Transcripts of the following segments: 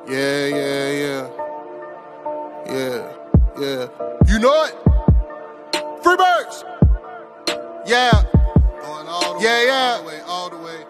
Yeah. You know it? Freebirds! Yeah. Going all the way, all the way.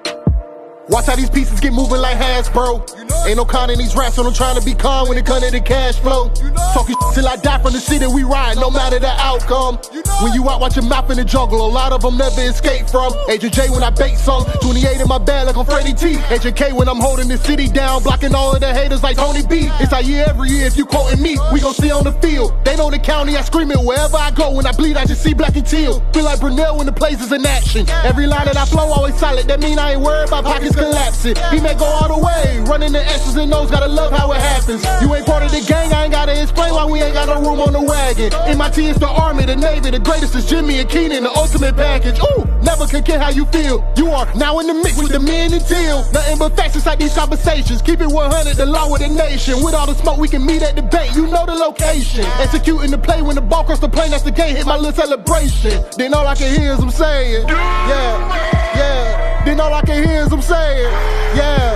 Watch how these pieces get moving like Hasbro. You know ain't no con in these raps, so I'm trying to be calm when it comes to the cash flow. You know talking till I die from the city we ride, no matter the outcome. You know when you out watch your mouth in the jungle, a lot of them never escape from. Agent J when I bait some, 28 in my bag like I'm Freddie T. Agent K when I'm holding the city down, blocking all of the haters like Tony B. It's our year every year, if you quoting me, we gon' see on the field. They know the county, I scream it wherever I go. When I bleed, I just see black and teal. Feel like Brunel when the plays is in action. Every line that I flow always solid, that mean I ain't worried about pockets collapsing. He may go all the way, running the S's and O's, gotta love how it happens. You ain't part of the gang, I ain't gotta explain why we ain't got no room on the wagon. MIT is the Army, the Navy, the greatest is Jimmy and Keenan, the ultimate package. Ooh, never can care how you feel. You are now in the mix with the men and Teal. Nothing but facts inside these conversations. Keep it 100, the law of the nation. With all the smoke, we can meet at the bank. You know the location. Executing the play when the ball cross the plane, that's the game. Hit my little celebration. Then all I can hear is them saying, yeah. Then all I can hear is them saying, yeah.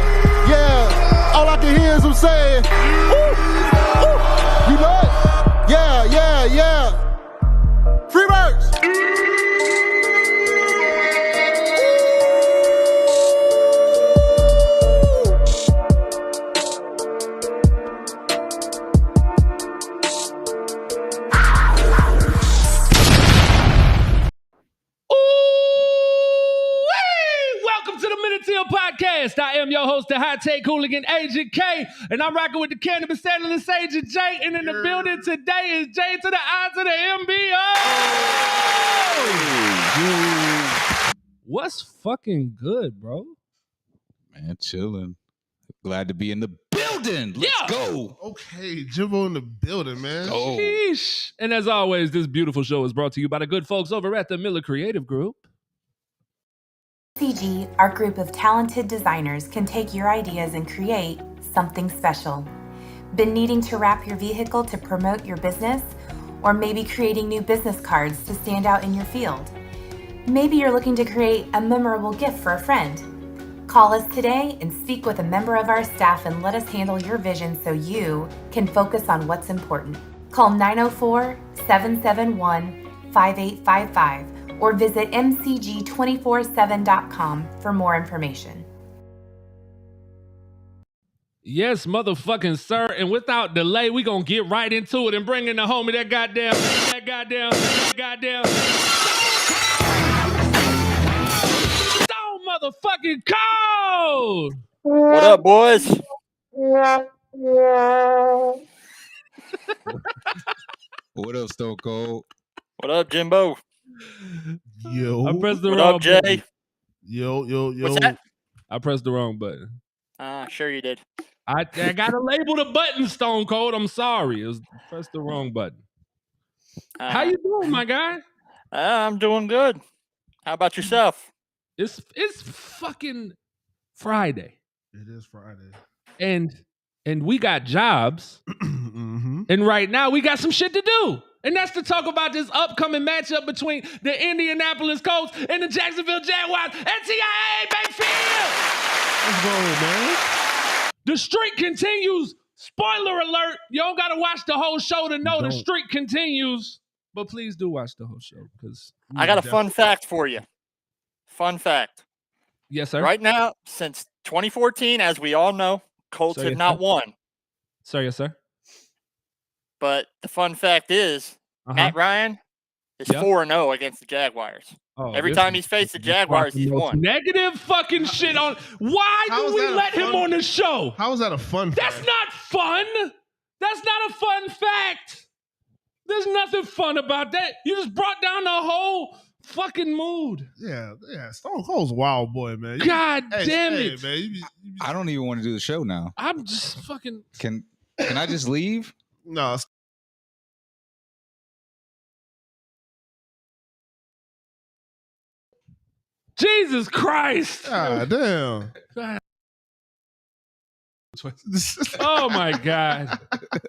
All I can hear is them saying, ooh. You know it? Yeah. Freebirds. Teal podcast. I am your host, the high take hooligan Agent K, and I'm rocking with the cannabis analyst Agent J. And in the building today is J to the I to the MBO. What's fucking good, bro? Man, chilling. Glad to be in the building. Let's go. Okay, Jimbo in the building, man. Oh. Sheesh. And as always, this beautiful show is brought to you by the good folks over at the Miller Creative Group. MCG, our group of talented designers, can take your ideas and create something special. Been needing to wrap your vehicle to promote your business? Or maybe creating new business cards to stand out in your field? Maybe you're looking to create a memorable gift for a friend. Call us today and speak with a member of our staff and let us handle your vision so you can focus on what's important. Call 904-771-5855 or visit mcg247.com for more information. Yes, motherfucking sir. And without delay, we gonna get right into it and bring in the homie that goddamn. So motherfucking cold. What up, boys? What up, Stone Cold? What up, Jimbo? Yo. I pressed the What wrong up, Jay? button. Yo. What's that? I pressed the wrong button. Sure you did. I gotta label the button, Stone Cold. I'm sorry. Pressed the wrong button. How you doing, my guy? I'm doing good. How about yourself? It's fucking Friday. It is Friday. And we got jobs. Mm-hmm. And right now we got some shit to do. And that's to talk about this upcoming matchup between the Indianapolis Colts and the Jacksonville Jaguars at TIAA Bayfield. Let's go, man. The streak continues. Spoiler alert. You don't got to watch the whole show to know the streak continues. But please do watch the whole show. Because I got a fun fact for you. Fun fact. Yes, sir. Right now, since 2014, as we all know, Colts have not won. Sir, yes, sir. But the fun fact is, Matt Ryan is 4-0 against the Jaguars. Every time he's faced the Jaguars, he's won. Negative fucking shit on. Why do we let him on the show? How is that a fun fact? That's not fun. That's not a fun fact. There's nothing fun about that. You just brought down the whole fucking mood. Yeah. Stone Cold's a wild boy, man. God damn it. Man, you I don't even want to do the show now. I'm just fucking. Can I just leave? No. Jesus Christ. God damn. Oh my God.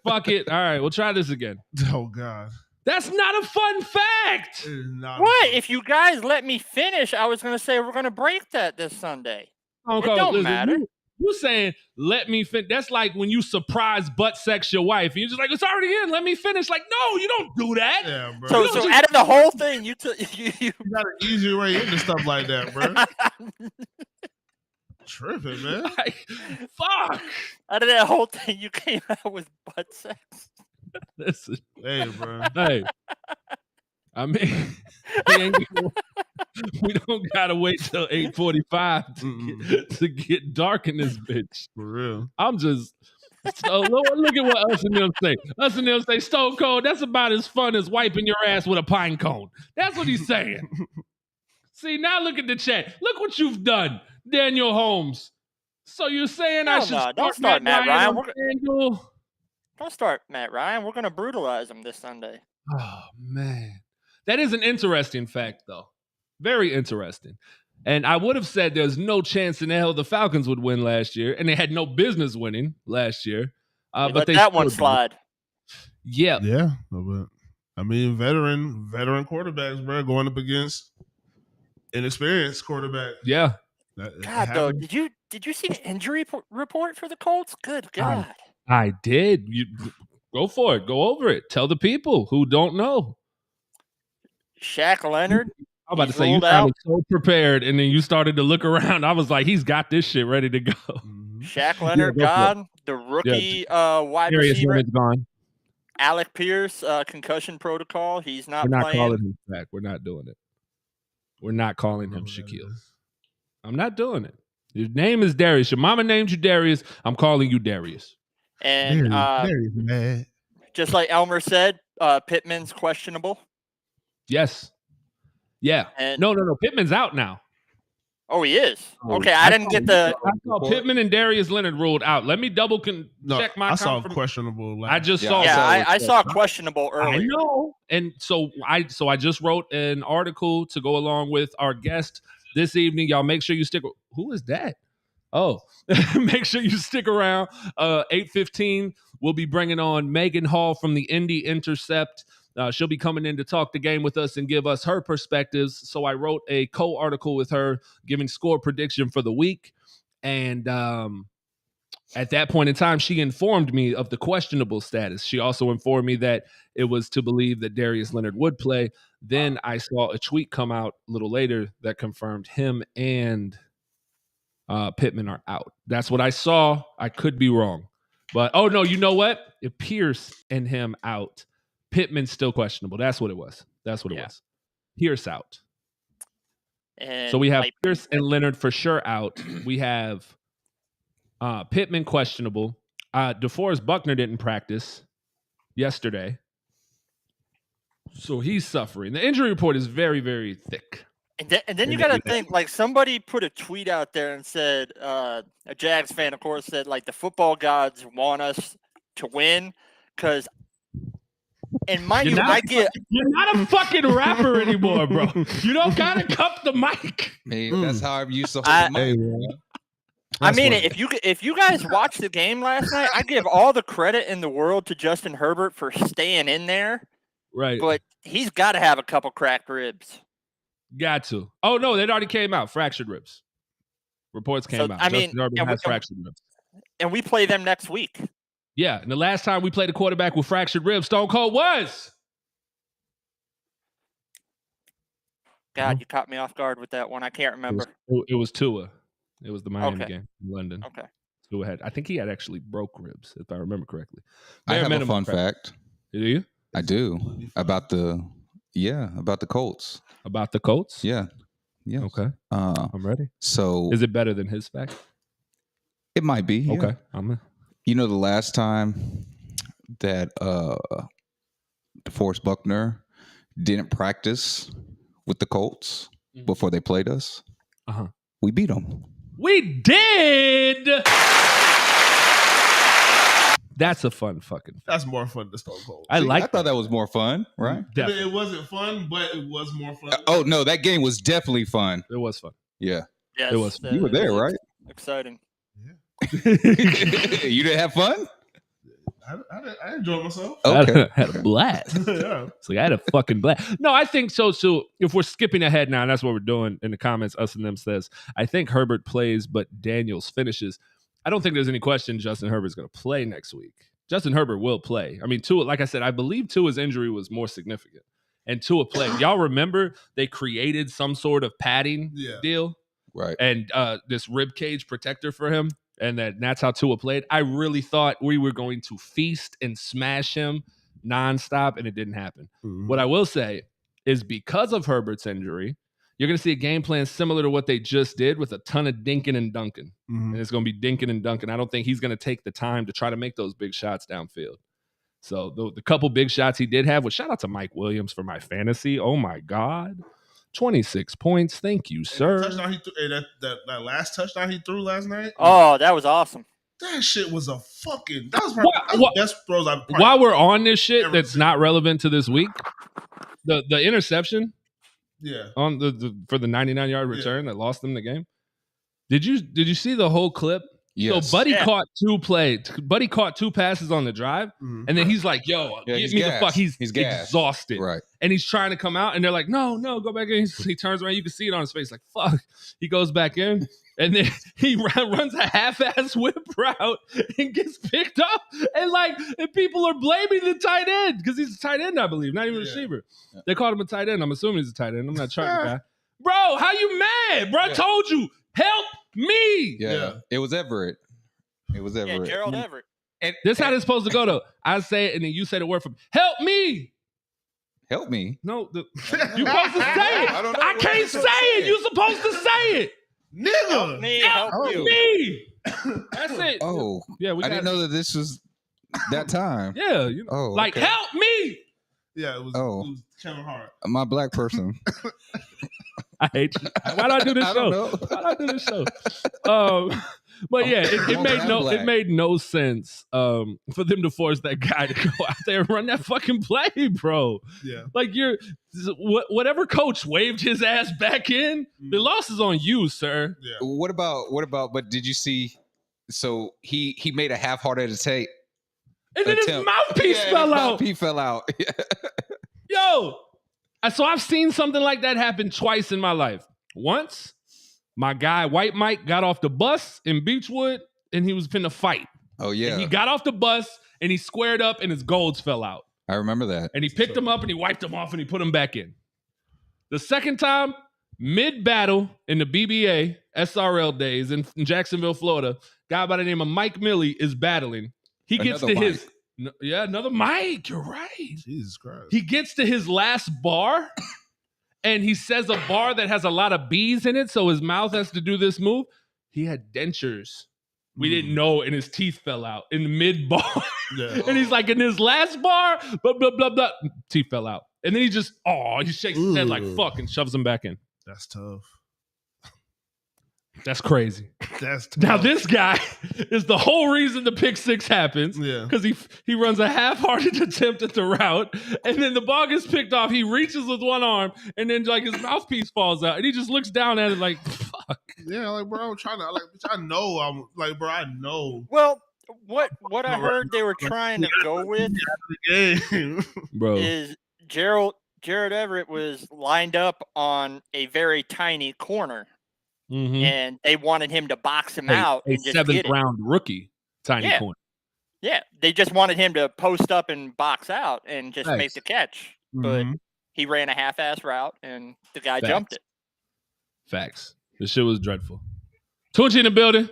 Fuck it. All right, we'll try this again. Oh God. That's not a fun fact. It is not. What? If you guys let me finish, I was going to say we're going to break that this Sunday. It don't matter. You saying, let me finish. That's like when you surprise butt sex your wife. And you're just like, it's already in. Let me finish. Like, no, you don't do that. Yeah, bro. So out of the whole thing, you got an easier way into stuff like that, bro. Tripping, man. Like, fuck. Out of that whole thing, you came out with butt sex. Listen. Hey, bro. Hey. I mean, we don't gotta wait till 8:45 to get dark in this bitch. For real. I'm just look at what us and them say. Us and them say Stone Cold. That's about as fun as wiping your ass with a pine cone. That's what he's saying. See, now look at the chat. Look what you've done, Daniel Holmes. So you're saying I should don't start Matt Ryan. Don't start Matt Ryan. We're gonna brutalize him this Sunday. Oh man. That is an interesting fact, though. Very interesting. And I would have said there's no chance in hell the Falcons would win last year, and they had no business winning last year. But they that one slide. Yeah. Yeah. But, I mean, veteran quarterbacks, bro, going up against inexperienced quarterback. Yeah. God, though, did you see the injury report for the Colts? Good God. I did. You go for it. Go over it. Tell the people who don't know. Shaq Leonard. I'm about to say, you sounded so prepared, and then you started to look around. I was like, he's got this shit ready to go. Shaq Leonard gone. The rookie wide receiver. Gone. Alec Pierce, concussion protocol. He's not playing. We're not playing. calling him back. We're not doing it. We're not calling him Shaquille. I'm not doing it. Your name is Darius. Your mama named you Darius. I'm calling you Darius. And Darius, man. Just like Elmer said, Pittman's questionable. Yes. Yeah. And no. Pittman's out now. Oh, he is? Okay, I didn't get the... I saw Pittman and Darius Leonard ruled out. Let me check my... I saw questionable. I just saw... Yeah, I saw questionable earlier. I know. And so I just wrote an article to go along with our guest this evening. Y'all make sure you stick... Who is that? Oh, make sure you stick around. 8:15, we'll be bringing on Meghan Hall from the Indy Intercept. She'll be coming in to talk the game with us and give us her perspectives. So I wrote a co-article with her giving score prediction for the week. And at that point in time, she informed me of the questionable status. She also informed me that it was to believe that Darius Leonard would play. Then I saw a tweet come out a little later that confirmed him and Pittman are out. That's what I saw. I could be wrong. But, oh, no, you know what? If Pierce and him out, Pittman's still questionable. That's what it was. Was. Pierce out. And so we have Pierce and Leonard for sure out. We have Pittman questionable. DeForest Buckner didn't practice yesterday. So he's suffering. The injury report is very, very thick. And then you got to think, like, somebody put a tweet out there and said, a Jags fan, of course, said, like, the football gods want us to win because, and mind you, you're not a fucking rapper anymore, bro. You don't got to cup the mic. Hey, that's how I'm used to hold the mic. I mean, if you guys watched the game last night, I give all the credit in the world to Justin Herbert for staying in there. Right. But he's got to have a couple cracked ribs. Got to. Oh, no, that already came out. Fractured ribs. Reports came out. I mean, has fractured ribs. And we play them next week. Yeah, and the last time we played a quarterback with fractured ribs, Stone Cold was. God, you caught me off guard with that one. I can't remember. It was Tua. It was the Miami game in London. Okay. Tua I think he had actually broke ribs, if I remember correctly. I have a fun fact. Do you? I do. About the Colts. About the Colts? Yeah. Okay. I'm ready. So is it better than his fact? It might be. Yeah. Okay. You know, the last time that DeForest Buckner didn't practice with the Colts before they played us, we beat them. We did. That's a fun fucking. That's more fun than Stone Cold. I thought that was more fun, right? I mean, it wasn't fun, but it was more fun. Oh no, that game was definitely fun. It was fun. Yeah. Yes, it was. You were there, right? Exciting. Yeah. You didn't have fun? I enjoyed myself. Okay. I had a blast. Yeah. It's like I had a fucking blast. No, I think so. So if we're skipping ahead now, and that's what we're doing in the comments, us and them says, I think Herbert plays, but Daniels finishes. I don't think there's any question Justin Herbert's going to play next week. Justin Herbert will play. I mean, Tua, like I said, I believe Tua's injury was more significant. And Tua played. Y'all remember they created some sort of padding deal? Right. And this rib cage protector for him. And that's how Tua played. I really thought we were going to feast and smash him nonstop, and it didn't happen. Mm-hmm. What I will say is because of Herbert's injury, you're going to see a game plan similar to what they just did with a ton of dinking and dunking. Mm-hmm. And it's going to be dinking and dunking. I don't think he's going to take the time to try to make those big shots downfield. So the couple big shots he did have, was shout out to Mike Williams for my fantasy. Oh, my God. 26 points. Thank you, sir. That last touchdown he threw last night. Oh, that was awesome. That shit was a fucking. That was probably the best throws I've. While we're on this shit that's not relevant to this week, the interception. Yeah. On for the 99-yard return that lost them the game. Did you see the whole clip? Yes. So Buddy caught two passes on the drive, and then he's like, "Yo, give me gassed. the fuck." He's gassed. exhausted, Right? And he's trying to come out, and they're like, "No, go back in." He turns around, you can see it on his face, like, "Fuck." He goes back in, and then he runs a half-ass whip route and gets picked up, and people are blaming the tight end because he's a tight end, I believe, not even a receiver. Yeah. They called him a tight end. I'm assuming he's a tight end. I'm not trying to guy. Bro, how you mad? Bro, I told you, help me. Yeah. It was Everett. Yeah, Gerald Everett. And this how it's supposed to go, though. I say it, and then you say the word for me. Help me. Help me? No, you're supposed to say it. I can't say it. You're supposed to say it. Nigga. Help me, help you. Me. That's it. Oh. Yeah, I didn't know that this was that time. Yeah. Like, help me. Yeah, it was Kevin Hart. My black person. I hate you. Why do I do this show? Why do I do this show? But yeah, it made no sense for them to force that guy to go out there and run that fucking play, bro. Yeah. Like whatever coach waved his ass back in, the loss is on you, sir. Yeah. What about but did you see, so he made a half-hearted attempt. And then his mouthpiece fell out. Mouthpiece fell out. Yo. So I've seen something like that happen twice in my life. Once, my guy, White Mike, got off the bus in Beechwood, and he was finna fight. Oh, yeah. And he got off the bus, and he squared up, and his golds fell out. I remember that. And he picked him up, and he wiped him off, and he put him back in. The second time, mid-battle in the BBA, SRL days in Jacksonville, Florida, guy by the name of Mike Milley is battling. He gets to his... another Mike. You're right. Jesus Christ. He gets to his last bar, and he says a bar that has a lot of B's in it, so his mouth has to do this move. He had dentures. We didn't know, and his teeth fell out in the mid-bar. Yeah. And he's like, in his last bar, blah, blah, blah, blah. Teeth fell out. And then he just, he shakes his head like, fuck, and shoves them back in. That's tough. That's crazy. That's tough. Now this guy is the whole reason the pick six happens. Yeah, because he runs a half-hearted attempt at the route, and then the ball gets picked off. He reaches with one arm, and then like his mouthpiece falls out, and he just looks down at it like, "Fuck." Yeah, like bro, I'm trying to I know I'm like bro, I know. Well, what I heard they were trying to go with bro, is Jared Everett was lined up on a very tiny corner. Mm-hmm. And they wanted him to box him out. A seventh-round rookie, tiny corner. Yeah, they just wanted him to post up and box out and just make the catch. But he ran a half-ass route, and the guy jumped it. Facts. The shit was dreadful. Tunchi in the building.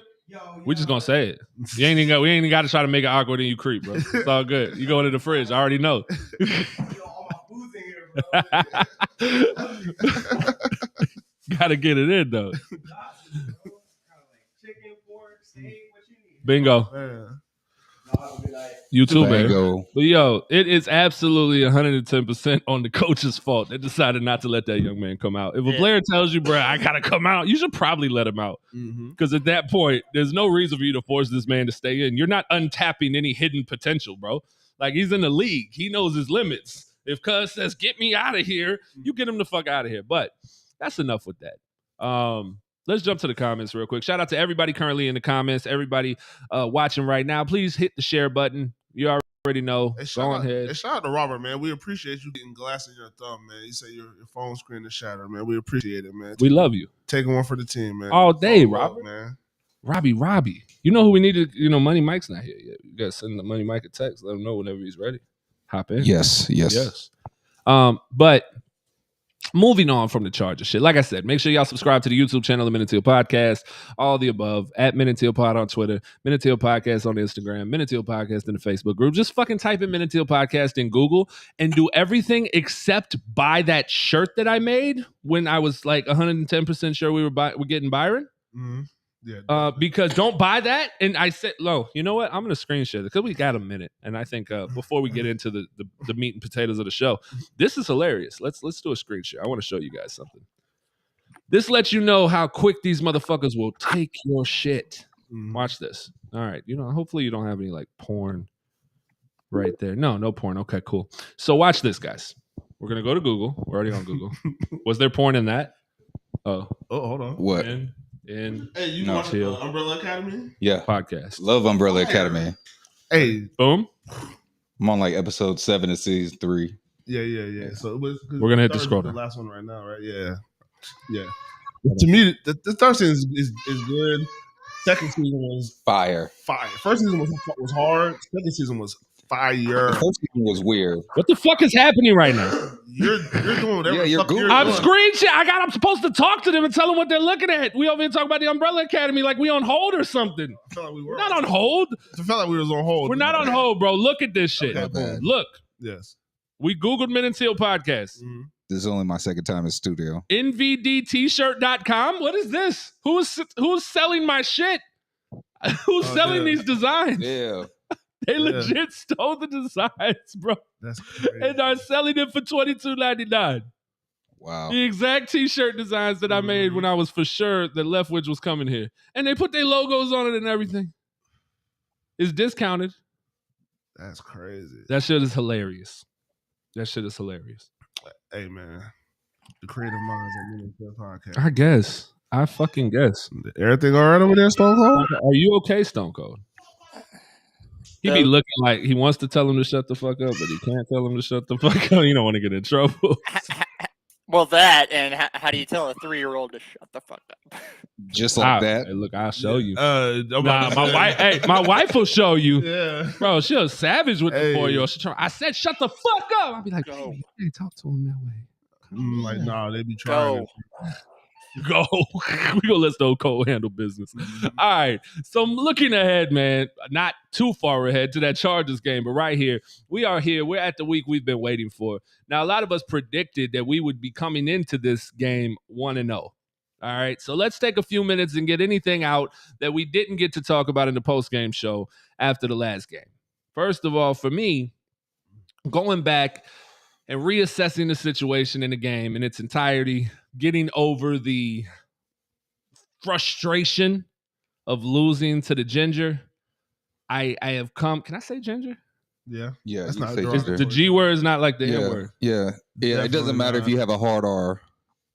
We just gonna say it. We ain't even got to try to make it awkward and you creep, bro. It's all good. You go into the fridge. I already know. All my food's in here, bro. Gotta get it in though. Bingo. You too, man. But yo, it is absolutely 110% on the coach's fault. They decided not to let that young man come out. If a player tells you, bro, I gotta come out, you should probably let him out. Because at that point, there's no reason for you to force this man to stay in. You're not untapping any hidden potential, bro. Like, he's in the league. He knows his limits. If Cuz says, get me out of here, you get him the fuck out of here. But that's enough with that. Let's jump to the comments real quick. Shout out to everybody currently in the comments, everybody watching right now. Please hit the share button. You already know. Go ahead. Shout out to Robert, man. We appreciate you getting glass in your thumb, man. You say your phone screen is shattered, man. We appreciate it, man. We love you. Taking one for the team, man. All day, Robert. Man. Robbie. You know who we need to, Money Mike's not here yet. You got to send the Money Mike a text. Let him know whenever he's ready. Hop in. Yes. But moving on from the Chargers shit. Like I said, make sure y'all subscribe to the YouTube channel, the Minute Teal Podcast, all the above, at Minute Teal Pod on Twitter, Minute Teal Podcast on Instagram, Minute Teal Podcast in the Facebook group. Just fucking type in Minute Teal Podcast in Google and do everything except buy that shirt that I made when I was like 110% sure we're getting Byron. Mm-hmm. Yeah. Because don't buy that. And I said, you know what? I'm going to screen share this because we got a minute. And I think before we get into the meat and potatoes of the show, this is hilarious. Let's do a screen share. I want to show you guys something. This lets you know how quick these motherfuckers will take your shit. Watch this. All right. Hopefully you don't have any like porn right there. No porn. Okay, cool. So watch this, guys. We're going to go to Google. We're already on Google. Was there porn in that? Oh, hold on. What? Hey, you watch Umbrella Academy? Yeah. Podcast. Love Umbrella Academy. Hey. Boom. I'm on like episode 7 of season 3. Yeah. So we're going to hit the scroll down. The last one right now, right? Yeah. To me, the third season is good. Second season was fire. First season was hard. Second season was fire. The first season was weird. What the fuck is happening right now? You're doing whatever. Yeah, I'm screenshot. I'm supposed to talk to them and tell them what they're looking at. We over here talking about the Umbrella Academy like we on hold or something. I felt like we were not on hold. I felt like we was on hold. We're not on hold, bro. Look at this shit. Okay, look. Yes. We Googled Minute Teal Podcast. Mm-hmm. This is only my second time in studio. NVDT-shirt.com. What is this? Who's selling my shit? Who's selling these designs? Yeah. They legit stole the designs, bro. That's crazy. And are selling it for $22.99. Wow. The exact t-shirt designs that I made when I was for sure that Leftwich was coming here. And they put their logos on it and everything. It's discounted. That's crazy. That shit is hilarious. Hey, man. The creative minds at Minute Teal Podcast. I guess. I fucking guess. Everything all right over there, Stone Cold? Are you okay, Stone Cold? He be looking like he wants to tell him to shut the fuck up, but he can't tell him to shut the fuck up. You don't want to get in trouble. Well, that, and how do you tell a 3-year-old to shut the fuck up? Just like that. Hey, look, I'll show you. My wife will show you. Yeah. Bro, she was savage with the 4-year-old. I said, shut the fuck up. I'll be like, hey, you can't talk to him that way. Like, nah, they be trying. Go. We gonna let Stone Cold handle business. All right. So I'm looking ahead, man. Not too far ahead to that Chargers game, but right here. We are here. We're at the week we've been waiting for. Now, a lot of us predicted that we would be coming into this game 1-0. All right. So let's take a few minutes and get anything out that we didn't get to talk about in the post-game show after the last game. First of all, for me, going back and reassessing the situation in the game in its entirety, getting over the frustration of losing to the Ginger, I have come. Can I say Ginger? Yeah. That's not the G word is not like the N word. Yeah. It doesn't matter if you have a hard R.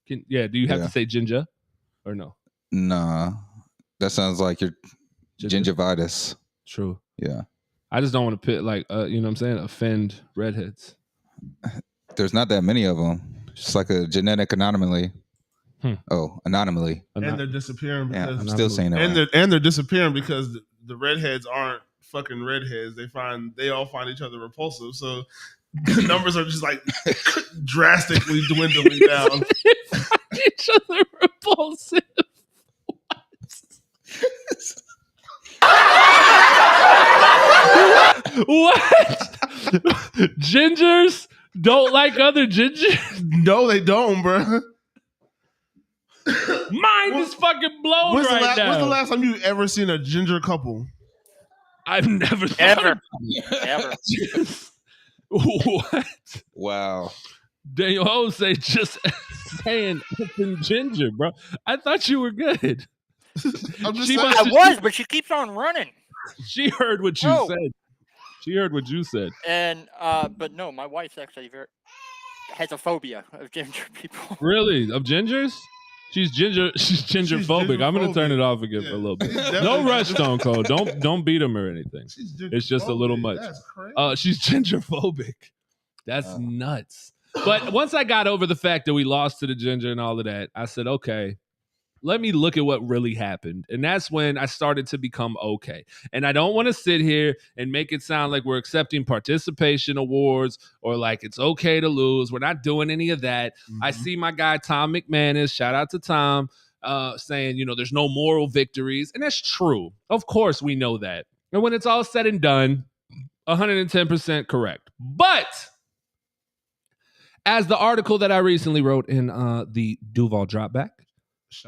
Do you have to say Ginger or no? Nah. That sounds like you're gingivitis. True. Yeah. I just don't want to pit you know what I'm saying, offend redheads. There's not that many of them. It's like a genetic anomaly. Anomaly. And they're disappearing because I'm still saying that. And they're disappearing because the redheads aren't fucking redheads. They all find each other repulsive. So the numbers are just like drastically dwindling down. Each other repulsive. What? Gingers don't like other gingers? No, they don't, bro. Mind is fucking blown right now. When's the last time you ever seen a ginger couple? I've never Ever. What? Wow. Daniel Ho say just saying open ginger, bro. I thought you were good. I'm just saying. I was, but she keeps on running. She heard what you said. She heard what you said. And but no, my wife's actually has a phobia of ginger people. Really? Of gingers? She's gingerphobic. I'm gonna turn it off again for a little bit. No rush, Stone Cold. Don't beat him or anything. It's just a little much. That's crazy. She's gingerphobic. That's nuts. But once I got over the fact that we lost to the ginger and all of that, I said, okay, Let me look at what really happened. And that's when I started to become okay. And I don't want to sit here and make it sound like we're accepting participation awards or like it's okay to lose. We're not doing any of that. Mm-hmm. I see my guy, Tom McManus, shout out to Tom, saying, there's no moral victories. And that's true. Of course, we know that. And when it's all said and done, 110% correct. But as the article that I recently wrote in the Duval Dropback,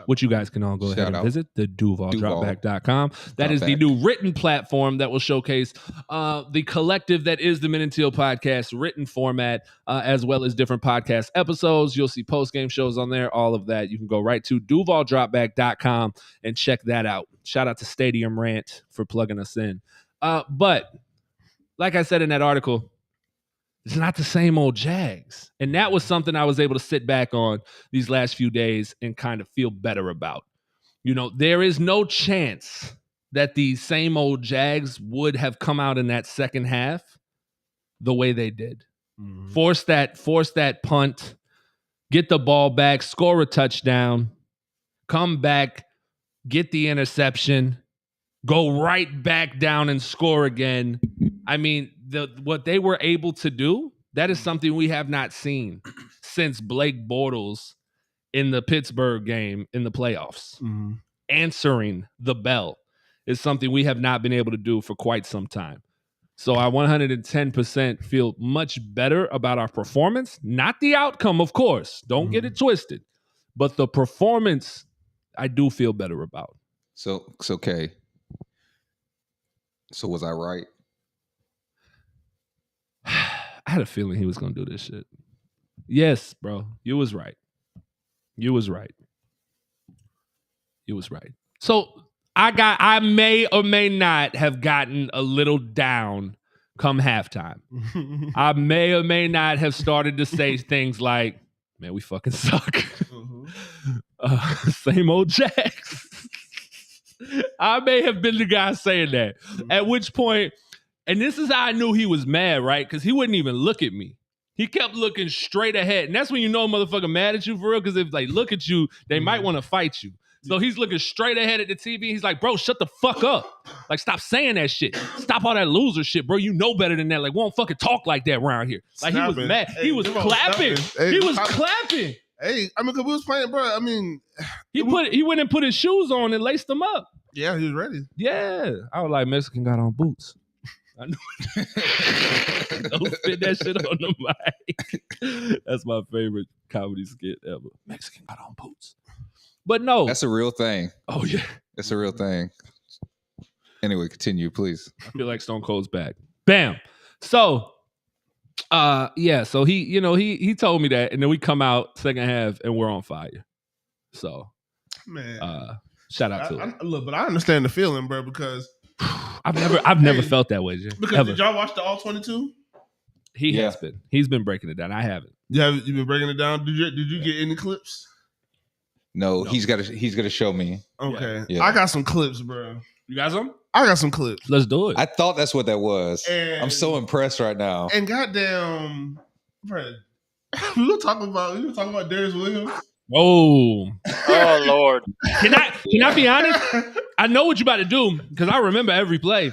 which you guys can all go ahead and visit, the DuvalDropback.com. That is the new written platform that will showcase the collective that is the Men and Teal podcast written format, as well as different podcast episodes. You'll see post-game shows on there, all of that. You can go right to DuvalDropback.com and check that out. Shout out to Stadium Rant for plugging us in. But like I said in that article, it's not the same old Jags. And that was something I was able to sit back on these last few days and kind of feel better about. There is no chance that the same old Jags would have come out in that second half the way they did. Mm-hmm. Force that punt, get the ball back, score a touchdown, come back, get the interception, go right back down and score again. I mean, what they were able to do, that is something we have not seen since Blake Bortles in the Pittsburgh game in the playoffs. Mm-hmm. Answering the bell is something we have not been able to do for quite some time. So I 110% feel much better about our performance. Not the outcome, of course. Don't get it twisted. But the performance, I do feel better about. So okay. So was I right? I had a feeling he was going to do this shit. Yes, bro. You was right. So I may or may not have gotten a little down come halftime. I may or may not have started to say things like, man, we fucking suck. Same old Jags. I may have been the guy saying that. At which point, and this is how I knew he was mad, right? Because he wouldn't even look at me. He kept looking straight ahead. And that's when you know a motherfucker mad at you for real. Because if they look at you, they might want to fight you. So he's looking straight ahead at the TV. He's like, bro, shut the fuck up. Like, stop saying that shit. Stop all that loser shit, bro. You know better than that. Like, we don't fucking talk like that around here. Like, he was mad. He was clapping. He was clapping. Hey, I mean, because we was playing, bro. I mean, he went and put his shoes on and laced them up. Yeah, he was ready. Yeah. I was like, Mexican got on boots. I knew it. Don't spit that shit on the mic. That's my favorite comedy skit ever. Mexican got on boots. But no. That's a real thing. Oh, yeah. That's a real thing. Anyway, continue, please. I feel like Stone Cold's back. Bam. So, so he told me that, and then we come out second half and we're on fire. So, man, shout out to him. Look, but I understand the feeling, bro, because I've never felt that way, Jay. Because ever. Did y'all watch the All 22? He has been. He's been breaking it down. I haven't. You've been breaking it down. Did you get any clips? No, he's got to show me. Okay, yeah. I got some clips, bro. You got some? I got some clips. Let's do it. I thought that's what that was. And, I'm so impressed right now. And goddamn, bro, we were talking about Darius Williams. Oh Lord! Can I be honest? I know what you're about to do because I remember every play.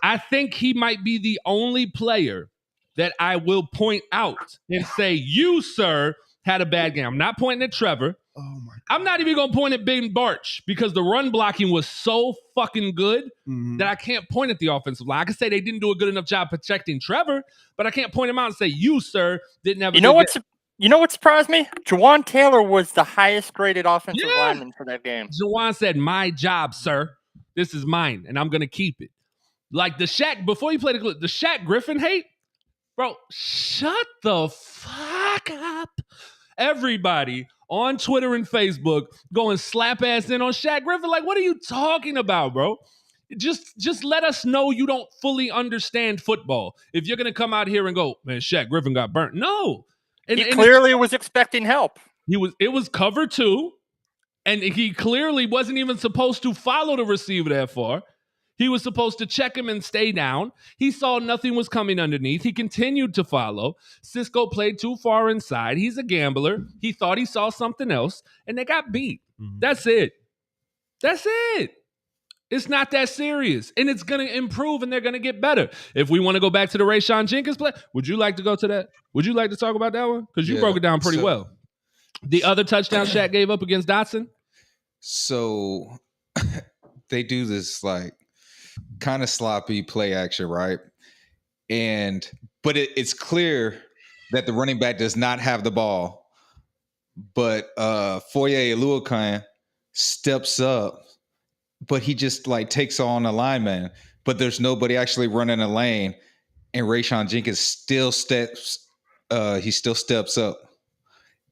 I think he might be the only player that I will point out and say, "You, sir, had a bad game." I'm not pointing at Trevor. Oh my God. I'm not even going to point at Ben Barch because the run blocking was so fucking good that I can't point at the offensive line. I can say they didn't do a good enough job protecting Trevor, but I can't point him out and say, "You, sir, didn't have a good game." You know what surprised me? Jawan Taylor was the highest graded offensive lineman for that game. Jawan said, "My job, sir. This is mine, and I'm going to keep it." Like the Shaq, before he played the Shaq Griffin hate, bro, shut the fuck up. Everybody on Twitter and Facebook going slap ass in on Shaq Griffin. Like, what are you talking about, bro? Just let us know you don't fully understand football. If you're going to come out here and go, man, Shaq Griffin got burnt. No. He clearly was expecting help. It was cover 2, and he clearly wasn't even supposed to follow the receiver that far. He was supposed to check him and stay down. He saw nothing was coming underneath. He continued to follow. Cisco played too far inside. He's a gambler. He thought he saw something else, and they got beat. That's it. That's it. It's not that serious, and it's going to improve, and they're going to get better. If we want to go back to the Rayshawn Jenkins play, would you like to go to that? Would you like to talk about that one? Because you broke it down pretty well. The other touchdown Shaq gave up against Dotson? So they do this like kind of sloppy play action, right? But it's clear that the running back does not have the ball. But Foye Oluokun steps up, but he just like takes on a lineman. But there's nobody actually running a lane, and Rayshawn Jenkins still steps. He still steps up,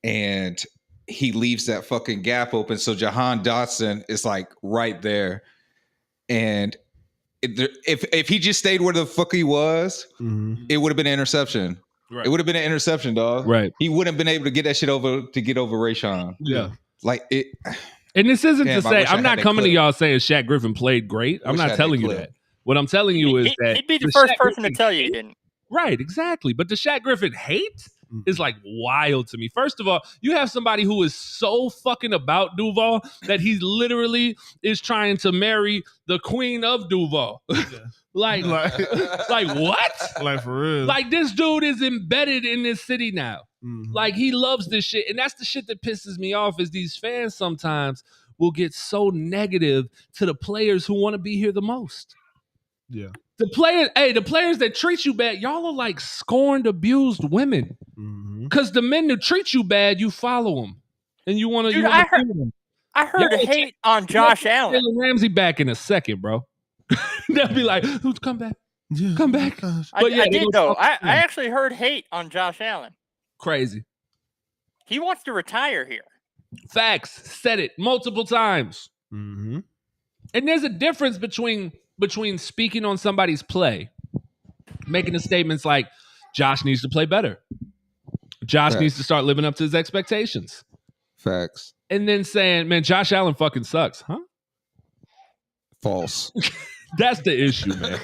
and he leaves that fucking gap open. So Jahan Dotson is like right there, and if he just stayed where the fuck he was, it would have been an interception. Right. It would have been an interception, dog. Right. He wouldn't have been able to get that shit over Rayshawn. Yeah. Like it. And this isn't to say, I'm not coming to y'all saying Shaq Griffin played great. I'm not telling you that. What I'm telling you is that he'd be the first person to tell you he didn't. Right, exactly. But the Shaq Griffin hate is like wild to me. First of all, you have somebody who is so fucking about Duval that he literally is trying to marry the queen of Duval. like what? Like for real. Like this dude is embedded in this city now. Like he loves this shit. And that's the shit that pisses me off is these fans sometimes will get so negative to the players who want to be here the most. Yeah. The players that treat you bad, y'all are like scorned, abused women. Because the men that treat you bad, you follow them. And you want to I heard hate on Josh Allen. Ramsey back in a second, bro. They'll be like, come back. Come back. But I did, though. I actually heard hate on Josh Allen. Crazy. He wants to retire here. Facts. Said it multiple times. And there's a difference between speaking on somebody's play, making the statements like, Josh needs to play better. Josh needs to start living up to his expectations. Facts. And then saying, man, Josh Allen fucking sucks. Huh? False. That's the issue, man.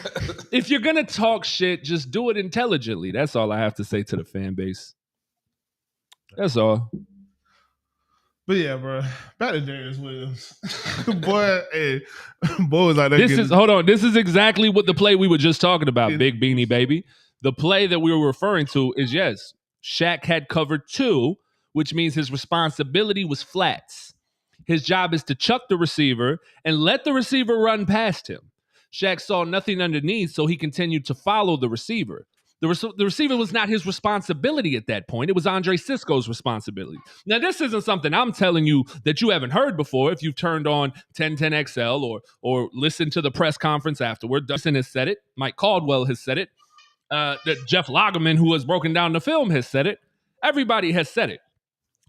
If you're going to talk shit, just do it intelligently. That's all I have to say to the fan base. That's all. But yeah, bro. Back to Darius Williams. Boy was like that. This is exactly what the play we were just talking about, Big Beanie Baby. The play that we were referring to is, yes, Shaq had covered 2, which means his responsibility was flats. His job is to chuck the receiver and let the receiver run past him. Shaq saw nothing underneath, so he continued to follow the receiver. The receiver was not his responsibility at that point. It was Andre Sisco's responsibility. Now, this isn't something I'm telling you that you haven't heard before if you've turned on 1010XL or listened to the press conference afterward. Dustin has said it. Mike Caldwell has said it. That Jeff Lagerman, who has broken down the film, has said it. Everybody has said it.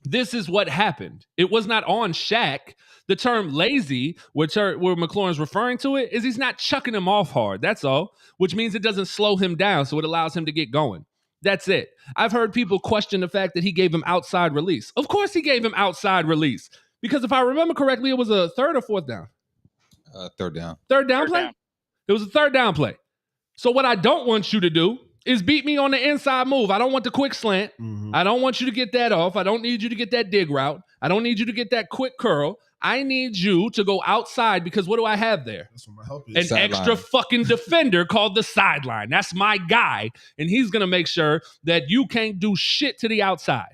This is what happened. It was not on Shaq. The term lazy, where McLaurin's referring to it, is he's not chucking him off hard. That's all, which means it doesn't slow him down, so it allows him to get going. That's it. I've heard people question the fact that he gave him outside release. Of course he gave him outside release, because if I remember correctly, it was a third or fourth down? Third down. Third down play? It was a third down play. So what I don't want you to do is beat me on the inside move. I don't want the quick slant. I don't want you to get that off. I don't need you to get that dig route. I don't need you to get that quick curl. I need you to go outside because what do I have there? That's what my help is. An extra fucking defender called the sideline. That's my guy, and he's going to make sure that you can't do shit to the outside.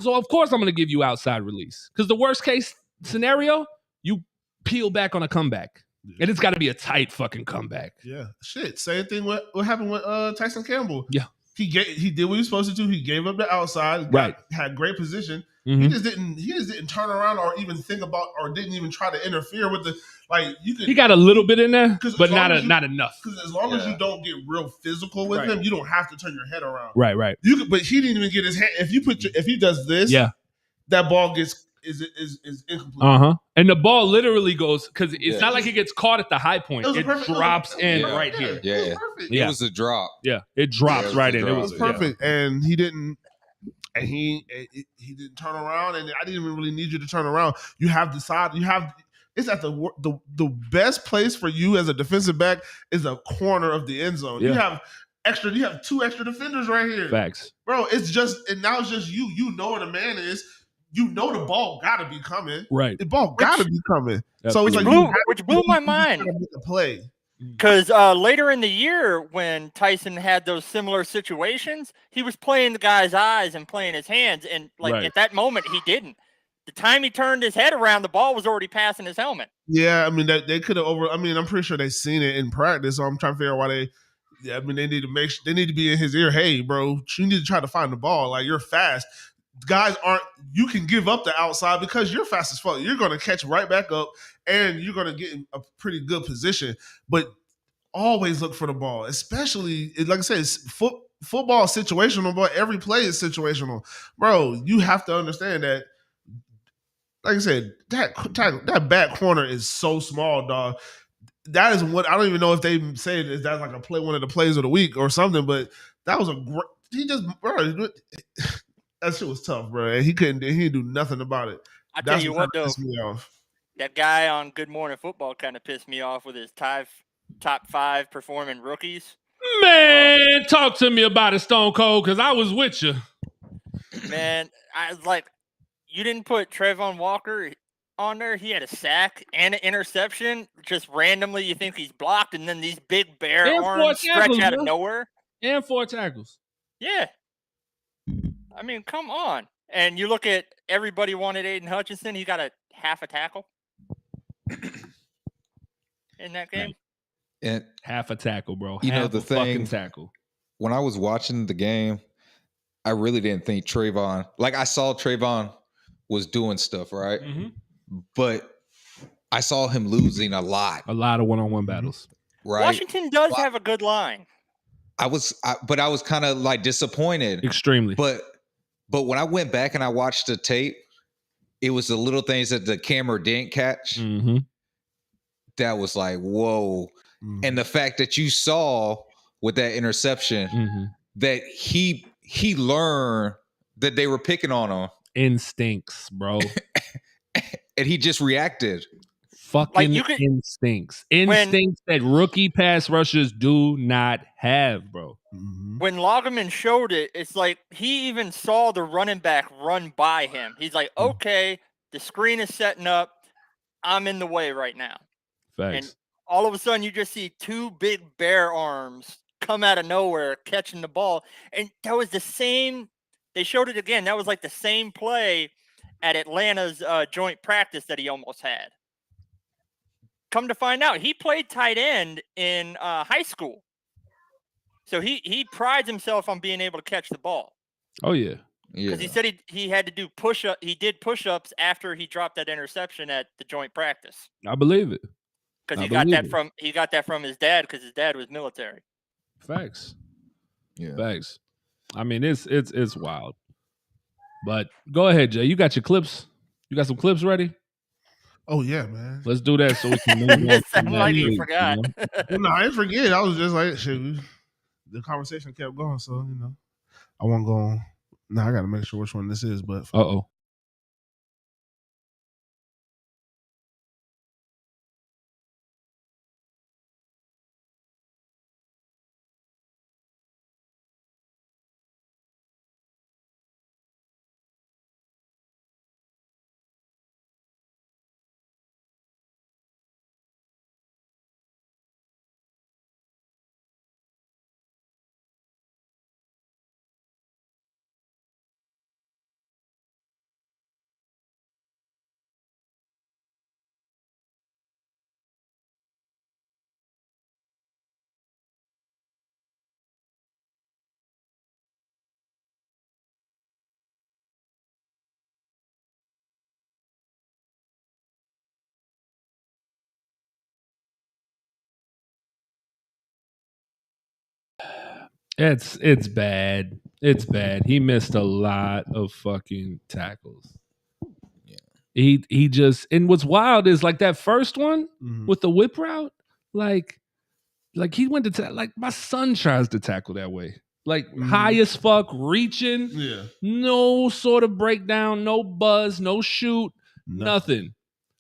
So, of course, I'm going to give you outside release because the worst case scenario, you peel back on a comeback. And it's got to be a tight fucking comeback. Yeah. Shit. Same thing what happened with Tyson Campbell. Yeah. He did what he was supposed to do. He gave up the outside. Had great position. He just didn't turn around or even think about or didn't even try to interfere with the he got a little bit in there, but not enough. Because as long as you don't get real physical with him, you don't have to turn your head around. Right. But he didn't even get his hand. If he does this, that ball is incomplete. And the ball literally goes because it's not like it gets caught at the high point. It drops in right here. Yeah, it was perfect. It was a drop. Yeah, it drops right in. It was perfect, and he didn't. And he didn't turn around, and I didn't even really need you to turn around. You have the side. You have It's at the best place for you as a defensive back is a corner of the end zone. Yeah. You have 2 extra defenders right here. Facts. Bro, it's just you. You know where the man is. You know the ball gotta be coming. Right. The ball gotta be coming. That's So it's true. like which blew my mind. The play. Because later in the year, when Tyson had those similar situations, he was playing the guy's eyes and playing his hands. And at that moment, he didn't. The time he turned his head around, the ball was already passing his helmet. Yeah, I mean, they could have I'm pretty sure they've seen it in practice. So I'm trying to figure out why they need to they need to be in his ear. Hey, bro, you need to try to find the ball. Like, you're fast. Guys you can give up the outside because you're fast as fuck. You're going to catch right back up and you're going to get in a pretty good position. But always look for the ball, especially, like I said, it's football is situational, but every play is situational. Bro, you have to understand that, like I said, that back corner is so small, dog. That is what, I don't even know if they say that's like one of the plays of the week or something, but that was that shit was tough, bro. And he didn't do nothing about it. I tell you what, though, pissed me off. That guy on Good Morning Football kind of pissed me off with his top 5 performing rookies. Man, talk to me about it, Stone Cold, because I was with you. Man, I was like, you didn't put Trayvon Walker on there. He had a sack and an interception. Just randomly, you think he's blocked, and then these big bare arms stretch out of nowhere. And 4 tackles. Yeah. I mean, come on. And you look at everybody wanted Aiden Hutchinson. He got a half a tackle in that game. And half a tackle, bro. You know, the fucking tackle. When I was watching the game, I really didn't think Trayvon, like, I saw Trayvon was doing stuff, right? Mm-hmm. But I saw him losing a lot of one-on-one battles. Right. Washington does have a good line. But I was kind of like disappointed. Extremely. But when I went back and I watched the tape, it was the little things that the camera didn't catch. Mm-hmm. That was like, whoa. Mm-hmm. And the fact that you saw with that interception that he learned that they were picking on him. Instincts, bro. And he just reacted. Fucking instincts. Instincts that rookie pass rushers do not have, bro. When Lagerman showed it, it's like he even saw the running back run by him. He's like, okay, the screen is setting up. I'm in the way right now. Facts. And all of a sudden, you just see 2 big bare arms come out of nowhere catching the ball. And that was the same. They showed it again. That was like the same play at Atlanta's joint practice that he almost had. Come to find out, he played tight end in high school. So he prides himself on being able to catch the ball. Oh, yeah. Because he said he had to do push-up. He did push-ups after he dropped that interception at the joint practice. I believe it. Because he got that from his dad, because his dad was military. Facts. Yeah. Facts. I mean, it's wild. But go ahead, Jay. You got your clips? You got some clips ready? Oh, yeah, man. Let's do that so we can move on. It sounded like you forgot. Well, no, I didn't forget. I was just like, shit, the conversation kept going, so, I won't go on. Now I got to make sure which one this is, but. Uh-oh. It's bad. It's bad. He missed a lot of fucking tackles. Yeah. He just, and what's wild is like that first one with the whip route, like he went to like my son tries to tackle that way. Like high as fuck, reaching. Yeah. No sort of breakdown, no buzz, no shoot, nothing.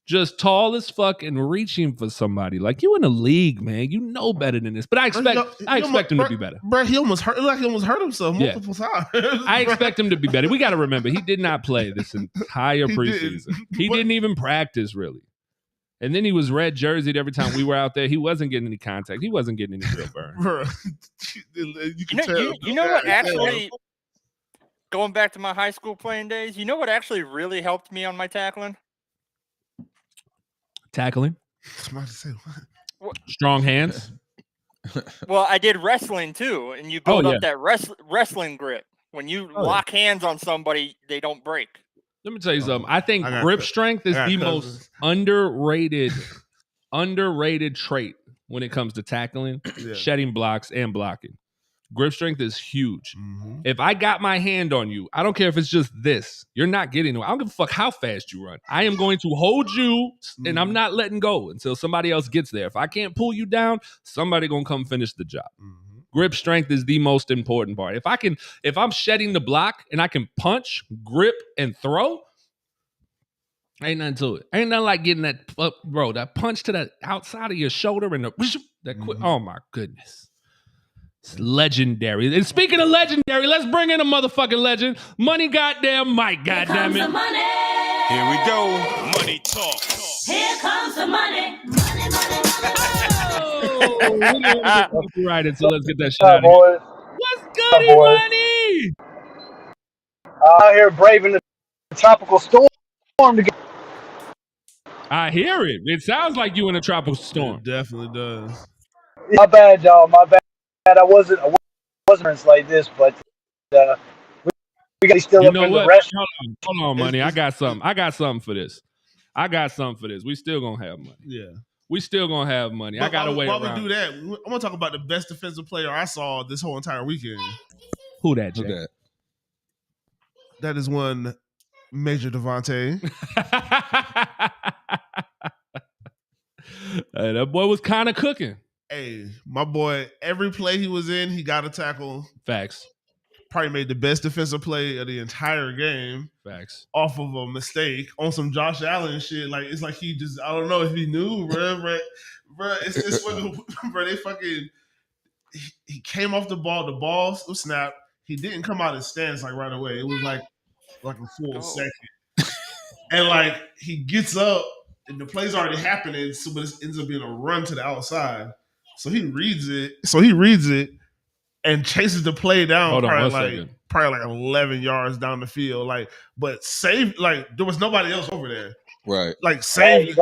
just tall as fuck and reaching for somebody. Like, you in the league, man. You know better than this. But I expect him to be better. Bro, he almost hurt himself multiple times. I expect him to be better. We got to remember, he did not play this entire preseason. He didn't even practice, really. And then he was red jerseyed every time we were out there. He wasn't getting any contact. He wasn't getting any real burn. Bro, you know what actually, going back to my high school playing days, you know what actually really helped me on my tackling? Tackling? Somebody say what? Strong hands? Well, I did wrestling too, and you build up that wrestling grip. When you lock hands on somebody, they don't break. Let me tell you something. I think grip strength is the most underrated trait when it comes to tackling, shedding blocks, and blocking. Grip strength is huge. Mm-hmm. If I got my hand on you, I don't care if it's just this. You're not getting it. I don't give a fuck how fast you run. I am going to hold you, and I'm not letting go until somebody else gets there. If I can't pull you down, somebody gonna come finish the job. Mm-hmm. Grip strength is the most important part. If I'm shedding the block and I can punch, grip, and throw, ain't nothing to it. Ain't nothing like getting that, that punch to the outside of your shoulder and that quick. Oh my goodness. It's legendary. And speaking of legendary, let's bring in a motherfucking legend. Money goddamn Mike, goddamn it. Money. Here we go. Money talk. Here comes the money. Money, money, Right, so let's get that shit out of here. What's goody, Money? Out here braving the tropical storm. I hear it. It sounds like you in a tropical storm. It definitely does. My bad, y'all. My bad. I wasn't like this, but we got still up in the rest. Hold on, Money. I got something for this. We still gonna have money. Yeah. We still gonna have money. I gotta wait. While we do that, I'm gonna talk about the best defensive player I saw this whole entire weekend. Who that? That is one Major Devontae. That boy was kind of cooking. Hey, my boy, every play he was in, he got a tackle. Facts. Probably made the best defensive play of the entire game. Facts. Off of a mistake on some Josh Allen shit. Like, it's like he just, I don't know if he knew, bro. It's bro, they fucking, he came off the ball was snapped. He didn't come out his stance like right away. It was like a full second. And like, he gets up and the play's already happening, but it ends up being a run to the outside. So he reads it and chases the play down probably like 11 yards down the field. Like, but saved, like there was nobody else over there. Right. Like saved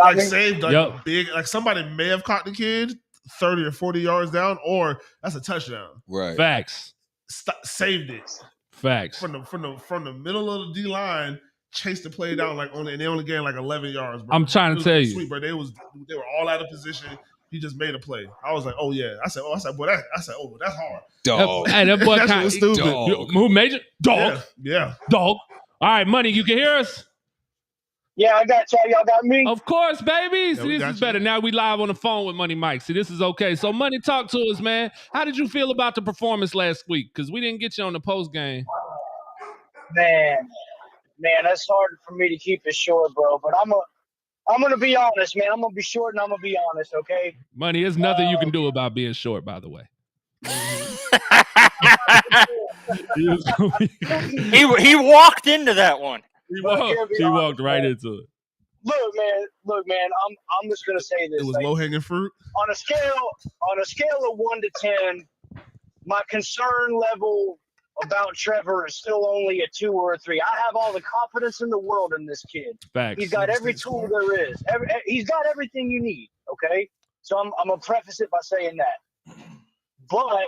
big, like somebody may have caught the kid 30 or 40 yards down, or that's a touchdown. Right. Facts. Saved it. Facts. From the middle of the D line, chased the play down and they only gained like 11 yards. Bro. I'm trying to tell you, sweet, bro. They were all out of position. He just made a play. I was like, oh yeah. I said, that's hard. Dog. Hey, that boy kind of stupid. Dog. Who Major? Dog. Yeah. Dog. All right, Money, you can hear us? Yeah, I got y'all. Y'all got me? Of course, baby. Yeah, See, this is better. Now we live on the phone with Money Mike. See, this is okay. So, Money, talk to us, man. How did you feel about the performance last week? Because we didn't get you on the post game. Man, that's hard for me to keep it short, bro. But I'm gonna be honest, man. I'm gonna be short and I'm gonna be honest, okay? Money, there's nothing you can do about being short, by the way. He walked into that one. He walked right into it. Look, man. I'm just gonna say this. It was low hanging fruit. On a scale of 1 to 10, my concern level about Trevor is still only a 2 or a 3. I have all the confidence in the world in this kid. Facts. He's got every tool there is. He's got everything you need. Okay, so I'm gonna preface it by saying that. But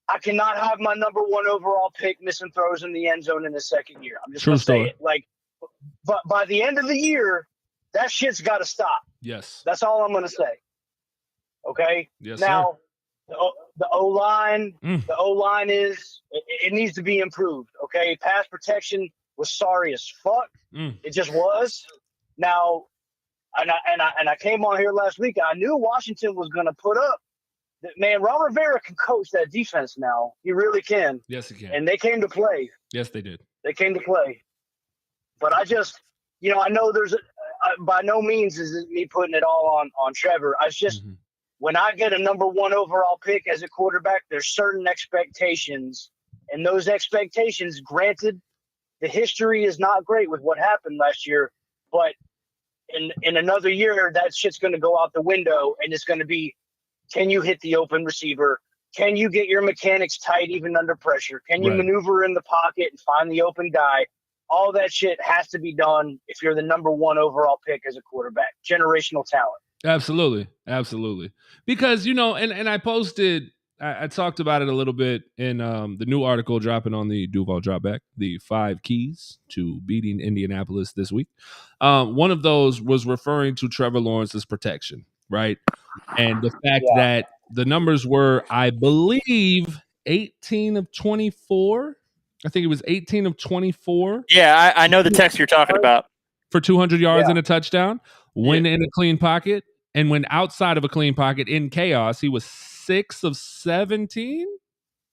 I cannot have my number 1 overall pick missing throws in the end zone in his second year. I'm just gonna say it. Like, but by the end of the year, that shit's got to stop. Yes. That's all I'm gonna say. Okay. Yes. Now, sir. The O-line, it needs to be improved. Okay, pass protection was sorry as fuck. It just was. Now, and I came on here last week. I knew Washington was going to put up. Man, Ron Rivera can coach that defense now. He really can. Yes, he can. And they came to play. Yes, they did. They came to play. But I just, I know there's by no means is it me putting it all on Trevor. I just when I get a number 1 overall pick as a quarterback, there's certain expectations, and those expectations, granted, the history is not great with what happened last year, but in another year, that shit's going to go out the window, and it's going to be, can you hit the open receiver? Can you get your mechanics tight even under pressure? Can you maneuver in the pocket and find the open guy? All that shit has to be done if you're the number 1 overall pick as a quarterback. Generational talent. Absolutely. Absolutely. Because, and I posted, I talked about it a little bit in the new article dropping on the Duval Dropback, the 5 keys to beating Indianapolis this week. One of those was referring to Trevor Lawrence's protection, right? And the fact that the numbers were, I believe, 18 of 24. I think it was 18 of 24. Yeah, I know the text you're talking about. For 200 yards and a touchdown, when in a clean pocket, and when outside of a clean pocket in chaos, he was 6 of 17?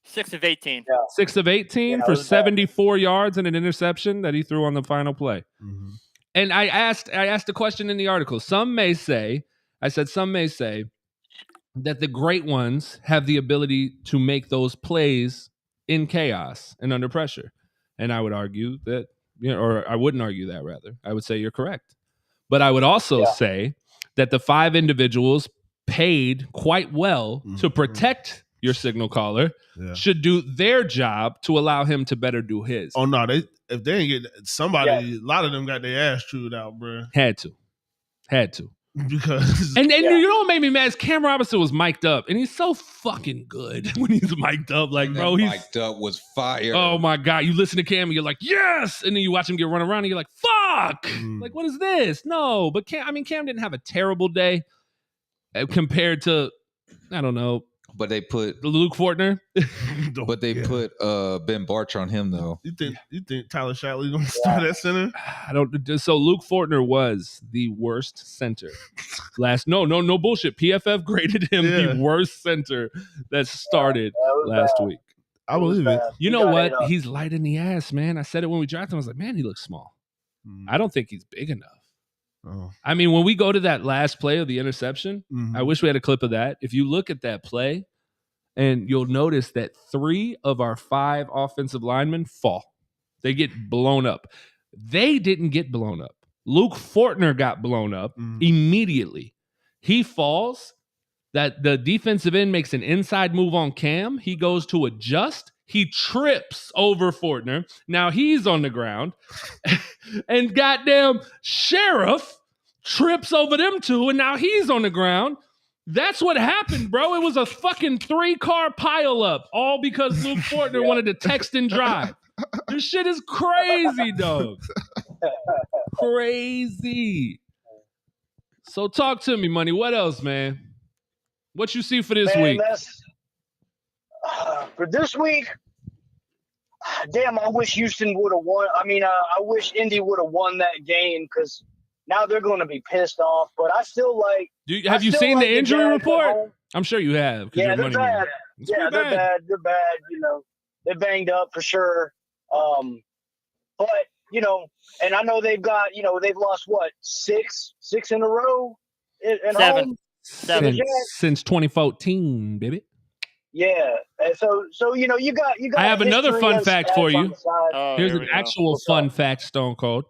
6 of 18. 6 of 18 for 74 yards and an interception that he threw on the final play. And I asked a question in the article. Some may say that the great ones have the ability to make those plays in chaos and under pressure. And I would argue that, or I wouldn't argue that, rather. I would say you're correct. But I would also say that the 5 individuals paid quite well to protect your signal caller should do their job to allow him to better do his. Oh, no. If they ain't get somebody, a lot of them got their ass chewed out, bro. Had to. Because and you know what made me mad is Cam Robinson was mic'd up, and he's so fucking good when he's mic'd up. Like, bro, he's mic'd up was fire. Oh my god, you listen to Cam and you're like, yes, and then you watch him get run around and you're like, fuck, like what is this? No, but Cam didn't have a terrible day compared to, I don't know. But they put Luke Fortner. But they put Ben Barch on him though. You think Tyler Shatley's gonna start at center? I don't. So Luke Fortner was the worst center no bullshit. PFF graded him the worst center that started last week. I believe it. You know what? He's light in the ass, man. I said it when we drafted him. I was like, man, he looks small. I don't think he's big enough. Oh. I mean, when we go to that last play of the interception, I wish we had a clip of that. If you look at that play, and you'll notice that 3 of our 5 offensive linemen fall. They get blown up. They didn't get blown up. Luke Fortner got blown up immediately. He falls. That the defensive end makes an inside move on Cam. He goes to adjust. He trips over Fortner. Now he's on the ground. And goddamn Sheriff trips over them 2, and now he's on the ground. That's what happened, bro. It was a fucking 3-car pileup, all because Luke Fortner wanted to text and drive. This shit is crazy, dog. Crazy. So talk to me, Money. What else, man? What you see for this week? For this week, damn, I wish Houston would have won. I mean, I wish Indy would have won that game because now they're going to be pissed off. But I still like. Have you seen the injury report? I'm sure you have. Yeah, they're bad. Yeah, they're bad. They're bad. You know, they're banged up for sure. But you know, and I know they've got. You know, they've lost what six in a row. Seven. Since 2014, baby. Yeah, and so you know you got. I have another fun fact for you. Here's an actual fun fact, Stone Cold.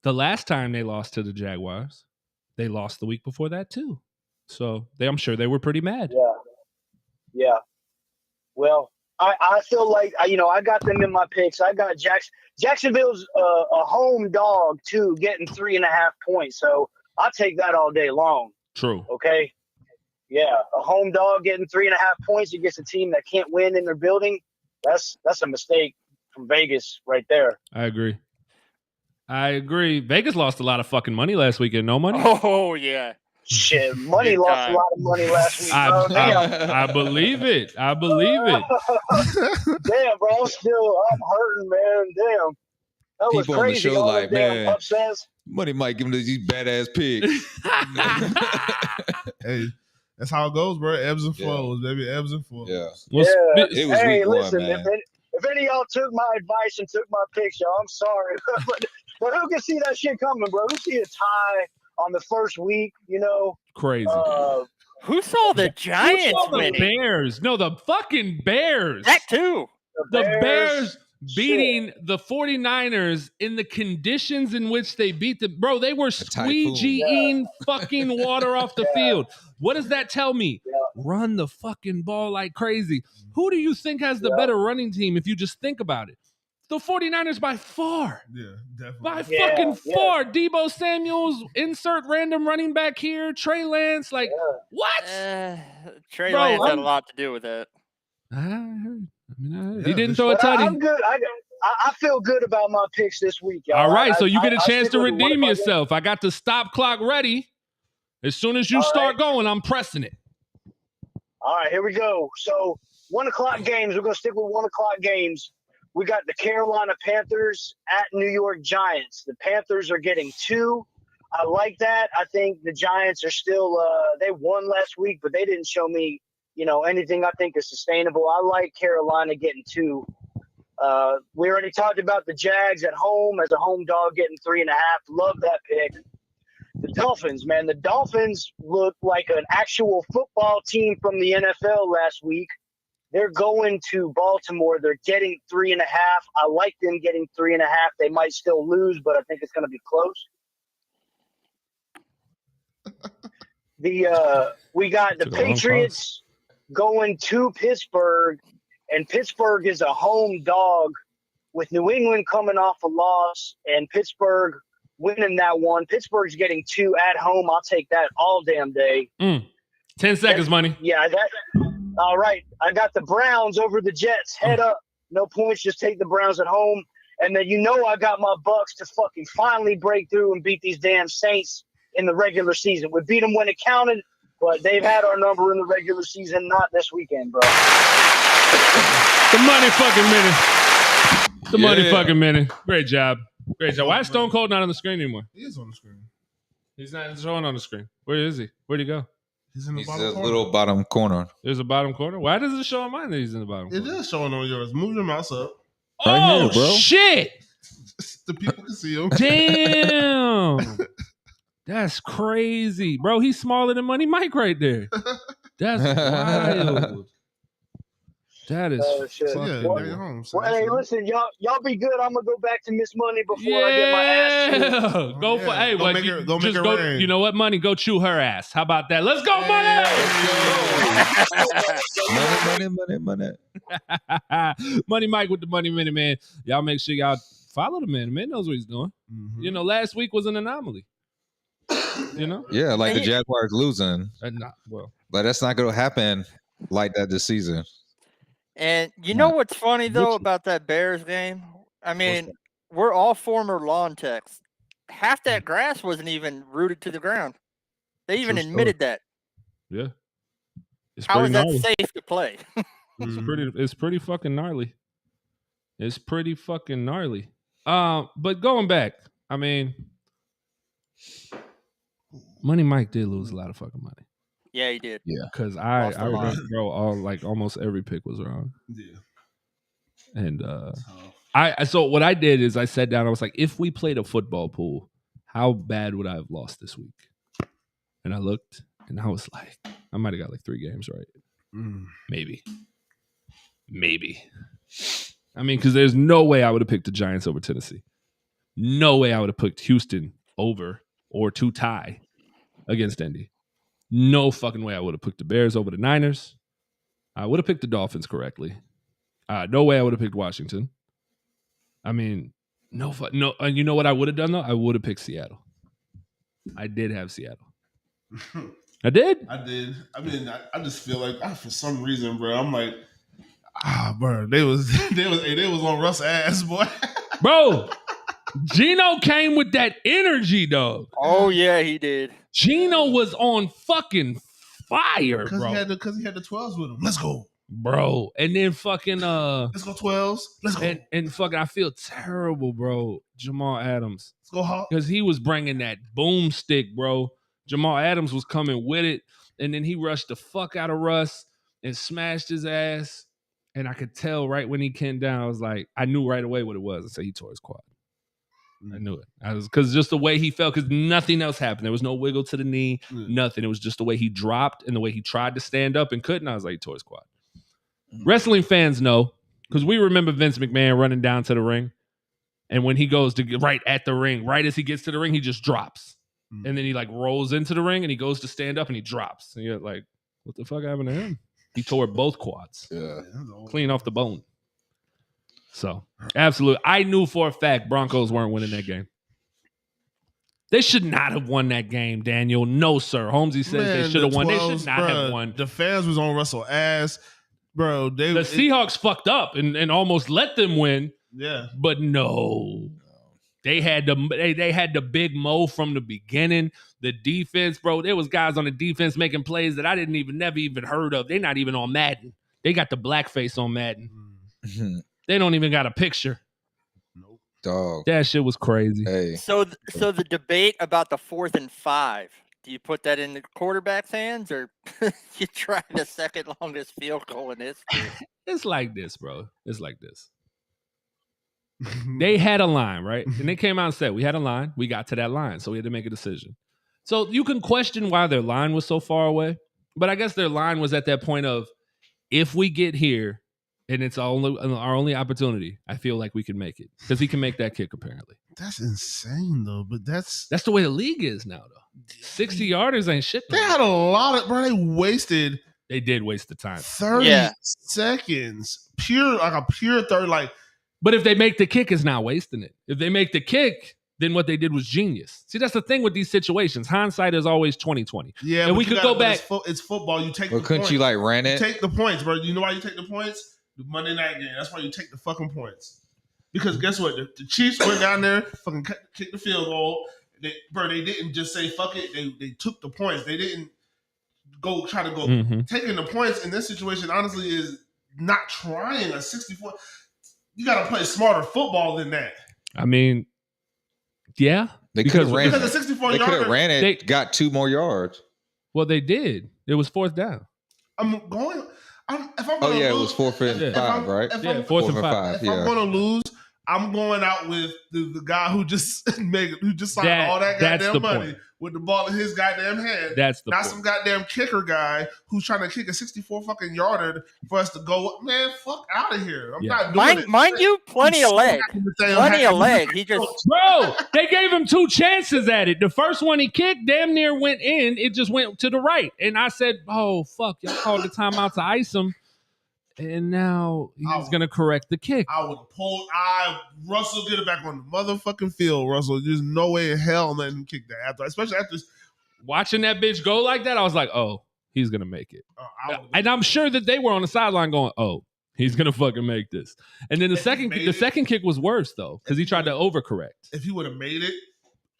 The last time they lost to the Jaguars, they lost the week before that too. So I'm sure they were pretty mad. Yeah. Well, I feel like I got them in my picks. I got Jacksonville's a home dog too, getting 3.5 points. So I'll take that all day long. True. Okay. Yeah, a home dog getting 3.5 points against a team that can't win in their building. That's a mistake from Vegas right there. I agree. Vegas lost a lot of fucking money last weekend. No money? Oh, yeah. Shit, Money lost a lot of money last week. I believe it. Damn, bro. I'm hurting, man. Damn. That was people crazy. on the show all like, damn man, upsets. Money might give him these badass picks. Hey, that's how it goes, bro. Ebbs and flows, baby. Ebbs and flows. Yeah. It was hey, week listen, one, man. if any of y'all took my advice and took my picks, y'all, I'm sorry. But who can see that shit coming, bro? Who see a tie on the first week? You know, Crazy. Who saw the Who Giants saw the winning? Bears? No, the fucking Bears. That too. The Bears beating the 49ers in the conditions in which they beat them. Bro, they were squeegeeing fucking water off the field. What does that tell me? Run the fucking ball like crazy. Who do you think has the better running team if you just think about it? The 49ers by far. Yeah, definitely. By fucking far. Debo Samuels, insert random running back here. Trey Lance, like, what? Trey Lance had a lot to do with that. I heard. He didn't throw a tutty. I'm good. I feel good about my picks this week, y'all. All right, so you get a chance stick to with redeem one of my yourself. I got the stop clock ready. As soon as you start going, I'm pressing it. All right, here we go. So 1 o'clock games. We're gonna stick with 1 o'clock games. We got the Carolina Panthers at New York Giants. The Panthers are getting 2. I like that. I think the Giants are still they won last week, but they didn't show me, anything I think is sustainable. I like Carolina getting 2. We already talked about the Jags at home as a home dog getting 3.5. Love that pick. The Dolphins, man. The Dolphins look like an actual football team from the NFL last week. They're going to Baltimore. They're getting 3.5. I like them getting 3.5. They might still lose, but I think it's going to be close. We got the Patriots going to Pittsburgh, and Pittsburgh is a home dog with New England coming off a loss and Pittsburgh winning that one. Pittsburgh's getting 2 at home. I'll take that all damn day. 10 seconds, money. Yeah, all right. I got the Browns over the Jets. Head up. No points. Just take the Browns at home. And then I got my Bucks to fucking finally break through and beat these damn Saints in the regular season. We beat them when it counted, but they've had our number in the regular season, not this weekend, bro. The money fucking minute. The money fucking minute. Great job. Great job. Why is Stone Cold not on the screen anymore? He is on the screen. He's not showing on the screen. Where is he? Where'd he go? He's in the He's bottom a corner. little bottom corner. There's a bottom corner. Why does it show on mine that he's in the bottom corner? It is showing on yours. Move your mouse up. Oh, here, bro. shit. The people can see him. Damn. That's crazy. Bro, he's smaller than Money Mike right there. That's wild. That is fucking Well, hey, listen, y'all be good. I'm gonna go back to Miss Money before I get my ass chewed. Go for hey, Go make her- go make her rain. you know what, Money? Go chew her ass. How about that? Let's go, Money! Money Mike with the Money Minute, man. Y'all make sure y'all follow the man. The man knows what he's doing. Mm-hmm. Last week was an anomaly. Yeah, like the Jaguars losing. But that's not going to happen like that this season. And you know what's funny, though, about that Bears game? I mean, we're all former lawn techs. Half that grass wasn't even rooted to the ground. They even admitted that. Yeah. How is that safe to play? It's pretty fucking gnarly. It's pretty fucking gnarly. But going back, I mean, Money Mike did lose a lot of fucking money. Yeah, he did. Yeah, because I remember, bro, almost every pick was wrong. Yeah. And so what I did is I sat down. I was like, if we played a football pool, how bad would I have lost this week? And I looked, and I was like, I might have got like 3 games right. Maybe. I mean, because there's no way I would have picked the Giants over Tennessee. No way I would have picked Houston over or to tie against Indy. No fucking way I would have picked the Bears over the Niners. I would have picked the Dolphins correctly. No way I would have picked Washington. I mean, no. You know what I would have done, though? I would have picked Seattle. I did have Seattle. I did. I mean, I just feel like for some reason, bro, I'm like, bro, they was on Russ' ass, boy. Bro, Gino came with that energy, dog. Oh yeah, he did. Gino was on fucking fire, bro. Because he had the 12s with him. Let's go, bro. And then fucking let's go 12s. Let's go. And fucking, I feel terrible, bro. Jamal Adams. Let's go hard. Because he was bringing that boomstick, bro. Jamal Adams was coming with it, and then he rushed the fuck out of Russ and smashed his ass. And I could tell right when he came down, I was like, I knew right away what it was. I said he tore his quad. I knew it. Because just the way he felt, because nothing else happened. There was no wiggle to the knee, nothing. It was just the way he dropped and the way he tried to stand up and couldn't. I was like, tore his quad. Wrestling fans know, because we remember Vince McMahon running down to the ring. And when he goes to right at the ring, right as he gets to the ring, he just drops. And then he like rolls into the ring and he goes to stand up and he drops. And you're like, what the fuck happened to him? He tore both quads. Yeah. Clean off the bone. So, absolutely. I knew for a fact Broncos weren't winning that game. They should not have won that game, Daniel. No, sir. Holmesy says they should have won. They should not have won. The fans was on Russell ass. Bro, the Seahawks fucked up and almost let them win. Yeah. But no. They had the big mo from the beginning. The defense, bro, there was guys on the defense making plays that I never even heard of. They're not even on Madden. They got the blackface on Madden. They don't even got a picture. Nope. Dog. That shit was crazy. Hey. So the debate about the 4th and 5, do you put that in the quarterback's hands or you try the second longest field goal in history? It's like this, bro. It's like this. They had a line, right? And they came out and said, we had a line. We got to that line. So we had to make a decision. So you can question why their line was so far away. But I guess their line was at that point of, if we get here and it's our only opportunity, I feel like we can make it. Because he can make that kick, apparently. That's insane, though. But that's the way the league is now, though. 60-yarders ain't shit. They had a lot of, bro, They did waste the time. 30 seconds. Pure third, like. But if they make the kick, it's not wasting it. If they make the kick, then what they did was genius. See, that's the thing with these situations. Hindsight is always 20/20. Yeah, and we could go back. It's football. You take the points. You like ran it? You take the points, bro. You know why you take the points? The Monday night game. That's why you take the fucking points. Because guess what? The Chiefs went down there, fucking kicked the field goal. They didn't just say fuck it. They took the points. They didn't try to go. Taking the points in this situation, honestly, is not trying a 64. You got to play smarter football than that. I mean, yeah. They could have ran it. 64 they could have ran it, got 2 more yards. Well, they did. It was 4th down. If I'm going to lose, it was 4th and 5, right? 4th and 5. If I'm going to lose, I'm going out with the guy who just signed all that goddamn money point. With the ball in his goddamn hand. That's not point. Some goddamn kicker guy who's trying to kick a 64 fucking yarder for us to go. Man, fuck out of here! I'm not doing it. Mind you, plenty of leg. Plenty of leg. He just bro. They gave him 2 chances at it. The first one he kicked damn near went in. It just went to the right, and I said, "Oh fuck! Y'all called the timeout to ice him." And now he's going to correct the kick. I would pull. Russell, get it back on the motherfucking field, Russell. There's no way in hell letting him kick that. Especially after watching that bitch go like that, I was like, oh, he's going to make it. And I'm sure that they were on the sideline going, oh, he's going to fucking make this. And then the second kick was worse, though, because he tried to overcorrect. If he would have made it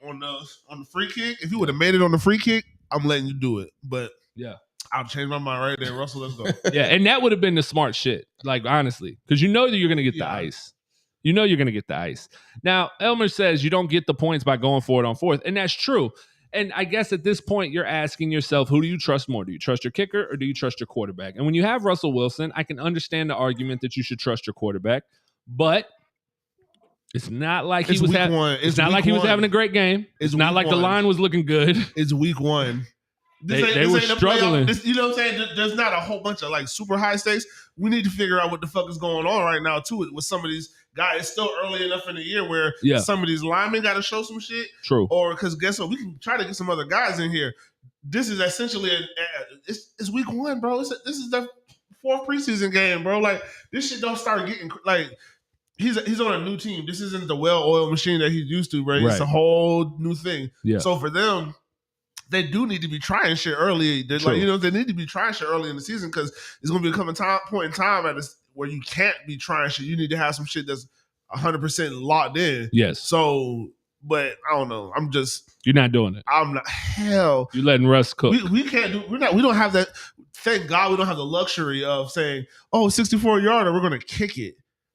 on the free kick, I'm letting you do it. But yeah. I'll change my mind right there. Russell, let's go. Yeah, and that would have been the smart shit, like, honestly, because you know that you're going to get the ice. You know you're going to get the ice. Now, Elmer says you don't get the points by going for it on 4th, and that's true. And I guess at this point, you're asking yourself, who do you trust more? Do you trust your kicker or do you trust your quarterback? And when you have Russell Wilson, I can understand the argument that you should trust your quarterback, but it's not like he was having a great game. It's not like the line was looking good. It's week 1. They were struggling. You know what I'm saying? There's not a whole bunch of like super high stakes. We need to figure out what the fuck is going on right now too with some of these guys. It's still early enough in the year where some of these linemen got to show some shit. True. Or because guess what? We can try to get some other guys in here. This is essentially it's week 1, bro. This is the 4th preseason game, bro. Like this shit don't start getting like. He's on a new team. This isn't the well-oiled machine that he's used to, right? It's a whole new thing. Yeah. So for them, they do need to be trying shit early. They're like, they need to be trying shit early in the season because it's going to be a point in time where you can't be trying shit. You need to have some shit that's 100% locked in. Yes. So, but I don't know. You're not doing it. I'm not. Hell. You're letting Russ cook. We can't do. We don't have that. Thank God we don't have the luxury of saying, oh, 64-yarder, we're going to kick it.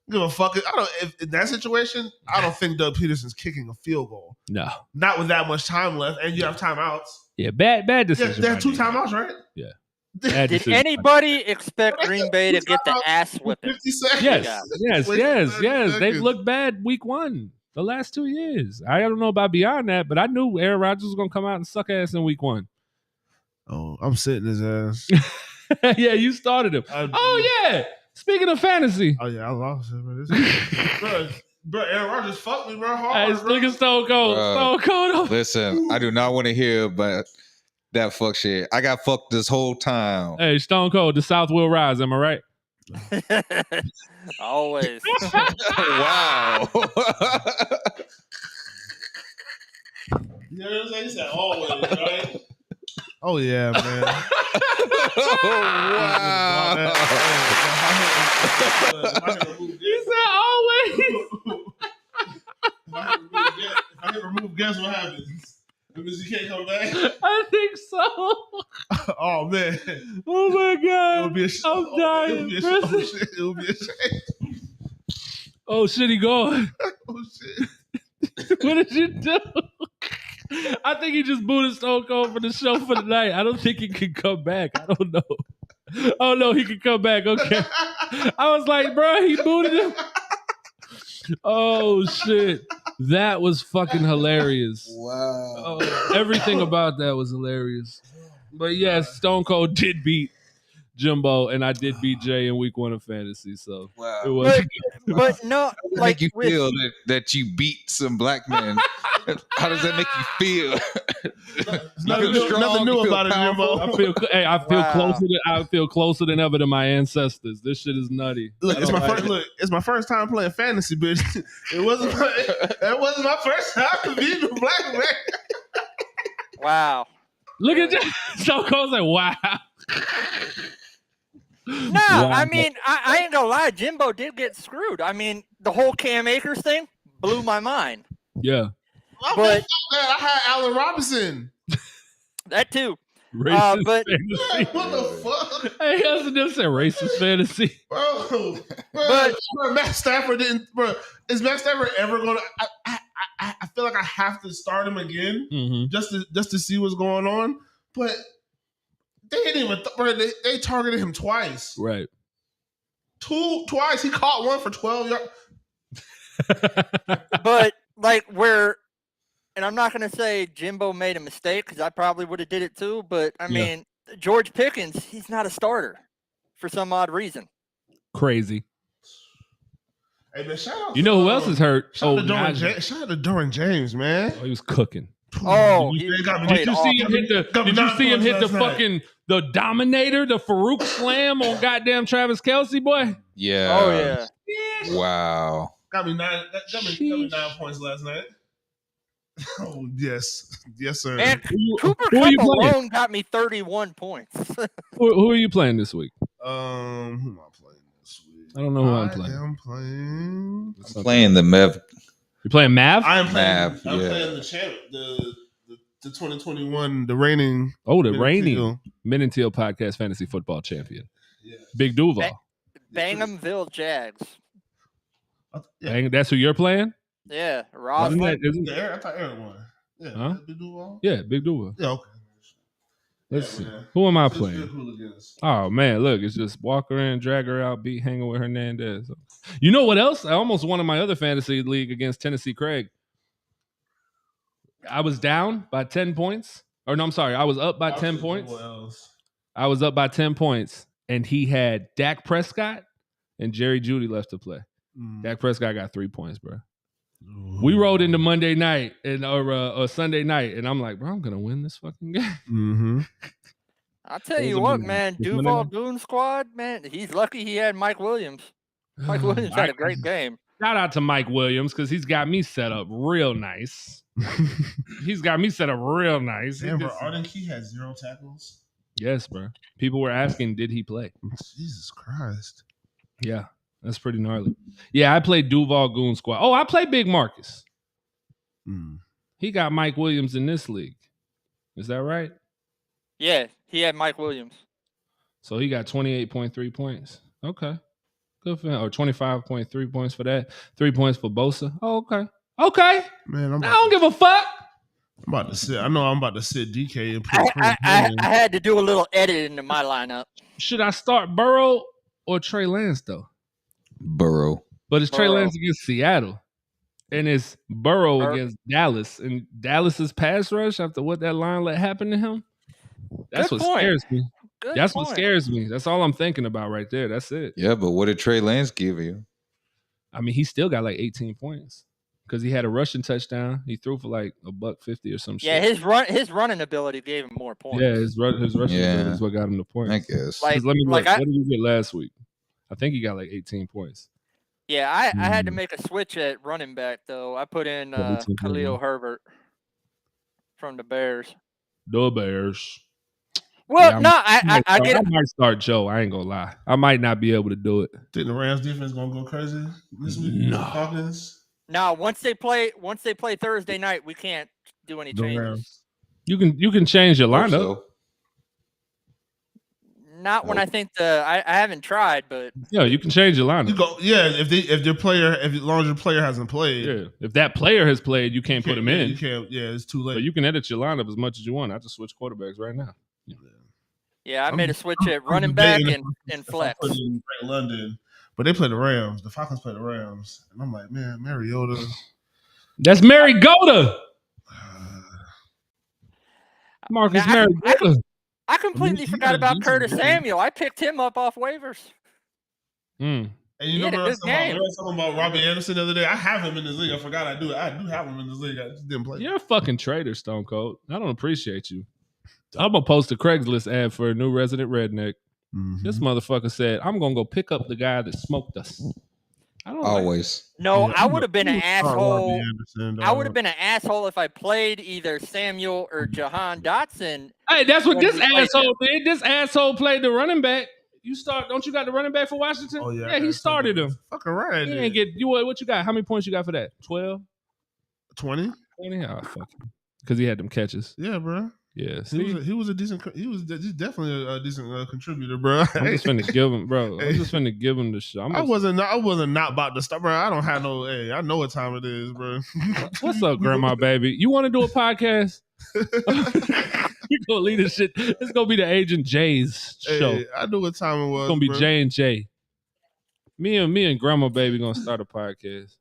Give a fuck. If in that situation, I don't think Doug Peterson's kicking a field goal. No. Not with that much time left, and you have timeouts. Yeah, bad decision. There are 2 timeouts, right? Yeah. Did anybody expect Green Bay to get the ass whipping? 50 seconds. Yes. They've looked bad week 1. The last 2 years. I don't know about beyond that, but I knew Aaron Rodgers was going to come out and suck ass in week 1. Oh, I'm sitting his ass. Yeah, you started him. Yeah. Speaking of fantasy. Oh, yeah, I lost it, bro. Aaron Rodgers fucked me, bro. Hey, Hard, bro. nigga Stone Cold. Stone Cold. Listen, I do not want to hear about that fuck shit. I got fucked this whole time. Hey, Stone Cold, the South will rise. Am I right? Always. Wow. You know what I'm saying? He said always, right? Oh, yeah, man. Wow. He said always. If I hit remove, guess what happens? That means you can't come back. I think so. Oh, man. Oh, my God. It would be a I'm dying. It would be a shame. Oh, shit, he gone. Oh, shit. What did you do? I think he just booted Stone Cold for the show for the night. I don't think he can come back. I don't know. Oh, no, he can come back. Okay. I was like, bro, he booted him. Oh, shit. That was fucking hilarious. Wow. Oh, everything about that was hilarious. But yes, Stone Cold did beat Jimbo, and I did beat Jay in week 1 of fantasy. So Wow. it was. But no, Like you feel that you beat some black men. How does that make you feel? Nothing new about it, Jimbo. I feel closer than ever to my ancestors. This shit is nutty. Look, it's my first time playing fantasy, bitch. It wasn't my first time beating a black man. wow. Look at that. Stone Cold's like, wow. No, Wow. I mean, I ain't gonna lie. Jimbo did get screwed. I mean, the whole Cam Akers thing blew my mind. Yeah. But I had Allen Robinson. that too. Racist but fantasy. What the fuck? Hey, how's it say racist fantasy? Bro, Matt Stafford didn't. Bro, is Matt Stafford ever going to? I feel like I have to start him again just to see what's going on. But they didn't even. They targeted him twice. Right. Twice. He caught one for 12 yards. but like and I'm not gonna say Jimbo made a mistake because I probably would have did it too. But I mean, George Pickens, he's not a starter for some odd reason. Crazy. Hey man, shout out. You know who else is hurt? Shout out to Derwin James, man. Oh, he was cooking. Oh, did you see him hit the fucking the Dominator, the Farouk Slam on goddamn Travis Kelce, boy? Yeah. Oh yeah. Wow. Got me 9 points last night. Oh yes, sir. Man, Cooper Kupp alone got me 31 points. Who are you playing this week? Who am I playing this week? I don't know who I'm playing. I'm playing the Mev. You playing Mav? I'm playing. Mav, I'm playing the champ, the 2021, the reigning. Oh, the reigning Men and Teal Podcast Fantasy Football Champion. Yeah. Big Duval. Banghamville Jags. Yeah. That's who you're playing? Yeah, Roslyn. I thought Aaron won. Yeah, huh? Big Duval. Yeah, Big Duval. Yeah, okay. Let's see. Man. Who am I playing? Oh man, look, it's just walk her in, drag her out, beat hanging with Hernandez. You know what else? I almost won in my other fantasy league against Tennessee Craig. I was down by 10 points. Or no, I'm sorry, I was up by 10 points. I was up by 10 points, and he had Dak Prescott and Jerry Jeudy left to play. Dak Prescott got 3 points, bro. Ooh. We rolled into Monday night or Sunday night, and I'm like, bro, I'm gonna win this fucking game. Mm-hmm. I'll tell you what, man, Duval Goon Squad, man, he's lucky he had Mike Williams. Mike Williams had a great game. Shout out to Mike Williams because he's got me set up real nice. He's got me set up real nice. Damn, bro, Arden Key had 0 tackles. Yes, bro. People were asking, did he play? Jesus Christ. Yeah. That's pretty gnarly. Yeah, I played Duval Goon Squad. Oh, I played Big Marcus. He got Mike Williams in this league. Is that right? Yeah, he had Mike Williams. So he got 28.3 points. Okay. Good for him. Or 25.3 points for that. 3 points for Bosa. Oh, okay. Okay. Man, I don't give a fuck. I'm about to sit. I know I'm about to sit DK and put I had to do a little edit into my lineup. Should I start Burrow or Trey Lance, though? Burrow. But it's Trey Lance against Seattle. And it's Burrow against Dallas. And Dallas's pass rush after what that line let happen to him. That's Good what point. scares me. Good That's point. what scares me. That's all I'm thinking about right there. That's it. Yeah, but what did Trey Lance give you? I mean, he still got like 18 points because he had a rushing touchdown. He threw for like $150 or some Yeah, shit. his running ability gave him more points. Yeah, his rushing ability is what got him the points. I guess. Like- 'Cause let me like look. I- What did he get last week? I think he got like 18 points. Yeah, I had to make a switch at running back though. I put in Khalil Herbert from the Bears. The Bears. Well, Yeah, no, I get it. might start Joe. I ain't gonna lie. I might not be able to do it. Think the Rams defense gonna go crazy this week? No. Falcons. No, once they play Thursday night, we can't do any The changes. Rams. You can change your Hope lineup. so. Not when I think I haven't tried, but Yeah, you can change your lineup. You go, yeah. As long as your player hasn't played, Yeah, if that player has played, you can't put him in. You can't. Yeah, it's too late. But you can edit your lineup as much as you want. I just switch quarterbacks right now. yeah, I made a switch at running back and flex. Put in London, but they play the Rams. The Falcons play the Rams, and I'm like, man, Mariota. That's Mariota. Marcus Mariota. I completely forgot about Curtis Samuel. I picked him up off waivers. And you know what I was talking about Robbie Anderson the other day? I have him in this league. I forgot I do have him in this league. I just didn't play. You're a fucking traitor, Stone Cold. I don't appreciate you. I'm gonna post a Craigslist ad for a new resident redneck. Mm-hmm. This motherfucker said, I'm gonna go pick up the guy that smoked us. I don't Always. No, Yeah, I would have been an asshole. Robbie Anderson, I would have been an asshole if I played either Samuel or Jahan Dotson. Hey, that's what when this we played asshole did. This asshole played the running back. Don't you got the running back for Washington? Oh yeah, he started him. Fucking right. He didn't get you. What you got? How many points you got for that? 12? 20. 20? Oh fuck. Because he had them catches. Yeah, bro. Yeah. He was a decent. He's definitely a decent contributor, bro. I'm just finna give him, bro. I'm just finna give him the shot. I wasn't not about to stop, bro. I don't have no. Hey, I know what time it is, bro. What's up, grandma, baby? You want to do a podcast? You gonna lead this shit? It's gonna be the Agent J's show. Hey, I knew what time it was. It's gonna be bro. J&J. Me and grandma, baby, gonna start a podcast.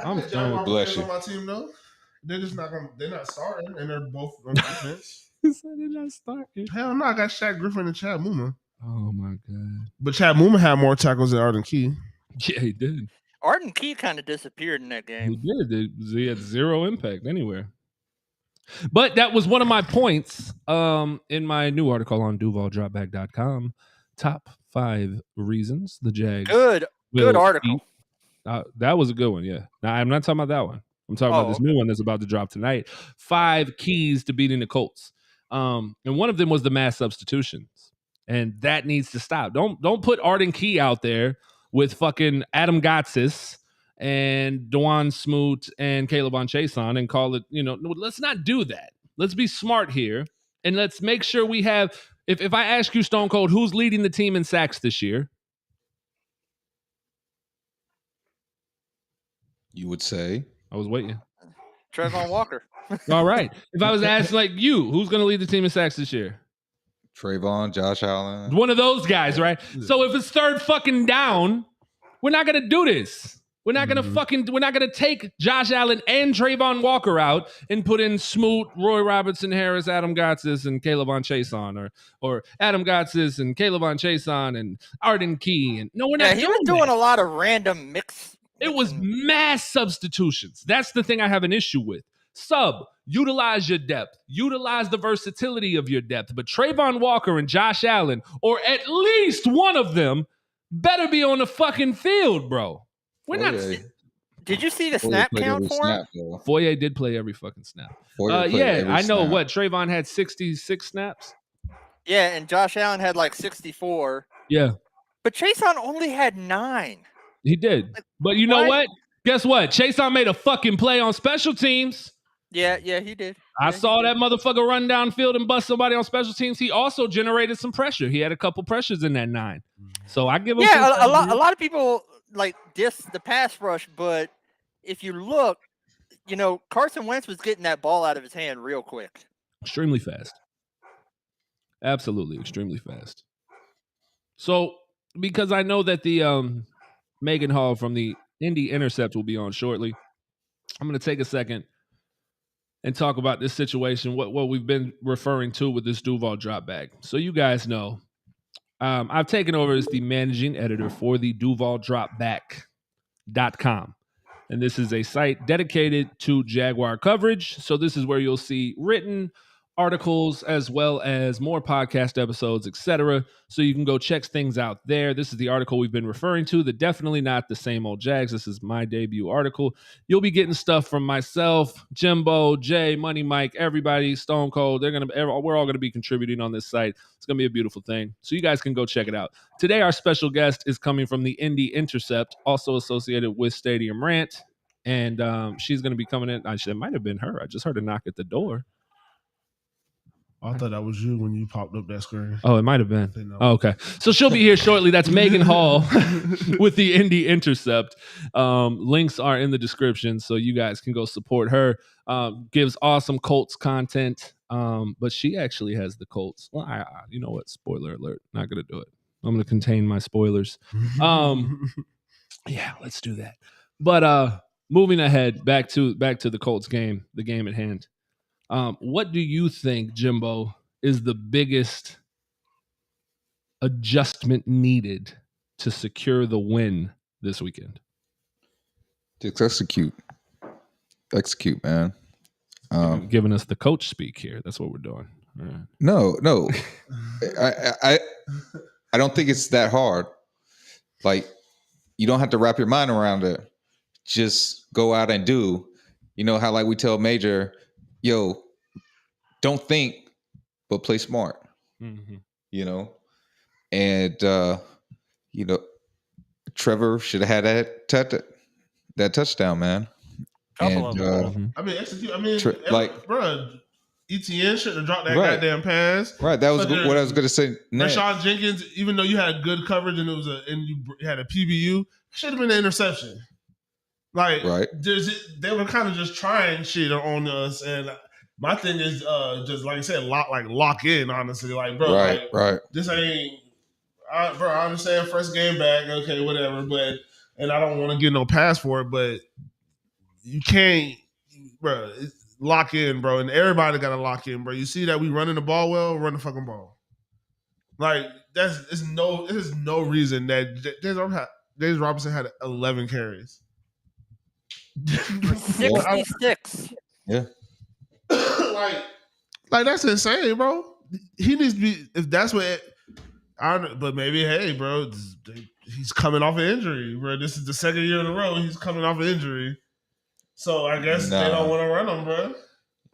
I'm done with Bless you. On my team, though. They're just not gonna. They're not starting, and they're both on defense. They're not starting. Hell no, I got Shaq Griffin and Chad Muma. Oh my god! But Chad Muma had more tackles than Arden Key. Yeah, he did. Arden Key kind of disappeared in that game. He did. He had zero impact anywhere. But that was one of my points in my new article on DuvalDropback.com. Top 5 reasons the Jags. Good article. That was a good one, yeah. Now, I'm not talking about that one. I'm talking about this new one that's about to drop tonight. 5 keys to beating the Colts. And one of them was the mass substitutions. And that needs to stop. Don't put Arden Key out there with fucking Adam Gotsis and Dwan Smoot and Caleb on Chase on and call it, let's not do that. Let's be smart here. And let's make sure we have, if I ask you, Stone Cold, who's leading the team in sacks this year? You would say? I was waiting. Trevon Walker. All right. If I was asked like you, who's going to lead the team in sacks this year? Trayvon, Josh Allen. One of those guys, right? So if it's third fucking down, we're not going to do this. We're not going to we're not going to take Josh Allen and Trayvon Walker out and put in Smoot, Roy Robertson Harris, Adam Gotsis, and Caleb on Chase on, or Adam Gotsis and Caleb on Chase on and Arden Key. And no, we're not he was doing a lot of random mix. It was mass substitutions. That's the thing I have an issue with. Utilize your depth. Utilize the versatility of your depth. But Trayvon Walker and Josh Allen, or at least one of them, better be on the fucking field, bro. We're not. Did you see the snap count for him? Foye did play every fucking snap. Yeah, I know. What, Trayvon had 66 snaps? Yeah, and Josh Allen had like 64. Yeah. But Chason only had 9. He did. But you know what? Guess what? Chason made a fucking play on special teams. Yeah, he did. I saw that motherfucker run downfield and bust somebody on special teams. He also generated some pressure. He had a couple pressures in that 9. So I give him. Yeah, a lot of people like diss the pass rush, but if you look, Carson Wentz was getting that ball out of his hand real quick. Extremely fast. Absolutely, extremely fast. So, because I know that the Meghan Hall from the Indy Intercept will be on shortly, I'm going to take a second and talk about this situation, what we've been referring to with this Duval drop bag. So you guys know, I've taken over as the managing editor for the DuvalDropback.com. And this is a site dedicated to Jaguar coverage. So this is where you'll see written articles as well as more podcast episodes, etc. So you can go check things out there. This is the article we've been referring to. The definitely not the same old Jags. This is my debut article. You'll be getting stuff from myself, Jimbo, Jay, Money Mike, everybody, Stone Cold. We're all gonna be contributing on this site. It's gonna be a beautiful thing. So you guys can go check it out. Today, our special guest is coming from the Indy Intercept, also associated with Stadium Rant. And she's going to be coming in. It might have been her. I just heard a knock at the door. I thought that was you when you popped up that screen. Oh, it might have been. Oh, okay. So she'll be here shortly. That's Meghan Hall with the Indy Intercept. Links are in the description, so you guys can go support her. Gives awesome Colts content, but she actually has the Colts. Well, you know what? Spoiler alert. Not going to do it. I'm going to contain my spoilers. Yeah, let's do that. But moving ahead, back to the Colts game, the game at hand. What do you think, Jimbo, is the biggest adjustment needed to secure the win this weekend? Just execute, man. Giving us the coach speak here. That's what we're doing. Right. No. I don't think it's that hard. Like, you don't have to wrap your mind around it. Just go out and do. You know how, like, we tell Major, yo, don't think, but play smart. Mm-hmm. You know? And, Trevor should have had that touchdown, man. I mean, execute. I mean, bro, ETN shouldn't have dropped that goddamn pass. Right. That was what I was going to say. Rashawn Jenkins, even though you had good coverage and you had a PBU, should have been an interception. Like, they were kind of just trying shit on us, and my thing is just like I said, lock in. Honestly, like, bro, this ain't, bro. I understand first game back, okay, whatever, but and I don't want to get no pass for it, but you can't, bro. Lock in, bro, and everybody got to lock in, bro. You see that we running the ball well, run the fucking ball. Like, there's no reason that James Robinson had 11 carries. 66. Yeah. like that's insane, bro. He needs to be, if that's what I don't know, but maybe, hey, bro, he's coming off an injury, bro. This is the second year in a row he's coming off an injury. So I guess they don't want to run him, bro.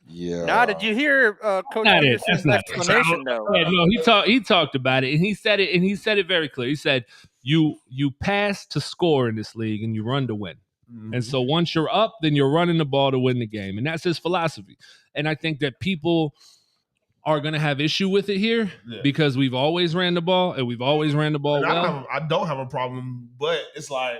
Yeah. Now, did you hear Coach Peterson's explanation though? Yeah, no, he talked about it, and he said it very clear. He said, "You pass to score in this league, and you run to win." Mm-hmm. And so once you're up, then you're running the ball to win the game, and that's his philosophy. And I think that people are going to have issue with it here because we've always ran the ball, and we've always ran the ball well. I don't have a problem, but it's like,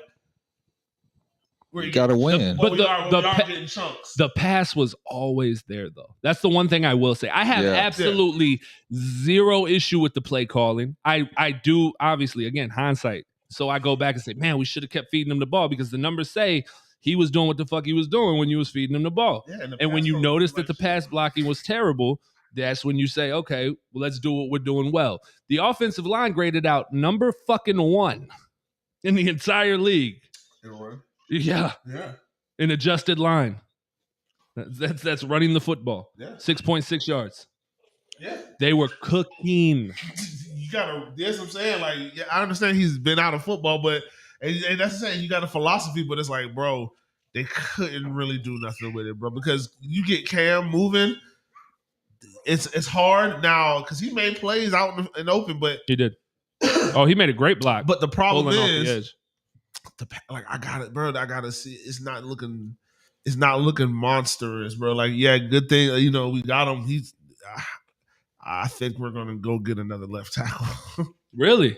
you gotta win. But the pass was always there, though. That's the one thing I will say. I have absolutely zero issue with the play calling. I do, obviously, again, hindsight. So I go back and say, man, we should have kept feeding him the ball because the numbers say he was doing what the fuck he was doing when you was feeding him the ball. Yeah, and when you notice that the pass blocking was terrible, that's when you say, okay, well, let's do what we're doing well. The offensive line graded out number fucking 1 in the entire league. Yeah. An adjusted line. That's running the football. 6.6 yards. Yeah. They were cooking. You gotta, that's what I'm saying. Like, yeah, I understand he's been out of football, but and that's the saying, you got a philosophy, but it's like, bro, they couldn't really do nothing with it, bro. Because you get Cam moving, it's hard now because he made plays out in the open, but he did. Oh, he made a great block. But the problem is, I got it, bro. I gotta see. It's not looking monstrous, bro. Like, yeah, good thing, we got him. I think we're gonna go get another left tackle. Really?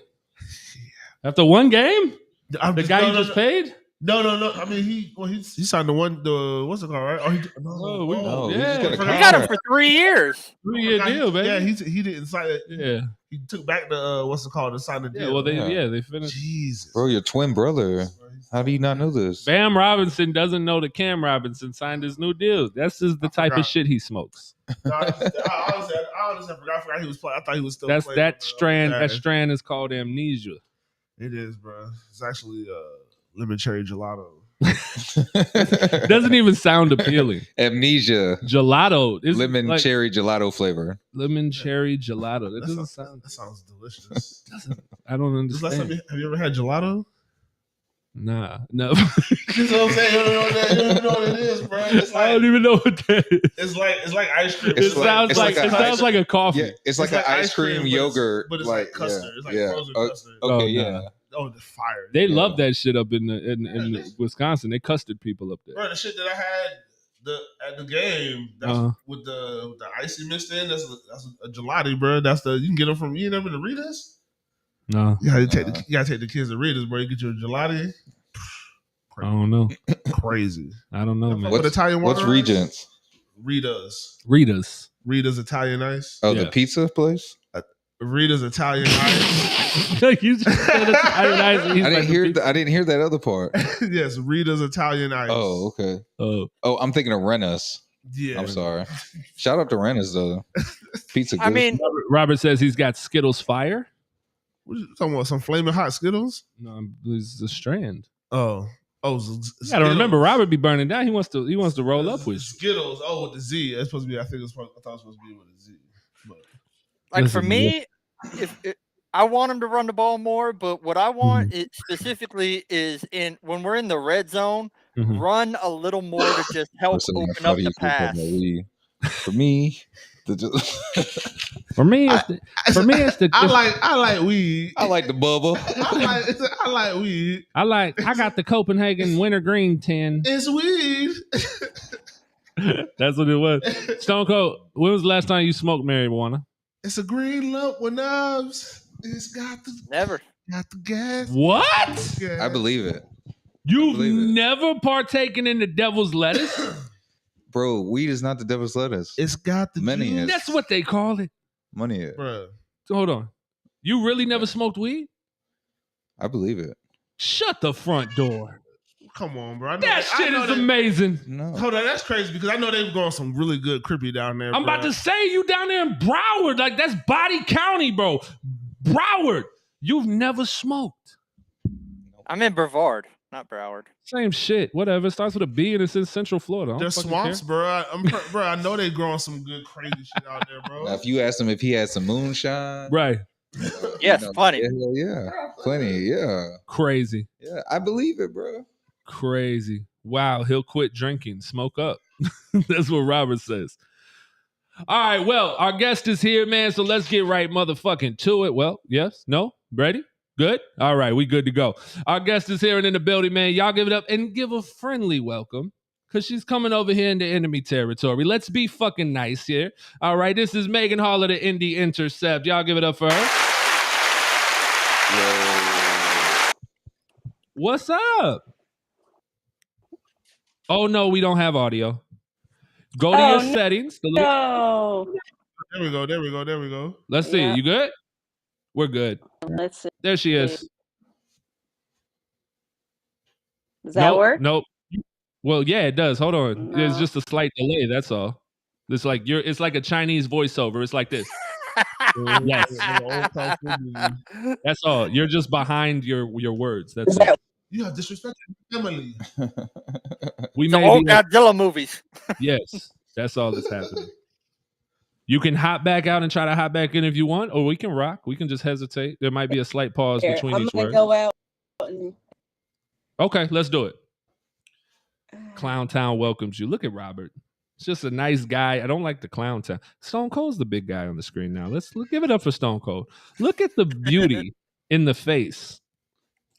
After one game, the guy you just paid? No. I mean, he signed the what's it called, right? We got him for 3 years. 3-year deal, baby. Yeah, he didn't sign it. Yeah, he took back the what's it called, to sign the deal. Yeah, well, they finished. Jesus, bro, your twin brother. How do you not know this? Bam Robinson doesn't know that Cam Robinson signed his new deal. That's just the type of shit he smokes. No, I honestly forgot he was playing. I thought he was still playing. That strand is called amnesia. It is, bro. It's actually lemon cherry gelato. Doesn't even sound appealing. Amnesia gelato. Lemon cherry gelato flavor. Lemon cherry gelato. That doesn't sound. That sounds delicious. I don't understand. Have you ever had gelato? Nah, no. You know what I'm saying? You don't know what it is, bro. It's like, I don't even know what that is. It's like ice cream. It sounds like a coffee. Yeah, it's like an ice cream yogurt, but it's like custard. It's like frozen custard. Okay, yeah. Oh, the fire. They love that shit up in Wisconsin. They custard people up there. Bro, the shit that I had at the game with the icy mixed in, that's a gelati, bro. You can get them from. You never been to Rita's? No. You gotta take the kids to Rita's, bro. You get your gelati. I don't know. Crazy. I don't know, man. What Italian water? What's Regents? Rita's Italian ice. Oh, the pizza place? Rita's Italian ice. You just said Italian ice. I didn't hear that other part. Yes, Rita's Italian ice. Oh, okay. Oh, I'm thinking of Renna's. Yeah. I'm sorry. Shout out to Renna's though. Pizza good. I mean, Robert says he's got Skittles fire. What you talking about? Some flaming hot Skittles? No, it's the strand. Oh, you gotta remember, Robert be burning down. He wants to roll up with Skittles. Oh, with the Z. That's supposed to be. I thought it was supposed to be with a Z. But like for me, I want him to run the ball more, but what I want it specifically is when we're in the red zone, run a little more to just help open up the pass. For me, I like weed. I like the bubble. I like weed. I got the Copenhagen wintergreen 10. It's weed. That's what it was. Stone Cold, when was the last time you smoked marijuana? It's a green lump with knobs. It's got the gas. What? I believe it. You've never partaken in the devil's lettuce? Bro, weed is not the devil's lettuce. It's got the money. juice. That's what they call it. Money is. Bro. So hold on. You really never smoked weed? I believe it. Shut the front door. Come on, bro. That shit is amazing. No. Hold on, that's crazy because I know they've gone some really good crippy down there. I'm about to say you down there in Broward. Like, that's Body County, bro. Broward. You've never smoked. I'm in Brevard, not Broward. Same shit. Whatever. It starts with a B and it's in Central Florida. There's swamps, bro. Bro, I know they growing some good crazy shit out there, bro. Now, if you ask him if he had some moonshine. Right. Yes, plenty. Yeah. Plenty, yeah. Crazy. Yeah, I believe it, bro. Crazy. Wow, he'll quit drinking. Smoke up. That's what Robert says. All right, well, our guest is here, man, so let's get right motherfucking to it. Well, yes, no, ready? Good? All right, we good to go. Our guest is here and in the building, man. Y'all give it up and give a friendly welcome because she's coming over here into enemy territory. Let's be fucking nice here. All right, this is Meghan Hall of the Indy Intercept. Y'all give it up for her. Yo. What's up? Oh, no, we don't have audio. Go to your settings. No. There we go. Let's see. You good? We're good. Let's see. There she is. Does that work? Nope. Well, yeah, it does. Hold on. There's just a slight delay. That's all. It's like it's like a Chinese voiceover. It's like this. Yes. That's all. You're just behind your words. That's all. You have disrespected family. We The may old be Godzilla movies. Yes, that's all that's happening. You can hop back out and try to hop back in if you want, or we can rock. We can just hesitate. There might be a slight pause between each word. Go out. And... Okay, let's do it. Clown Town welcomes you. Look at Robert. It's just a nice guy. I don't like the Clown Town. Stone Cold's the big guy on the screen now. Let's give it up for Stone Cold. Look at the beauty in the face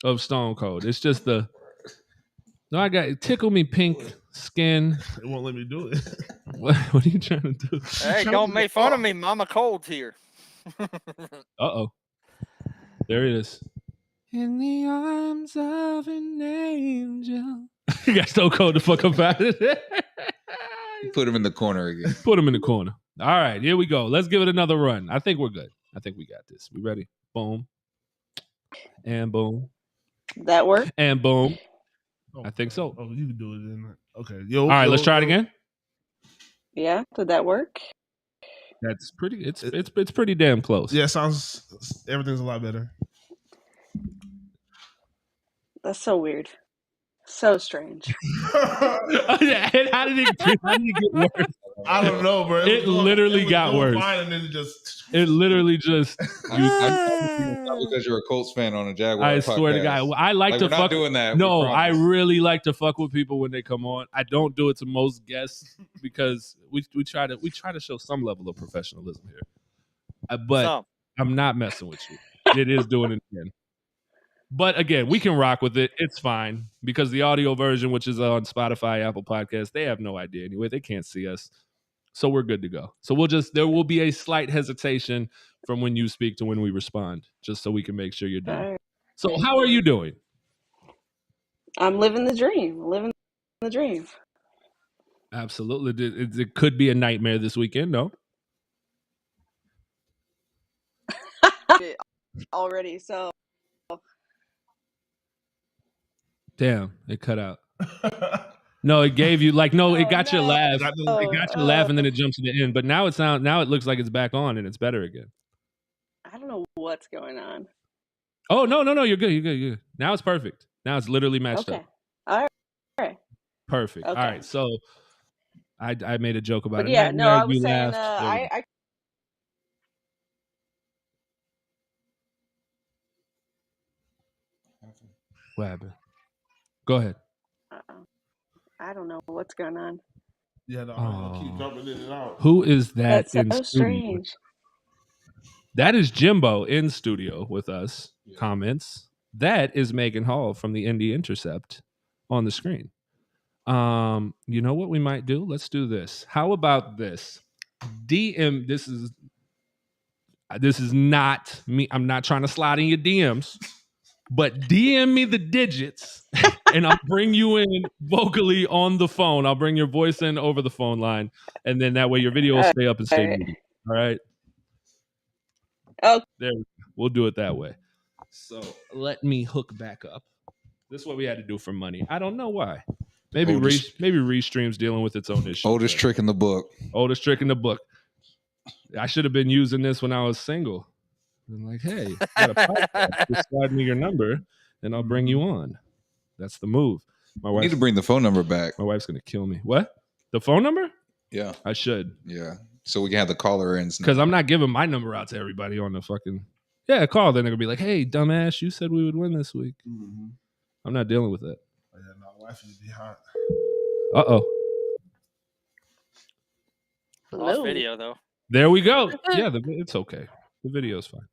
of Stone Cold. It's just I got tickle me pink skin. It won't let me do it. What are you trying to do? Hey, don't make fun of me. Mama Cold's here. Uh-oh. There it is. In the arms of an angel. You got Stone Cold the fuck up out of it. Put him in the corner again. Put him in the corner. All right, here we go. Let's give it another run. I think we're good. I think we got this. We ready? Boom. And boom. That work? And boom. I think so. Oh, you can do it then. Okay. Yo. All right, let's try it again. Yeah, did that work? That's pretty. It's pretty damn close. Yeah, sounds. Everything's a lot better. That's so weird. So strange. Yeah, and how did it get worse? I don't know, bro. It literally got worse. Fine, and then it literally just. Because you're a Colts fan on a Jaguars podcast. I swear to God, I like to we're fuck. Not doing that. No, I really like to fuck with people when they come on. I don't do it to most guests because we try to show some level of professionalism here. But I'm not messing with you. It is doing it again. But again, we can rock with it. It's fine because the audio version, which is on Spotify, Apple Podcasts, they have no idea anyway. They can't see us. So we're good to go. So there will be a slight hesitation from when you speak to when we respond, just so we can make sure you're done. Right. So how are you doing? I'm living the dream. Absolutely. It could be a nightmare this weekend, no? Already, so. Damn, it cut out. No, it gave you it got your laugh. It got your laugh, and then it jumps to the end. But now it looks like it's back on and it's better again. I don't know what's going on. Oh no, you're good. You're good. Now it's perfect. Now it's literally matched up. All right. Perfect. Okay. All right. So I made a joke about it. Yeah, no, I was saying I What happened? Go ahead. I don't know what's going on. Yeah, no, I keep jumping in and out. Who is that? That's so strange. That is Jimbo in studio with us. Yeah. Comments. That is Meghan Hall from the Indy Intercept on the screen. You know what we might do? Let's do this. How about this? DM. This is not me. I'm not trying to slide in your DMs. But DM me the digits, and I'll bring you in vocally on the phone. I'll bring your voice in over the phone line, and then that way your video will stay up and stay muted. All right? Oh, there. We'll do it that way. So let me hook back up. This is what we had to do for money. I don't know why. Maybe Restream's dealing with its own issue. Oldest trick in the book. Oldest trick in the book. I should have been using this when I was single. I'm like, hey, you got a podcast. Just slide me your number, and I'll bring you on. That's the move. My wife need to bring the phone number back. My wife's gonna kill me. What? The phone number? Yeah, I should. Yeah, so we can have the caller in. Because I'm not giving my number out to everybody on the fucking. Yeah, call. Then they're gonna be like, hey, dumbass, you said we would win this week. Mm-hmm. I'm not dealing with that. Oh, yeah, no, wife would be hot. Lost video though. There we go. Yeah, it's okay. The video's fine.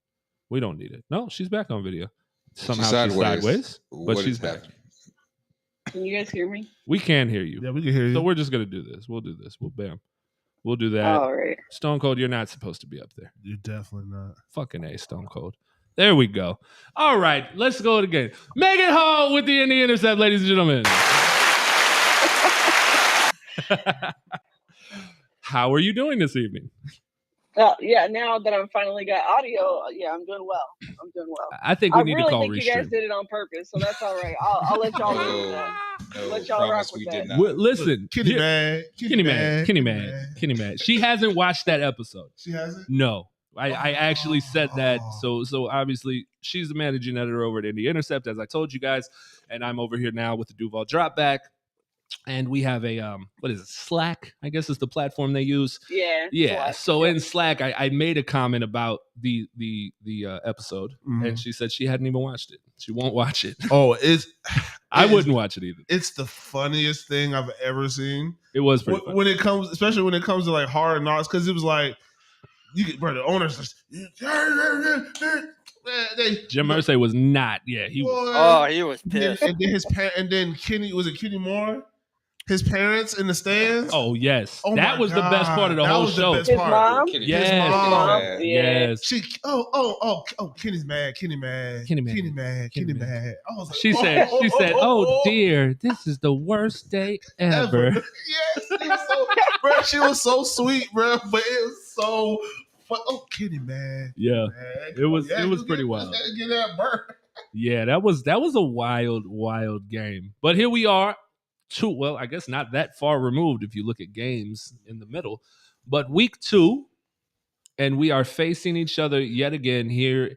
We don't need it. No, she's back on video. Somehow she's sideways, but she's back. Can you guys hear me? We can hear you. Yeah, we can hear you. So we're just gonna do this. We'll do this. We'll do that. All right. Stone Cold, you're not supposed to be up there. You're definitely not. Fucking A, Stone Cold. There we go. All right, let's go again. Meghan Hall with the Indy Intercept, ladies and gentlemen. How are you doing this evening? Yeah, now that I'm finally got audio, yeah, I'm doing well. I think we need to call Restream. You guys did it on purpose, so that's all right. I'll let y'all do that. Let y'all rock with that. Listen, Kenny man. She hasn't watched that episode. She hasn't? No. I actually said that. So obviously she's the managing editor over at Indy Intercept, as I told you guys, and I'm over here now with the Duval Drop Back. And we have a what is it? Slack, I guess is the platform they use. Yeah. Slack. So in Slack, I made a comment about the episode, and she said she hadn't even watched it. She won't watch it. Oh, I wouldn't watch it either. It's the funniest thing I've ever seen. It was pretty funny. When it comes, especially when it comes to like Hard Knocks, because it was like, the owners just. Jim Irsay was not. Yeah, he was. Oh, he was pissed. And then Kenny, was it Kenny Moore? His parents in the stands. Oh yes, that was the best part of the whole show. His mom. Yes. His mom. Yes. She. Kenny's mad. Kenny mad. I was like, she said, "Oh dear, this is the worst day ever." Yes, she was so sweet, bro. But it was so. Kenny mad. Yeah, it was pretty wild. Get that burn. Yeah, that was a wild game. But here we are, I guess not that far removed if you look at games in the middle. But week 2, and we are facing each other yet again here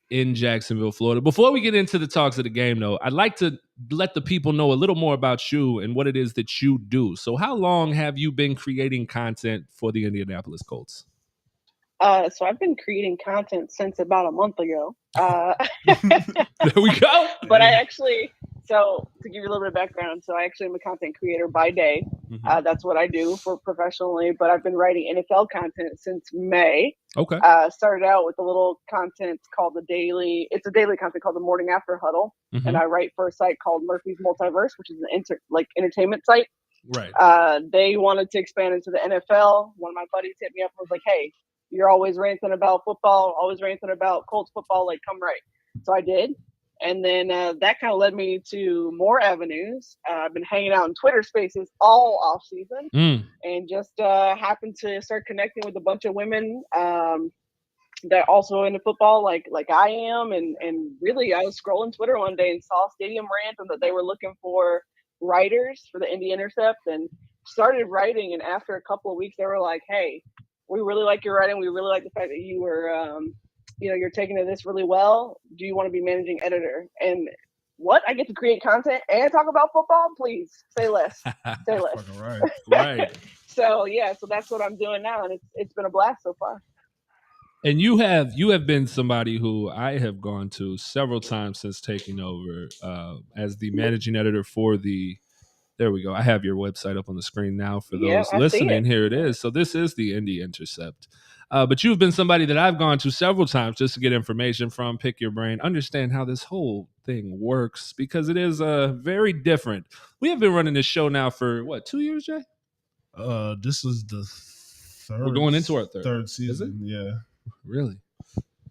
in Jacksonville, Florida. Before we get into the talks of the game, though, I'd like to let the people know a little more about you and what it is that you do. So how long have you been creating content for the Indianapolis Colts? So I've been creating content since about a month ago. There we go. But so to give you a little bit of background, so I actually am a content creator by day. That's what I do for professionally, but I've been writing NFL content since May. Okay. Started out with a little content called it's a daily content called the Morning After Huddle. And I write for a site called Murphy's Multiverse, which is an entertainment site. Right. They wanted to expand into the NFL. One of my buddies hit me up and was like, hey, you're always ranting about football, always ranting about Colts football, like come write. So I did. And then that kind of led me to more avenues. I've been hanging out in Twitter spaces all off season and just happened to start connecting with a bunch of women that also into football like I am. And really, I was scrolling Twitter one day and saw Stadium Rant and that they were looking for writers for the Indy Intercept and started writing. And after a couple of weeks, they were like, hey, we really like your writing. We really like the fact that you were, you're taking to this really well. Do you want to be managing editor? And what? I get to create content and talk about football? Please say less. Say less. Right. So that's what I'm doing now, and it's been a blast so far. And you have been somebody who I have gone to several times since taking over as the managing editor for the. There we go. I have your website up on the screen now for those listening. Here it is. So this is the Indy Intercept. But you've been somebody that I've gone to several times just to get information from, pick your brain, understand how this whole thing works, because it is very different. We have been running this show now for, 2 years, Jay? This is the third. We're going into our third season. Yeah. Really?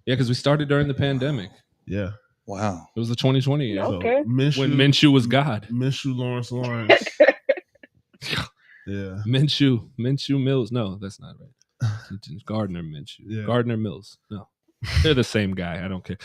Yeah, because we started during the pandemic. Yeah. Wow. It was the 2020 year. Okay. When Minshew was God. Minshew Lawrence. Yeah. Minshew Mills. No, that's not right. It's Gardner Minshew. Yeah. Gardner Mills. No. They're the same guy. I don't care.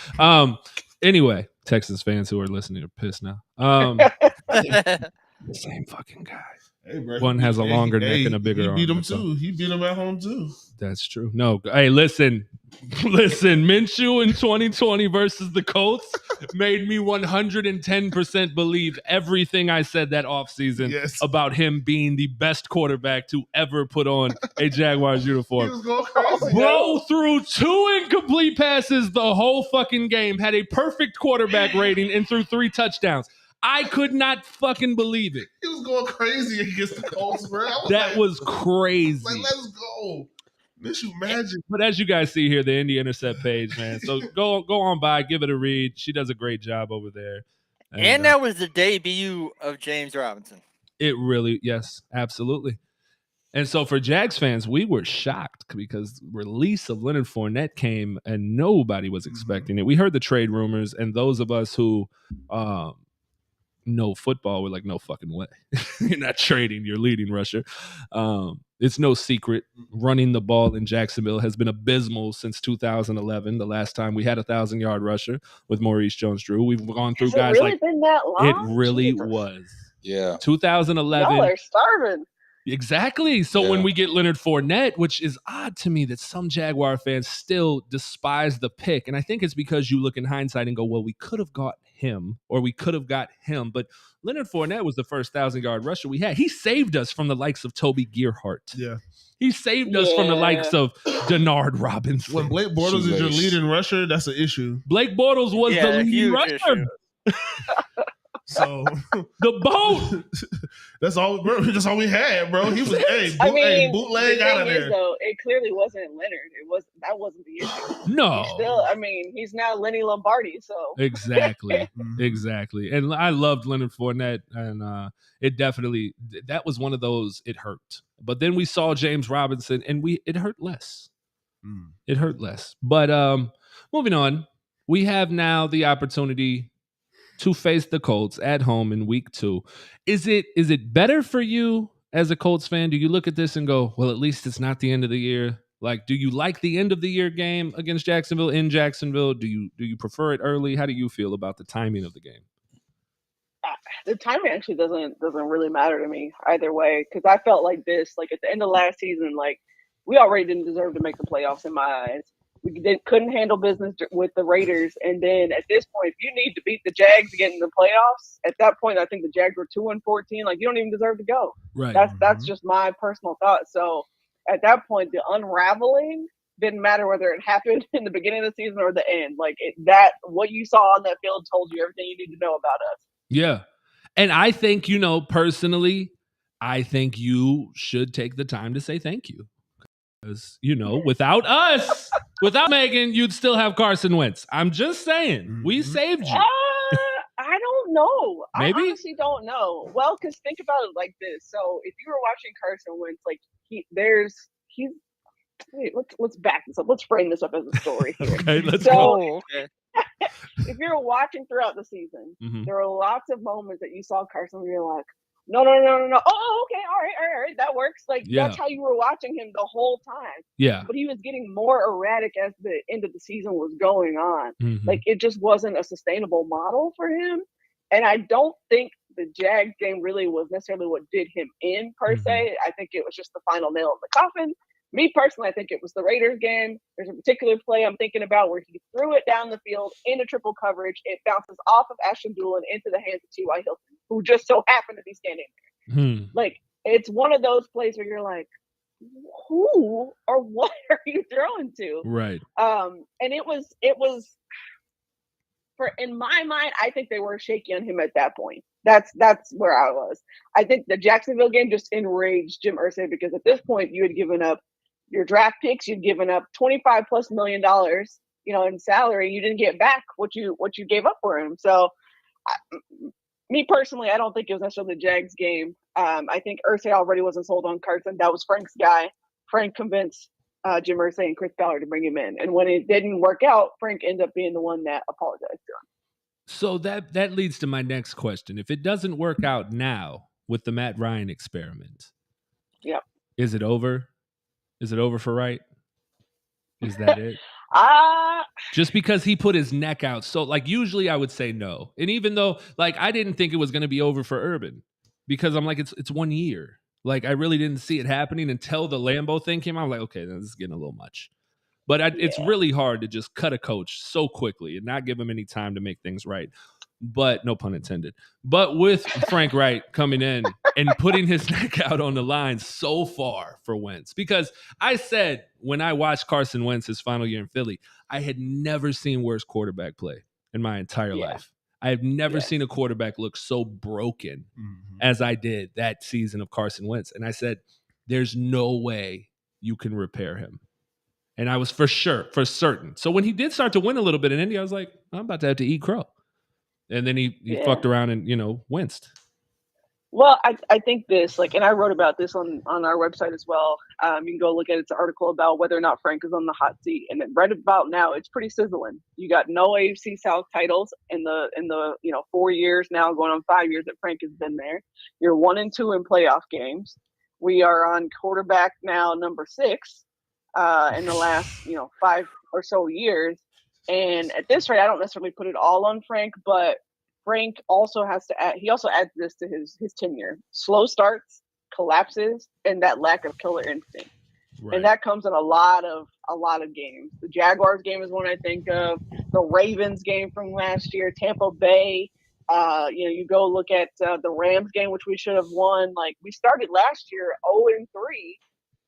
Anyway, Texas fans who are listening are pissed now. The same fucking guy. Hey, bro, one has a longer neck and a bigger arm. He beat him too. He beat him at home too. That's true. No, hey, listen. Minshew in 2020 versus the Colts made me 110% believe everything I said that offseason about him being the best quarterback to ever put on a Jaguars uniform. He was going crazy. Bro threw 2 incomplete passes the whole fucking game, had a perfect quarterback rating, and threw 3 touchdowns. I could not fucking believe it. He was going crazy against the Colts, bro. That was crazy. Like, let's go. Minshew magic. But as you guys see here, the Indy Intercept page, man. So go on by, give it a read. She does a great job over there. And that was the debut of James Robinson. It really, yes, absolutely. And so for Jags fans, we were shocked because release of Leonard Fournette came and nobody was expecting it. We heard the trade rumors, and those of us who know football were like, no fucking way. You're not trading your leading rusher. It's no secret. Running the ball in Jacksonville has been abysmal since 2011, the last time we had a 1,000-yard rusher with Maurice Jones-Drew. We've gone through guys really been that long? It really was. Yeah. 2011. Y'all are starving. Exactly. So when we get Leonard Fournette, which is odd to me that some Jaguar fans still despise the pick. And I think it's because you look in hindsight and go, well, we could have got him or we could have got him. But Leonard Fournette was the first 1,000-yard rusher we had. He saved us from the likes of Toby Gerhart. Yeah. He saved us from the likes of Denard Robinson. When Blake Bortles is your leading rusher, that's an issue. Blake Bortles was the leading rusher. So the boat. That's all we had, bro. He was bootleg out of there. Though, it clearly wasn't Leonard. That wasn't the issue. No. He's now Lenny Lombardi. So exactly. And I loved Leonard Fournette, and it definitely that was one of those. It hurt, but then we saw James Robinson, and it hurt less. It hurt less. But moving on, we have now the opportunity to face the Colts at home in week 2. Is it better for you as a Colts fan? Do you look at this and go, well, at least it's not the end of the year? Like, do you like the end of the year game against Jacksonville in Jacksonville? Do you prefer it early? How do you feel about the timing of the game? The timing actually doesn't really matter to me either way, because I felt like this, like at the end of last season, like we already didn't deserve to make the playoffs in my eyes. We couldn't handle business with the Raiders, and then at this point, if you need to beat the Jags to get in the playoffs, at that point, I think the Jags were 2-14. Like, you don't even deserve to go. Right. That's just my personal thought. So at that point, the unraveling didn't matter whether it happened in the beginning of the season or the end. Like what you saw on that field told you everything you need to know about us. Yeah. And I think, personally, I think you should take the time to say thank you. Because, without us, without Meghan, you'd still have Carson Wentz. I'm just saying, we saved you. I don't know. Maybe? I honestly don't know. Well, because think about it like this. So if you were watching Carson Wentz, like let's back this up. Let's frame this up as a story here. Okay, let's go. Okay. If you're watching throughout the season, Mhm. there are lots of moments that you saw Carson where you're like, no. Oh, okay, all right, that works. Like, that's how you were watching him the whole time. Yeah. But he was getting more erratic as the end of the season was going on. Mhm. Like, it just wasn't a sustainable model for him. And I don't think the Jags game really was necessarily what did him in, per se. I think it was just the final nail in the coffin. Me personally, I think it was the Raiders game. There's a particular play I'm thinking about where he threw it down the field into triple coverage. It bounces off of Ashton Doolin into the hands of T.Y. Hilton, who just so happened to be standing there. Like, it's one of those plays where you're like, who or what are you throwing to? Right. And it was in my mind, I think they were shaky on him at that point. That's where I was. I think the Jacksonville game just enraged Jim Irsay, because at this point you had given up your draft picks, you'd given up $25+ million, in salary. You didn't get back what you gave up for him. So, me personally, I don't think it was necessarily the Jags game. I think Irsay already wasn't sold on Carson. That was Frank's guy. Frank convinced Jim Irsay and Chris Ballard to bring him in. And when it didn't work out, Frank ended up being the one that apologized to him. So that leads to my next question. If it doesn't work out now with the Matt Ryan experiment, is it over? Is it over for Wright? Is that it? Just because he put his neck out. So, like, usually I would say no. And even though, like, I didn't think it was going to be over for Urban, because I'm like, it's 1 year. Like, I really didn't see it happening until the Lambeau thing came out. I'm like, okay, this is getting a little much. But it's really hard to just cut a coach so quickly and not give him any time to make things right. But no pun intended. But with Frank Wright coming in and putting his neck out on the line so far for Wentz, because I said when I watched Carson Wentz his final year in Philly, I had never seen worse quarterback play in my entire life. I have never seen a quarterback look so broken as I did that season of Carson Wentz. And I said, there's no way you can repair him. And I was for certain. So when he did start to win a little bit in Indy, I was like, I'm about to have to eat crow. And then he fucked around and, winced. Well, I think this, like, and I wrote about this on our website as well. You can go look at it. It's an article about whether or not Frank is on the hot seat. And right about now, it's pretty sizzling. You got no AFC South titles in the 4 years now, going on 5 years that Frank has been there. You're 1-2 in playoff games. We are on quarterback now number 6 in the last 5 or so years. And at this rate, I don't necessarily put it all on Frank, but Frank also has to add, he also adds this to his tenure: slow starts, collapses, and that lack of killer instinct. Right. And that comes in a lot of games. The Jaguars game is one I think of. The Ravens game from last year, Tampa Bay. You go look at the Rams game, which we should have won. Like, we started last year 0-3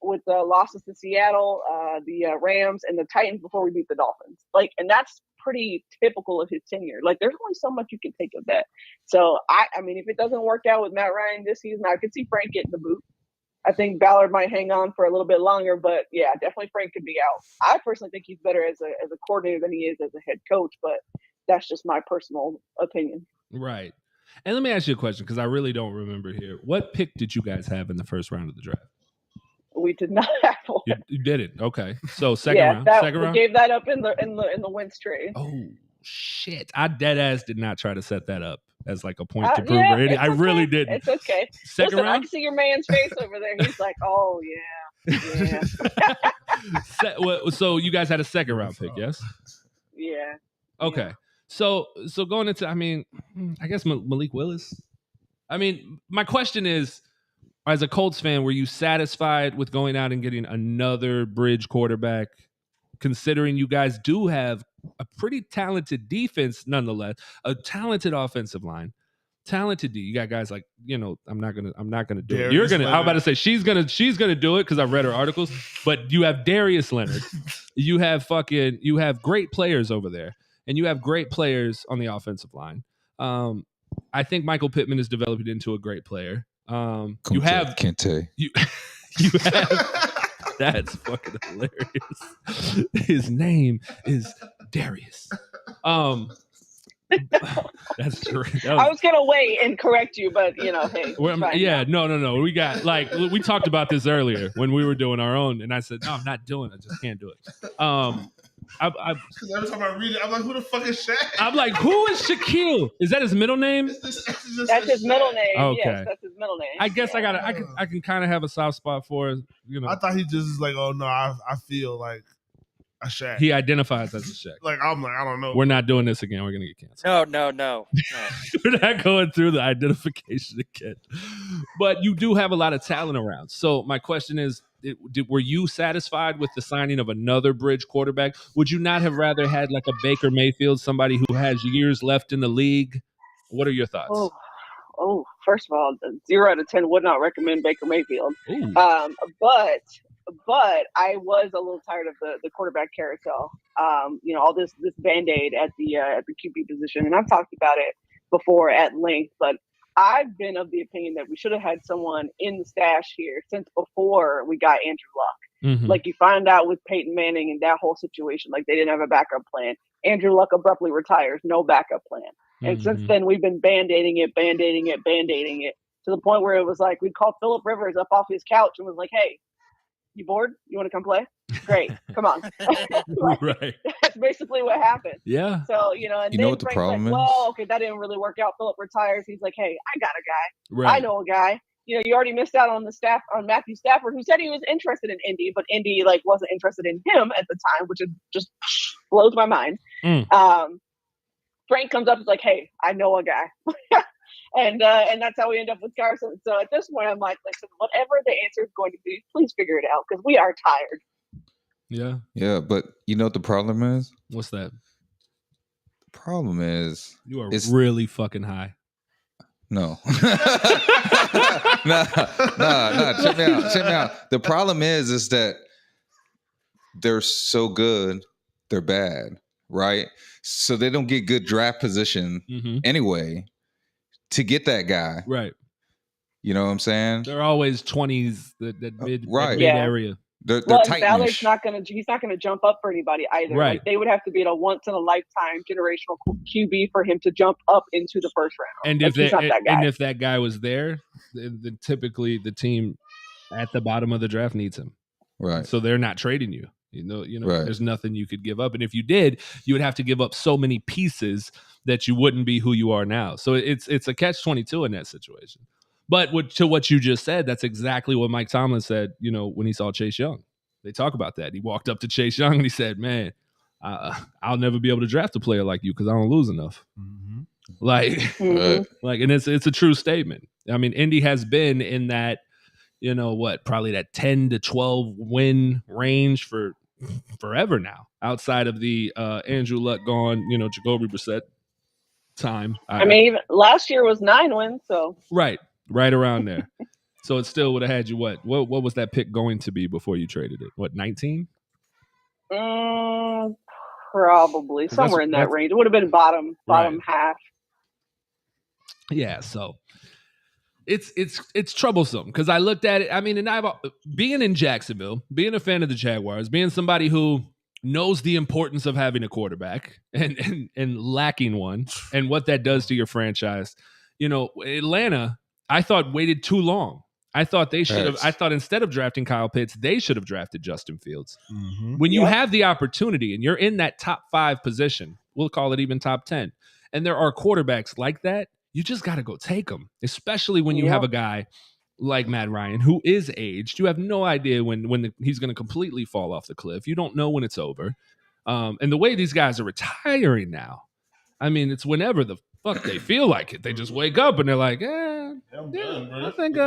with losses to Seattle, the Rams, and the Titans before we beat the Dolphins. Like, and that's pretty typical of his tenure. Like, there's only so much you can take of that. So, I mean, if it doesn't work out with Matt Ryan this season, I could see Frank getting the boot. I think Ballard might hang on for a little bit longer, but yeah, definitely Frank could be out. I personally think he's better as a coordinator than he is as a head coach, but that's just my personal opinion. Right. And let me ask you a question, because I really don't remember here. What pick did you guys have in the first round of the draft? We did not have one. You did it. Okay. So second round. We gave that up in the Wentz trade. Oh shit! I dead ass did not try to set that up as like a point to prove or anything. I really didn't. It's okay. Second round. I can see your man's face over there. He's like, oh yeah. Yeah. So you guys had a second round pick, yes? Yeah. Okay. So going into, I mean, I guess Malik Willis. I mean, my question is, as a Colts fan, were you satisfied with going out and getting another bridge quarterback, considering you guys do have a pretty talented defense, nonetheless, a talented offensive line, talented D. You got guys like, I'm not gonna do it. You're gonna. I'm about to say she's gonna do it because I've read her articles. But you have Darius Leonard, you have great players over there, and you have great players on the offensive line. I think Michael Pittman is developing into a great player. You have Kente. You have that's fucking hilarious. His name is Darius. That's true. I was gonna wait and correct you, but hey. No. We got we talked about this earlier when we were doing our own, and I said, no, I'm not doing it. I just can't do it. Because every time I read it, I'm like, who the fuck is Shaq? I'm like, who is Shaquille? Is that his middle name? That's his middle name. Okay. Yes, that's his middle name. I guess I can kind of have a soft spot for it. I thought he just is like, oh no, I feel like a Shaq. He identifies as a Shaq. I'm like, I don't know. We're not doing this again. We're gonna get canceled. No. We're not going through the identification again. But you do have a lot of talent around. So my question is, were you satisfied with the signing of another bridge quarterback? Would you not have rather had like a Baker Mayfield, somebody who has years left in the league? What are your thoughts? Oh, first of all, 0 out of 10 would not recommend Baker Mayfield. But I was a little tired of the quarterback carousel. All this Band-Aid at the QB position, and I've talked about it before at length, but I've been of the opinion that we should have had someone in the stash here since before we got Andrew Luck. Mm-hmm. Like you find out with Peyton Manning and that whole situation, like they didn't have a backup plan. Andrew Luck abruptly retires, no backup plan. And since then we've been band-aiding it to the point where it was like we'd call Phillip Rivers up off his couch and was like, hey, you bored? You want to come play? Great. Come on. Right. That's basically what happened. Yeah. So, and you then know what the Frank's problem is? Well, okay, that didn't really work out. Phillip retires. He's like, hey, I got a guy. Right. I know a guy. You already missed out on Matthew Stafford, who said he was interested in Indy, but Indy wasn't interested in him at the time, which just blows my mind. Frank comes up and is like, hey, I know a guy. And that's how we end up with Carson. So at this point, I'm like, listen, whatever the answer is going to be, please figure it out because we are tired. Yeah. Yeah, but you know what the problem is? What's that? The problem is you are really fucking high. No. No. Check me out. The problem is that they're so good, they're bad, right? So they don't get good draft position anyway to get that guy. Right. You know what I'm saying? They're always 20s, that mid area. They're Ballard's he's not gonna jump up for anybody either. Right. Like they would have to be at a once in a lifetime generational QB for him to jump up into the first round. And if that guy was there, then typically the team at the bottom of the draft needs him. Right. So they're not trading you. Right. There's nothing you could give up. And if you did, you would have to give up so many pieces that you wouldn't be who you are now. So it's a catch-22 in that situation. But to what you just said, that's exactly what Mike Tomlin said, when he saw Chase Young. They talk about that. He walked up to Chase Young and he said, man, I'll never be able to draft a player like you because I don't lose enough. Mm-hmm. And it's a true statement. I mean, Indy has been in that, probably that 10 to 12 win range for forever now, outside of the Andrew Luck gone, Jacoby Brissett time. I mean, even last year was 9 wins, so right around there. So it still would have had you what was that pick going to be before you traded it? What, 19? Probably somewhere in that range. It would have been bottom half. Yeah, so it's troublesome because I looked at it. I mean, and I've being in Jacksonville, being a fan of the Jaguars, being somebody who knows the importance of having a quarterback and lacking one and what that does to your franchise. Atlanta, I thought waited too long. I thought they should have. I thought instead of drafting Kyle Pitts, they should have drafted Justin Fields. Mm-hmm. When you have the opportunity and you're in that top 5 position, we'll call it even top 10, and there are quarterbacks like that, you just got to go take them, especially when you have a guy like Matt Ryan, who is aged. You have no idea when he's going to completely fall off the cliff. You don't know when it's over. And the way these guys are retiring now, I mean, it's whenever the fuck they feel like it. They just wake up and they're like, I'm done, bro. I think,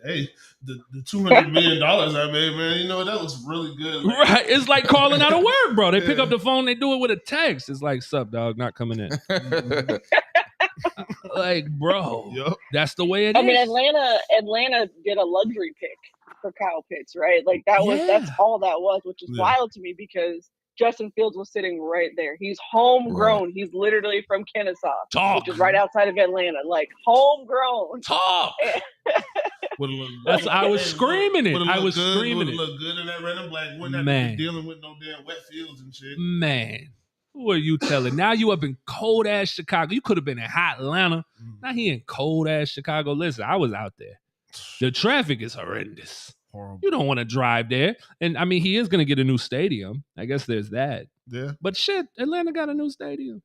hey, the $200 million I made, man, you know, that was really good. Like, right. It's like calling out of work, bro. They pick up the phone, they do it with a text. It's like, sup, dog, not coming in. Like, bro, that's the way it is. I mean, Atlanta did a luxury pick for Kyle Pitts, right? Like that's all that was, which is wild to me because Justin Fields was sitting right there. He's homegrown. Right. He's literally from Kennesaw, which is right outside of Atlanta. Like homegrown. Talk. I was screaming it. I was screaming it. Look good in that red and black. Wouldn't have to be dealing with no damn wet fields and shit. Man. Who are you telling? Now you up in cold ass Chicago. You could have been in hot Atlanta. Now he in cold ass Chicago. Listen, I was out there. The traffic is horrendous. Horrible. You don't want to drive there. And I mean, he is going to get a new stadium. I guess there's that. Yeah. But shit, Atlanta got a new stadium.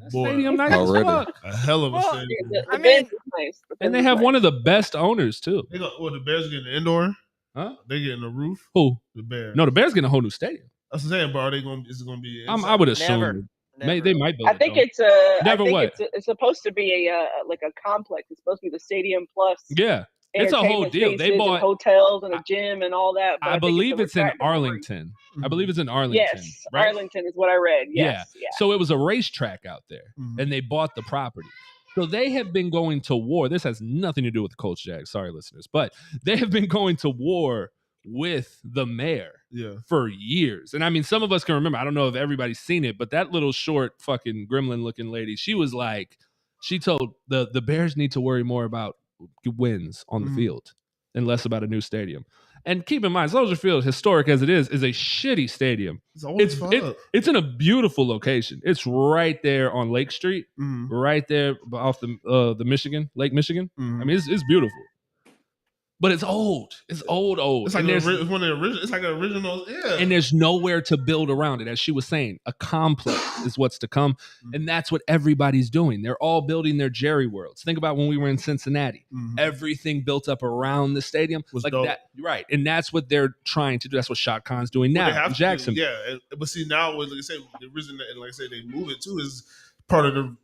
Stadium nice as fuck. A hell of a stadium. I mean, nice. And they have one of the best owners too. The Bears getting the indoor? Huh? They getting the roof? Who? The Bears. No, the Bears getting a whole new stadium. I was saying, bro, is it going to be? I would assume they might build. I think it's supposed to be a like a complex. It's supposed to be the stadium plus. Yeah, it's a whole deal. They bought hotels and a gym and all that. I believe it's in Arlington. I believe it's in Arlington. Yes, right? Arlington is what I read. Yes, yeah. So it was a racetrack out there, and they bought the property. So they have been going to war. This has nothing to do with the Colts, Jags. Sorry, listeners, but they have been going to war with the mayor for years. And I mean, some of us can remember, I don't know if everybody's seen it, but that little short fucking gremlin looking lady, she was like, she told the Bears need to worry more about wins on the field and less about a new stadium. And keep in mind, Soldier Field, historic as it is a shitty stadium. It's in a beautiful location. It's right there on Lake Street, right there off the Michigan, Lake Michigan. I mean, it's beautiful. But it's old. It's old. It's like it's one of the original. It's like an original. Yeah. And there's nowhere to build around it. As she was saying, a complex is what's to come, and that's what everybody's doing. They're all building their Jerry worlds. Think about when we were in Cincinnati. Everything built up around the stadium was like dope. That. Right, and that's what they're trying to do. That's what Shot Khan's doing now in Jacksonville. Yeah, but see now, like I say, the reason that, like I say, they move it too is part of the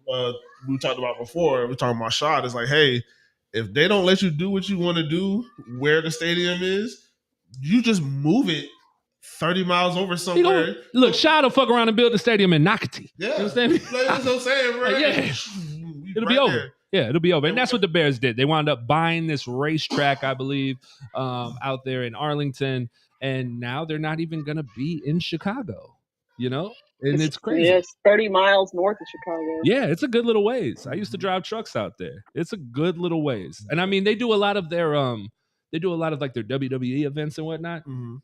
we talked about before. We're talking about Shot. It's like, hey, if they don't let you do what you want to do where the stadium is, you just move it 30 miles over somewhere. Look, Shad will fuck around and build the stadium in Nocatee. Yeah. You understand me? That's what I'm saying, bro. Yeah. It'll be over. There. Yeah, it'll be over. And that's what the Bears did. They wound up buying this racetrack, I believe, out there in Arlington. And now they're not even going to be in Chicago, you know? And it's crazy. Yeah, it's 30 miles north of Chicago. Yeah, it's a good little ways. I used to drive trucks out there. It's a good little ways. And I mean, they do a lot of their like their WWE events and whatnot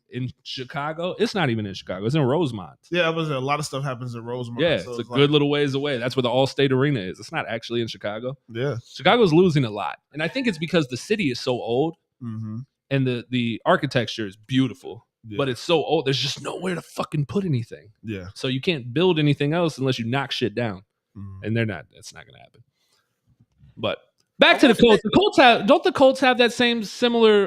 in Chicago. It's not even in Chicago. It's in Rosemont. Yeah, but a lot of stuff happens in Rosemont. Yeah, so it's a good little ways away. That's where the All-State Arena is. It's not actually in Chicago. Yeah. Chicago's losing a lot. And I think it's because the city is so old and the architecture is beautiful. Yeah. But it's so old, there's just nowhere to fucking put anything. Yeah. So you can't build anything else unless you knock shit down. And it's not going to happen. But back to the Colts. Don't the Colts have that same similar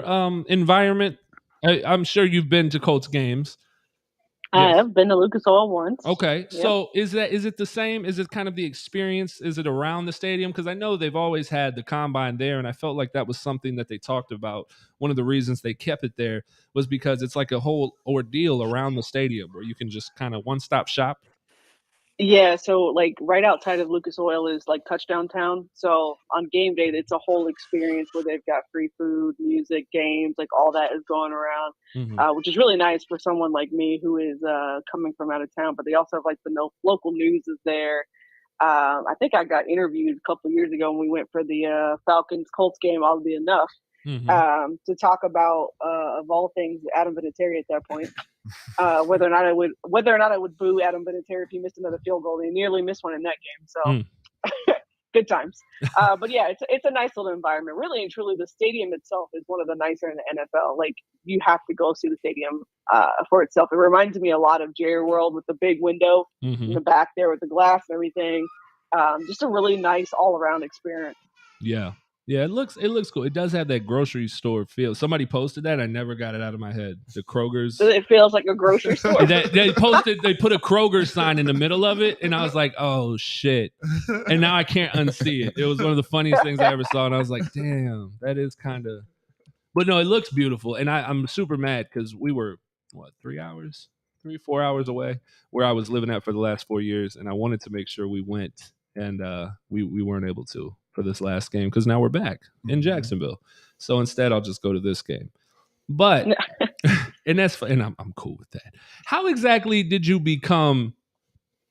environment? I'm sure you've been to Colts games. I have been to Lucas Oil once. Okay. Yep. So is it the same? Is it kind of the experience? Is it around the stadium? Because I know they've always had the combine there, and I felt like that was something that they talked about. One of the reasons they kept it there was because it's like a whole ordeal around the stadium where you can just kind of one-stop shop. Yeah, so like right outside of Lucas Oil is like Touchdown Town. So on game day, it's a whole experience where they've got free food, music, games, like all that is going around, which is really nice for someone like me who is coming from out of town. But they also have like the local news is there. I think I got interviewed a couple of years ago when we went for the Falcons Colts game, oddly enough, to talk about of all things Adam Vinatieri at that point. Whether or not I would boo Adam Vinatieri if he missed another field goal. He nearly missed one in that game, so good times. But yeah, it's a nice little environment. Really and truly, the stadium itself is one of the nicer in the NFL. Like you have to go see the stadium for itself. It reminds me a lot of Jerry World with the big window in the back there with the glass and everything. Just a really nice all around experience. Yeah. Yeah, it looks cool. It does have that grocery store feel. Somebody posted that. I never got it out of my head. The Kroger's. It feels like a grocery store. They posted. They put a Kroger sign in the middle of it, and I was like, "Oh shit!" And now I can't unsee it. It was one of the funniest things I ever saw, and I was like, "Damn, that is kind of." But no, it looks beautiful, and I'm super mad because we were 4 hours away where I was living at for the last 4 years, and I wanted to make sure we went, and we weren't able to for this last game because now we're back in Jacksonville. So instead, I'll just go to this game. But and that's and I'm cool with that. How exactly did you become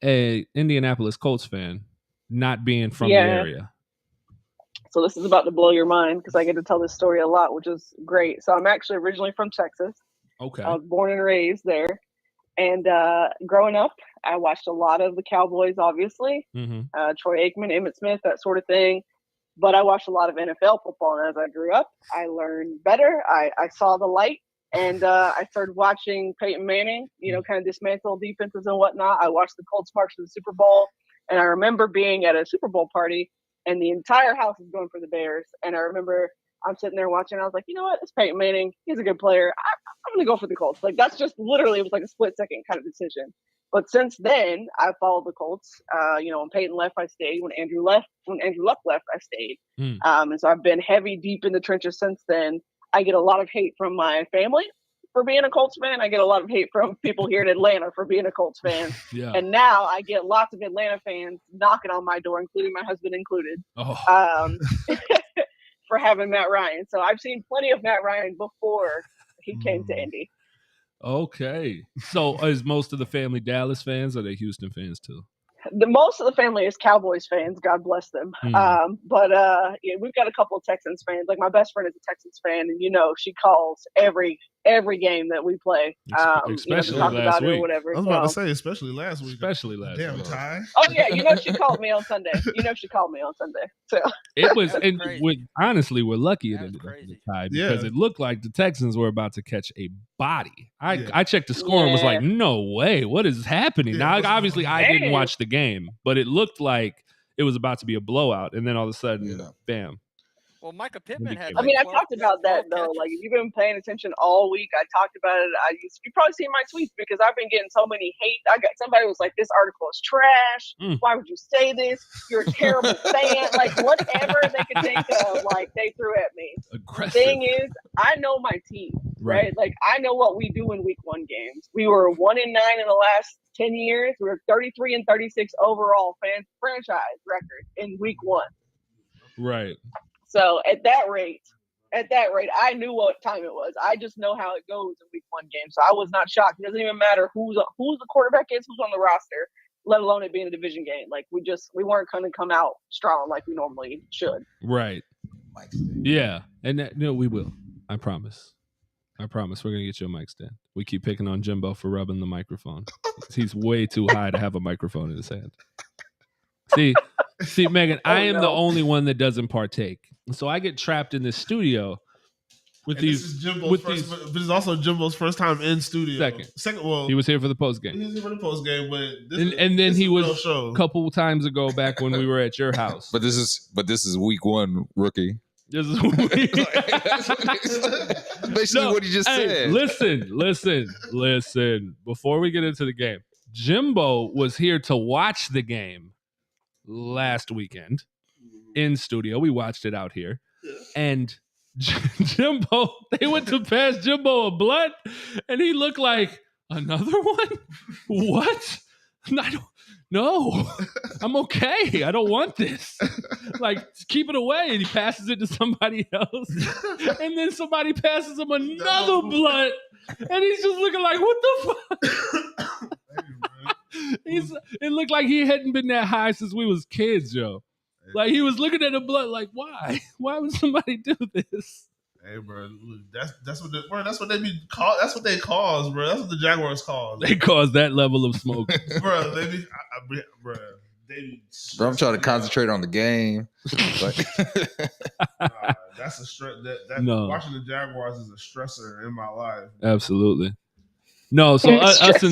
a Indianapolis Colts fan, not being from the area? So this is about to blow your mind because I get to tell this story a lot, which is great. So I'm actually originally from Texas. Okay. I was born and raised there. And growing up, I watched a lot of the Cowboys, obviously. Troy Aikman, Emmitt Smith, that sort of thing. But I watched a lot of NFL football. And as I grew up, I learned better. I saw the light. And I started watching Peyton Manning, kind of dismantle defenses and whatnot. I watched the Colts march to the Super Bowl. And I remember being at a Super Bowl party, and the entire house is going for the Bears. And I remember I'm sitting there watching. I was like, you know what? It's Peyton Manning. He's a good player. I'm going to go for the Colts. Like, that's just literally, it was like a split second kind of decision. But since then, I followed the Colts. When Peyton left, I stayed. When Andrew Luck left, I stayed. And so I've been heavy deep in the trenches since then. I get a lot of hate from my family for being a Colts fan. I get a lot of hate from people here in Atlanta for being a Colts fan. Yeah. And now I get lots of Atlanta fans knocking on my door, including my husband included, for having Matt Ryan. So I've seen plenty of Matt Ryan before he came to Indy. Okay. So is most of the family Dallas fans, or are they Houston fans too? Most of the family is Cowboys fans. God bless them. But we've got a couple of Texans fans. Like, my best friend is a Texans fan, and she calls every game that we play. Especially talk last about week. It or whatever. I was about to say, especially last week. Damn, week. Ty. Oh yeah, she called me on Sunday. So it was, and honestly, we're lucky it ended up in the tie because it looked like the Texans were about to catch a body. I checked the score and was like, no way, what is happening? Now, obviously, I didn't watch the game, but it looked like it was about to be a blowout, and then all of a sudden, bam. Well, Micah Pittman had. I talked about that though. Like, if you've been paying attention all week, I talked about it. You probably seen my tweets because I've been getting so many hate. Somebody was like, "This article is trash. Why would you say this? You're a terrible fan." Like, whatever they could think of, like, they threw at me. Aggressive. The thing is, I know my team, right? Like, I know what we do in Week 1 games. We were 1-9 in the last 10 years. We were 33-36 overall franchise record in Week 1. Right. So at that rate, I knew what time it was. I just know how it goes in Week 1 games. So I was not shocked. It doesn't even matter who the quarterback is, who's on the roster, let alone it being a division game. Like, we weren't going to come out strong like we normally should. Right. Yeah. And we will. I promise. We're going to get you a mic stand. We keep picking on Jimbo for rubbing the microphone. He's way too high to have a microphone in his hand. See, Megan, I am the only one that doesn't partake. So I get trapped in this studio with and these. This is Jimbo's but it's also Jimbo's first time in studio. Second. Well, he was here for the post game. He was here for the post game, but then he was a couple times ago back when we were at your house. But this is Week 1, rookie. This is basically what he just said. Listen. Before we get into the game, Jimbo was here to watch the game last weekend in studio. We watched it out here, and Jimbo, they went to pass Jimbo a blunt, and he looked like, another one? What? No, I'm okay. I don't want this. Like, keep it away. And he passes it to somebody else, and then somebody passes him another blunt, and he's just looking like, what the fuck? It looked like he hadn't been that high since we was kids, yo. Like, he was looking at the blunt like, why? Why would somebody do this? Hey, bro, that's what they be call. That's what they cause, bro. That's what the Jaguars cause. They cause that level of smoke, bro. They be, Bro, I'm trying to concentrate on the game. That's a stress. No. Watching the Jaguars is a stressor in my life. Absolutely. No, so us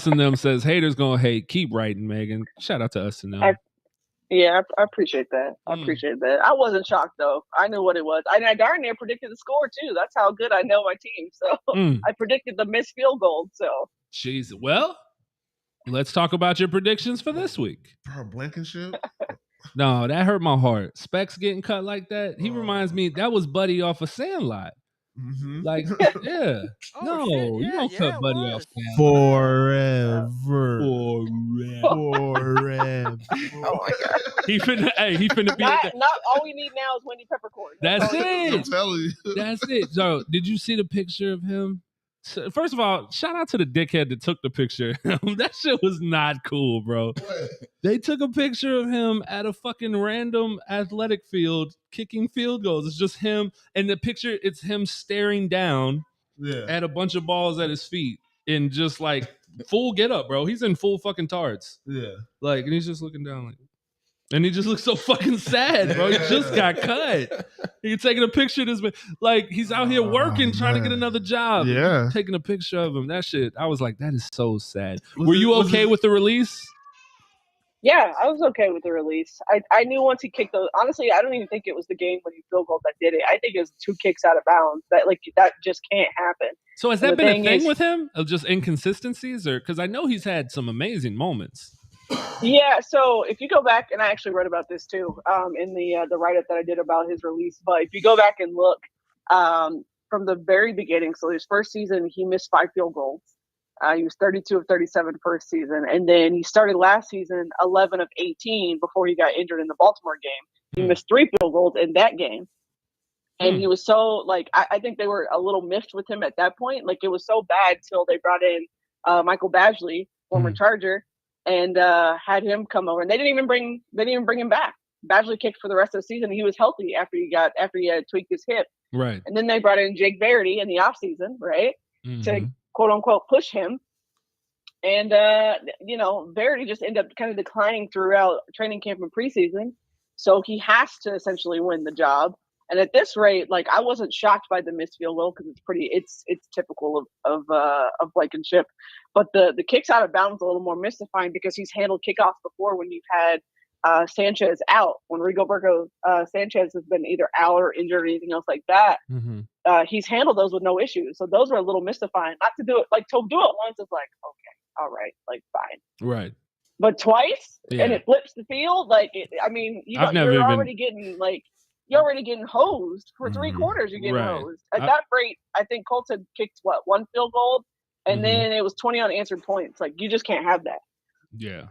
and them says haters gonna hate. Keep writing, Megan. Shout out to us and them. Yeah, I appreciate that. I appreciate that. I wasn't shocked though. I knew what it was. I darn near predicted the score too. That's how good I know my team. So I predicted the missed field goal. So jeez. Well, let's talk about your predictions for this week. Bro, Blankenship. No, that hurt my heart. Specs getting cut like that. He reminds me that was Buddy off of Sandlot. Mm-hmm. Like, yeah. Oh, no, shit. you Yeah, don't yeah, cut it Buddy was. off Sandlot. Forever. oh my god. He finna be. Not all we need now is Wendy Peppercorn. That's all we need. it. I'm telling you. That's it. So, did you see the picture of him? So, first of all, shout out to the dickhead that took the picture. That shit was not cool, bro. They took a picture of him at a fucking random athletic field kicking field goals. It's just him, and the picture, it's him staring down at a bunch of balls at his feet in just like full get up, bro. He's in full fucking tards. Yeah. Like, and he's just looking down like, and he just looks so fucking sad, bro. He just got cut. He's taking a picture of this man. Like, he's out here working, trying to get another job. Yeah. Taking a picture of him. That shit, I was like, that is so sad. Were you okay with the release? Yeah, I was okay with the release. I knew once he kicked those. Honestly, I don't even think it was the game when he field goal that did it. I think it was 2 kicks out of bounds. That just can't happen. So has that been a thing with him of just inconsistencies, or because I know he's had some amazing moments. Yeah, so if you go back, and I actually wrote about this too in the write-up that I did about his release, but if you go back and look from the very beginning, so his first season, he missed 5 field goals. He was 32 of 37 first season, and then he started last season 11 of 18 before he got injured in the Baltimore game. He missed 3 field goals in that game. And he was so, like, I think they were a little miffed with him at that point. Like, it was so bad till they brought in Michael Badgley, former Charger, and had him come over. And they didn't even bring him back. Badgley kicked for the rest of the season. He was healthy after he had tweaked his hip. Right. And then they brought in Jake Verity in the offseason, right? To quote unquote push him. And Verity just ended up kind of declining throughout training camp and preseason. So he has to essentially win the job. And at this rate, like, I wasn't shocked by the missed field goal because it's typical of Blankenship. But the kicks out of bounds a little more mystifying because he's handled kickoffs before when you've had Sanchez out. When Rigoberto Sanchez has been either out or injured or anything else like that, he's handled those with no issues. So those were a little mystifying. Not to do it, like, to do it once is like, okay, all right, like, fine. Right. But twice, and it flips the field, like, you're already getting hosed for 3 quarters. You're getting hosed. At that rate, I think Colts had kicked 1 field goal, and then it was 20 unanswered points. Like, you just can't have that. Yeah,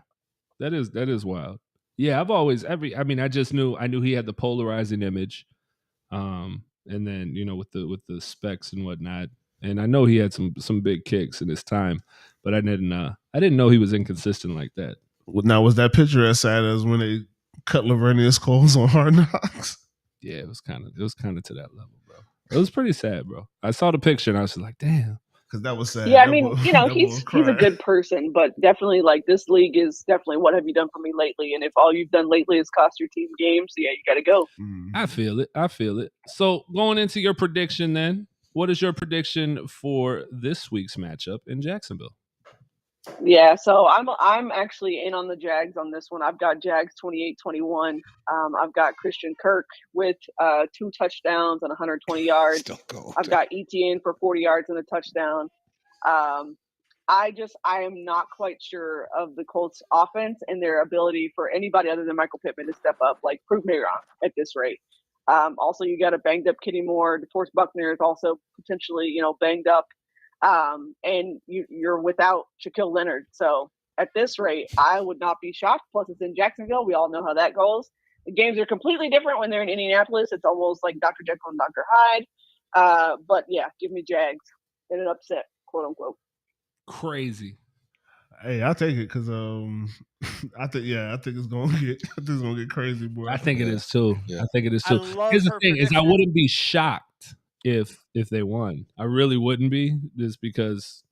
that is wild. Yeah, I just knew he had the polarizing image, and then with the specs and whatnot, and I know he had some big kicks in his time, but I didn't know he was inconsistent like that. Now, was that picture as sad as when they cut Lavernius Coles on Hard Knocks? Yeah, it was kind of to that level, bro. It was pretty sad, bro. I saw the picture and I was like, damn. Because that was sad. Yeah, I mean, he's a good person, but definitely, like, this league is definitely what have you done for me lately? And if all you've done lately is cost your team games, yeah, you got to go. I feel it. So going into your prediction then, what is your prediction for this week's matchup in Jacksonville? Yeah, so I'm actually in on the Jags on this one. I've got Jags 28-21. I've got Christian Kirk with 2 touchdowns and 120 yards. I've got Etienne for 40 yards and a touchdown. I am not quite sure of the Colts offense and their ability for anybody other than Michael Pittman to step up. Like, prove me wrong at this rate. Also, you got a banged up Kenny Moore. DeForest Buckner is also potentially, banged up. And you're without Shaquille Leonard. So at this rate, I would not be shocked. Plus, it's in Jacksonville. We all know how that goes. The games are completely different when they're in Indianapolis. It's almost like Dr. Jekyll and Dr. Hyde. But yeah, give me Jags in an upset, quote unquote. Crazy. Hey, I'll take it because I think it's gonna get crazy, boy. I think it is too. Yeah. I think it is too. Here's the thing: is I wouldn't be shocked if they won. I really wouldn't be, just because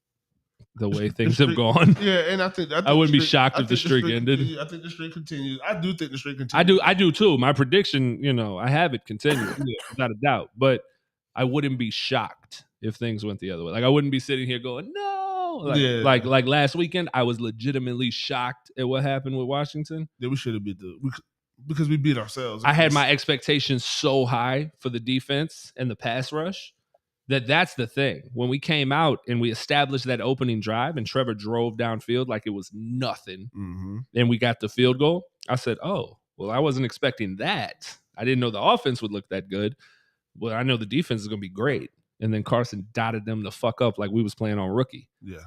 the way things have gone. Yeah, and I think I wouldn't be shocked if the streak ended. I think the streak continues. I do think the streak continues. I do too. My prediction, I have it continue without a doubt. But I wouldn't be shocked if things went the other way. Like, I wouldn't be sitting here going, no. Like last weekend, I was legitimately shocked at what happened with Washington. Yeah, we should have beat because we beat ourselves. I had my expectations so high for the defense and the pass rush that's the thing. When we came out and we established that opening drive and Trevor drove downfield like it was nothing, and we got the field goal, I said, oh, well, I wasn't expecting that. I didn't know the offense would look that good. Well, I know the defense is going to be great. And then Carson dotted them the fuck up like we was playing on rookie. Yeah.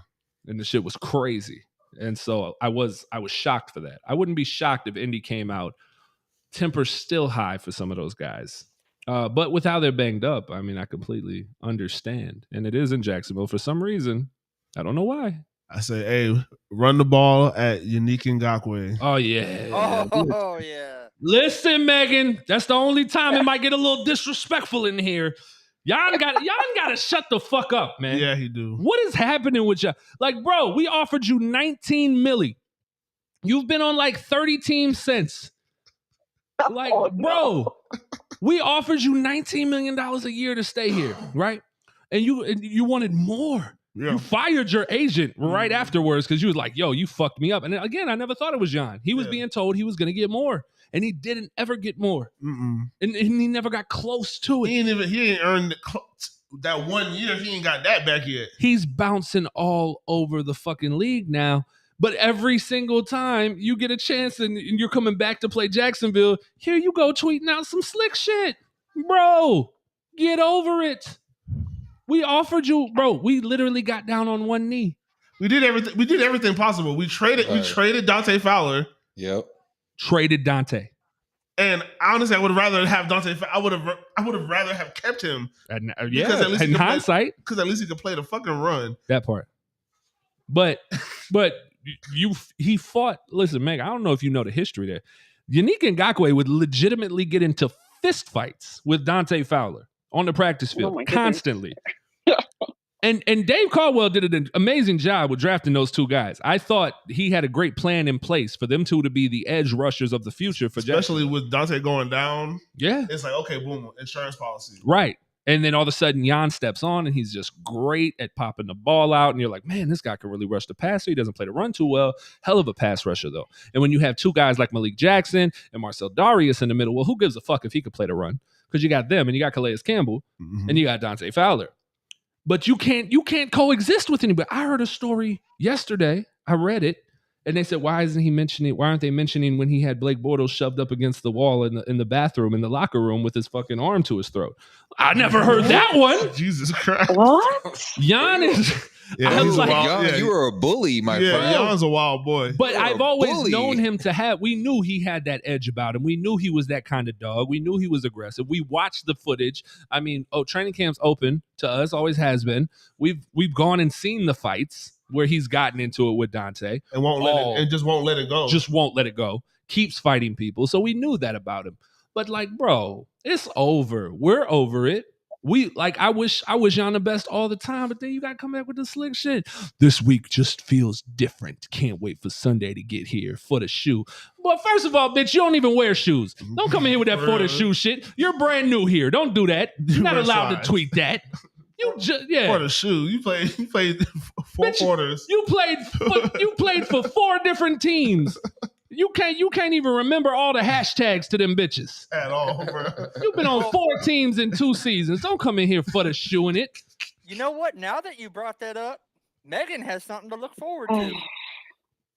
And the shit was crazy. And so I was shocked for that. I wouldn't be shocked if Indy came out temper still high for some of those guys. But with how they're banged up, I mean, I completely understand. And it is in Jacksonville for some reason. I don't know why. I say, hey, run the ball at Unique Ngakoue. Oh, yeah. Oh, yeah. Listen, Meghan, that's the only time it might get a little disrespectful in here. Y'all gotta shut the fuck up, man. Yeah, he do. What is happening with y'all? Like, bro, we offered you $19 million. You've been on like 30 teams since. Like, bro, we offered you $19 million a year to stay here, right? And you wanted more. Yeah. You fired your agent right afterwards because you was like, yo, you fucked me up. And again, I never thought it was John. He was being told he was going to get more. And he didn't ever get more. And he never got close to it. He ain't earned that 1 year. He ain't got that back yet. He's bouncing all over the fucking league now. But every single time you get a chance and you're coming back to play Jacksonville, here you go tweeting out some slick shit. Bro, get over it. We offered you, bro, we literally got down on one knee. We did everything. We did everything possible. We traded Dante Fowler. Yep. Traded Dante. And honestly, I would have rather have Dante. I would have rather have kept him. Yeah, in hindsight, because at least he could play the fucking run. That part. But he fought. Listen, Meg, I don't know if you know the history there. Unique Ngakoue would legitimately get into fist fights with Dante Fowler on the practice field constantly. And Dave Caldwell did an amazing job with drafting those two guys. I thought he had a great plan in place for them two to be the edge rushers of the future. Especially with Dante going down. Yeah. It's like, okay, boom, insurance policy. Right. And then all of a sudden, Jan steps on and he's just great at popping the ball out. And you're like, man, this guy can really rush the passer. He doesn't play the run too well. Hell of a pass rusher, though. And when you have two guys like Malik Jackson and Marcel Darius in the middle, well, who gives a fuck if he could play the run? Because you got them and you got Calais Campbell and you got Dante Fowler. But you can't coexist with anybody. I heard a story yesterday. I read it. And they said, why aren't they mentioning when he had Blake Bortles shoved up against the wall in the bathroom, in the locker room with his fucking arm to his throat? I never heard that one. Jesus Christ. What? Jan is... Yeah, I was like, you were a bully, my friend. Jan's a wild boy. But I've always known him to have... We knew he had that edge about him. We knew he was that kind of dog. We knew he was aggressive. We watched the footage. I mean, training camp's open to us, always has been. We've gone and seen the fights where he's gotten into it with Dante. And just won't let it go. Just won't let it go. Keeps fighting people. So we knew that about him. But like, bro, it's over. We're over it. I wish Jan the best all the time, but then you gotta come back with the slick shit. This week just feels different. Can't wait for Sunday to get here for the shoe. But first of all, bitch, you don't even wear shoes. Don't come in here with that for the shoe shit. You're brand new here. Don't do that. You're not allowed to tweet that. You just for the shoe. You played 4 quarters. You played for 4 different teams. You can't even remember all the hashtags to them bitches at all, bro. You've been on 4 teams in 2 seasons. Don't come in here for the shoeing it. You know what? Now that you brought that up, Meghan has something to look forward to.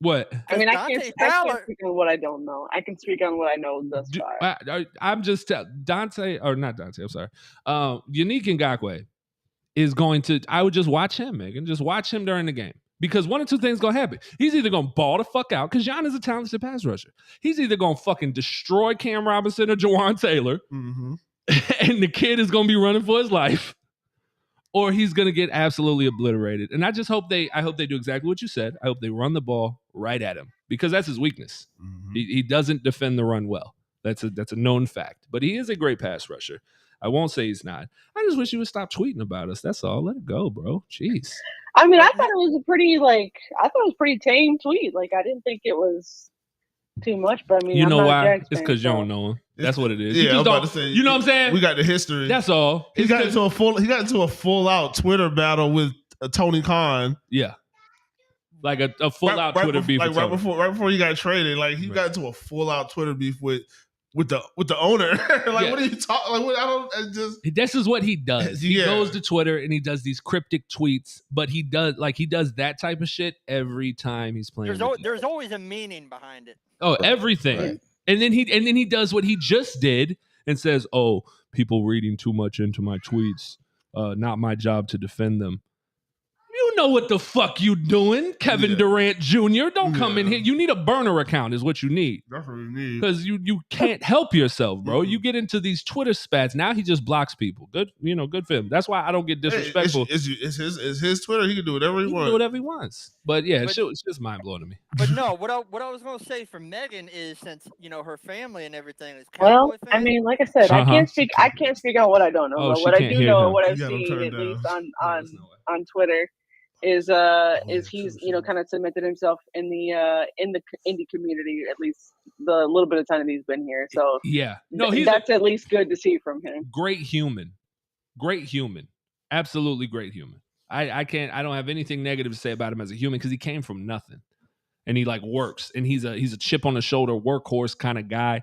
What? I mean, I can't speak on what I don't know. I can speak on what I know thus far. I'm just Dante, or not Dante. I'm sorry. Unique Ngakoue is going to. I would just watch him, Meghan. Just watch him during the game. Because one of 2 things gonna happen. He's either gonna ball the fuck out, because Jan is a talented pass rusher. He's either gonna fucking destroy Cam Robinson or Jawan Taylor, and the kid is gonna be running for his life, or he's gonna get absolutely obliterated. And I hope they do exactly what you said. I hope they run the ball right at him, because that's his weakness. He doesn't defend the run well. That's a known fact. But he is a great pass rusher. I won't say he's not. I just wish he would stop tweeting about us. That's all. Let it go, bro. Jeez. I mean, I thought it was a pretty tame tweet. Like, I didn't think it was too much, but I mean, you know I'm not why? a Jags It's fan, because you don't know him. That's what it is. Yeah, you I'm about to say. You know what I'm saying? We got the history. That's all. He got into a full out Twitter battle with Tony Khan. Yeah, like a full out Twitter beef. Like right before he got traded, like he got into a full out Twitter beef with with the owner. Like, what are you talking? Like, what, I don't just. This is what he does. He goes to Twitter and he does these cryptic tweets, but he does that type of shit every time he's playing. There's always a meaning behind it. Oh, everything. Right. And then he does what he just did and says, "Oh, people reading too much into my tweets. Not my job to defend them." You know what the fuck you doing, Kevin Durant Jr. Don't come in here. You need a burner account is what you need. That's what you need. Because you can't help yourself, bro. You get into these Twitter spats. Now he just blocks people. Good for him. That's why I don't get disrespectful. It's his Twitter. He can do whatever he wants. Do whatever he wants. But yeah, it's just mind blowing to me. But no, what I was gonna say for Meghan is, since her family and everything is Cowboy fans, I mean, like I said, I can't speak on what I don't know. But what I do know, what I've seen at least on Twitter, is he's kind of cemented himself in the indie community, at least the little bit of time that he's been here. So that's at least good to see from him. Great human, absolutely great human. I don't have anything negative to say about him as a human because he came from nothing, and he works, and he's a chip on the shoulder workhorse kind of guy.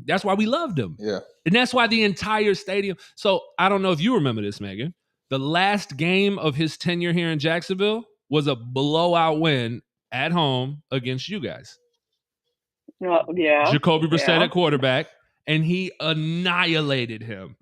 That's why we loved him. Yeah, and that's why the entire stadium. So I don't know if you remember this, Meghan. The last game of his tenure here in Jacksonville was a blowout win at home against you guys. Jacoby Brissett at quarterback, and he annihilated him.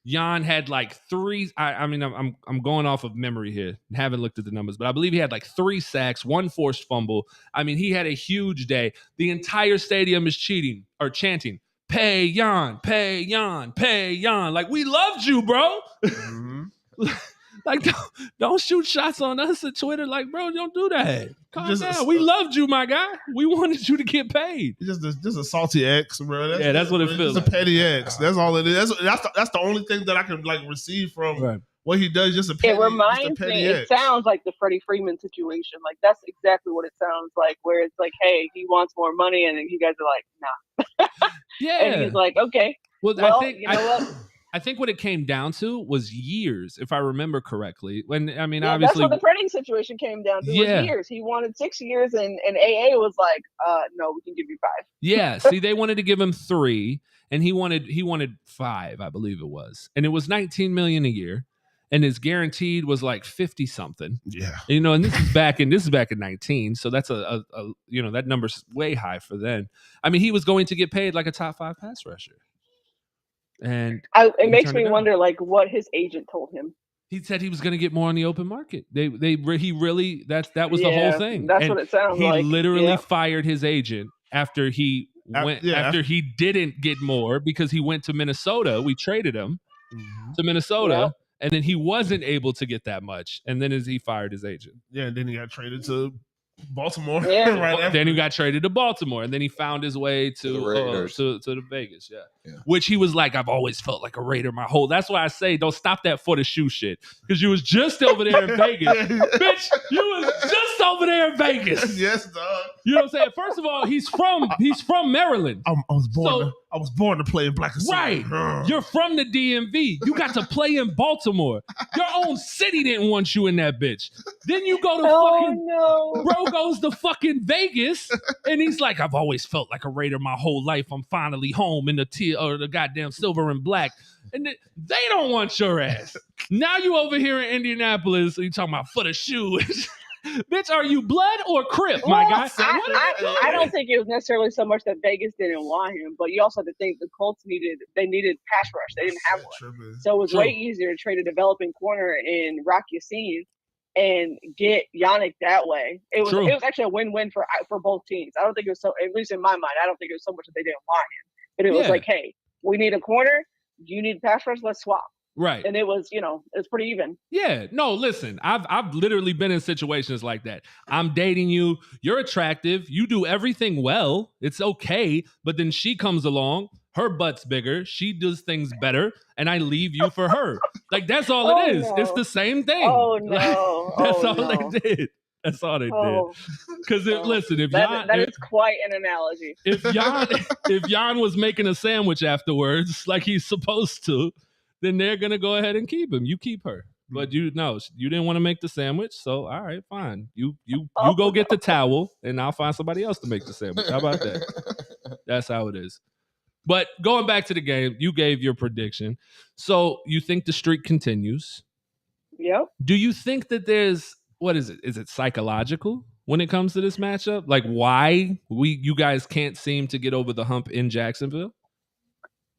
Jan had three. I mean, I'm going off of memory here. Haven't looked at the numbers, but I believe he had 3 sacks, 1 forced fumble. I mean, he had a huge day. The entire stadium is chanting, "Pay Jan, pay Jan, pay Jan." We loved you, bro. Mm-hmm. Don't shoot shots on us at Twitter. Bro, don't do that. Calm down. We loved you, my guy. We wanted you to get paid. Just a salty ex, bro. That's what it feels like. It's a petty ex. That's all it is. That's the only thing that I can receive from what he does. Just a petty. It reminds me. It sounds like the Freddie Freeman situation. That's exactly what it sounds like. Where it's hey, he wants more money, and you guys are nah. Yeah. And he's like, okay. Well, I think what it came down to was years, if I remember correctly. Obviously, that's what the Freddie situation came down to. Was years. He wanted 6 years, and AA was like, "No, we can give you 5." Yeah. See, they wanted to give him 3, and he wanted 5, I believe it was, and it was $19 million a year, and his guaranteed was 50 something. Yeah. And this is back in 19, so that's a that number's way high for then. I mean, he was going to get paid like a top 5 pass rusher. And it makes me wonder, what his agent told him. He said he was going to get more on the open market. That was the whole thing. That's what it sounds like. He literally fired his agent after he didn't get more because he went to Minnesota. We traded him to Minnesota, and then he wasn't able to get that much. And then he fired his agent. Yeah, and then he got traded to Baltimore. Yeah. Right after. Then he got traded to Baltimore, and then he found his way to the Vegas. Yeah. Which he was like, I've always felt like a Raider my whole. That's why I say don't stop that for the shoe shit, because you was just over there in Vegas, bitch. You was just over there in Vegas. Yes, dog. You know what I'm saying? First of all, he's from Maryland. I was born to play in black and silver. Right. You're from the DMV. You got to play in Baltimore. Your own city didn't want you in that bitch. Then you go to bro goes to fucking Vegas, and he's like, I've always felt like a Raider my whole life. I'm finally home in the teal or the goddamn silver and black. And they don't want your ass. Now you over here in Indianapolis, you talking about for the shoes. Bitch, are you blood or Crip, my guy? I don't think it was necessarily so much that Vegas didn't want him, but you also have to think the Colts needed pass rush. They didn't have one. So it was way easier to trade a developing corner in Rock Yassin and get Yannick that way. It was actually a win-win for both teams. I don't think it was so, at least in my mind, I don't think it was so much that they didn't want him. But it was like, hey, we need a corner. You need pass rush. Let's swap. Right. And it was, it's pretty even. Yeah. No, listen, I've literally been in situations like that. I'm dating you. You're attractive. You do everything well. It's okay. But then she comes along. Her butt's bigger. She does things better. And I leave you for her. That's all it is. No. It's the same thing. Oh, no. That's all they did. That's all they did. Because listen, if Jan, that is quite an analogy. If Jan was making a sandwich afterwards, like he's supposed to, then they're gonna go ahead and keep him. You keep her, but you didn't want to make the sandwich, so all right, fine. You go get the towel, and I'll find somebody else to make the sandwich. How about that? That's how it is. But going back to the game, you gave your prediction. So you think the streak continues? Yep. Do you think that there's, what is it? Is it psychological when it comes to this matchup? Like why you guys can't seem to get over the hump in Jacksonville?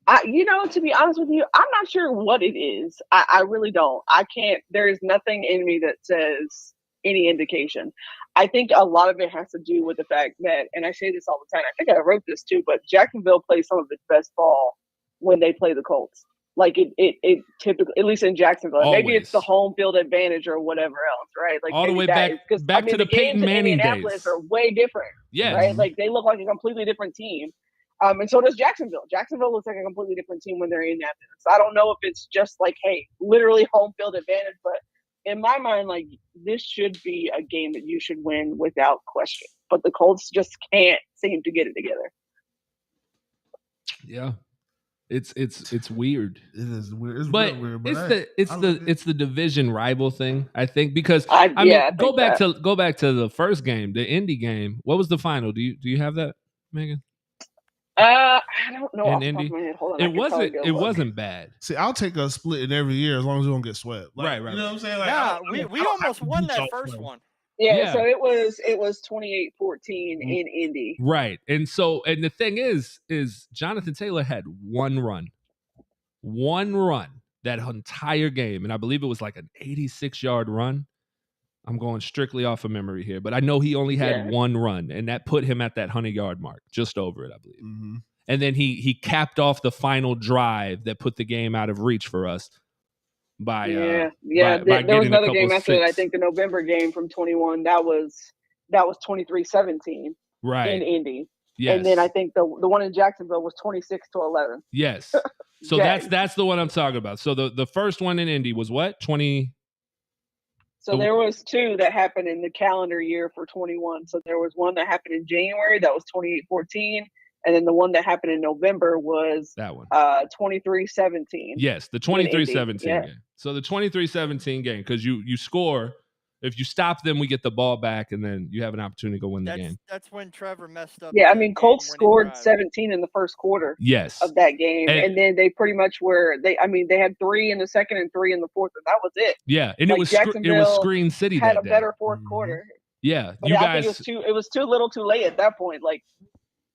To be honest with you, I'm not sure what it is. I really don't. I can't. There's nothing in me that says any indication. I think a lot of it has to do with the fact that, and I say this all the time, I think I wrote this too, but Jacksonville plays some of its best ball when they play the Colts. Like it typically, at least in Jacksonville, Always. maybe it's the home field advantage or whatever else, right? Like all the way back to the games Peyton in Manning Indianapolis days are way different. Yes. Right? Like they look like a completely different team. And so does Jacksonville. Jacksonville looks like a completely different team when they're in Indianapolis. I don't know if it's just like, hey, literally home field advantage, but in my mind, like this should be a game that you should win without question. But the Colts just can't seem to get it together. Yeah. It's weird. It is weird. It's but real weird. But it's the division rival thing, I think, because go back to the first game, the Indy game. What was the final? Do you have that, Megan? I don't know. In Indy, hold on. It wasn't bad. See, I'll take a split in every year as long as we don't get swept. Right. You know what I'm saying? Like, we almost won that first one. Yeah, so it was 28-14 in Indy. Right. And the thing is Jonathan Taylor had one run that entire game. And I believe it was like an 86-yard run. I'm going strictly off of memory here, but I know he only had one run, and that put him at that 100-yard mark, just over it, I believe. Mm-hmm. And then he capped off the final drive that put the game out of reach for us. There was another game after that. I think the November game from 21 that was 23-17 right in Indy. Yes. And then I think the one in Jacksonville was 26-11. Yes. So that's the one I'm talking about. So the first one in Indy was what? 20. So there was two that happened in the calendar year for 21. So there was one that happened in January that was 28-14. And then the one that happened in November was that one. 23-17. Yes, the 23-17 game. So the 23-17 game, because you score. If you stop them, we get the ball back, and then you have an opportunity to go win the game. That's when Trevor messed up. Yeah, I mean, Colts scored 17 in the first quarter of that game. And then they pretty much they had 3 in the second and 3 in the fourth, and that was it. Yeah, and it was Screen City had that a better fourth quarter. Yeah, but I think it was too little too late at that point. Like,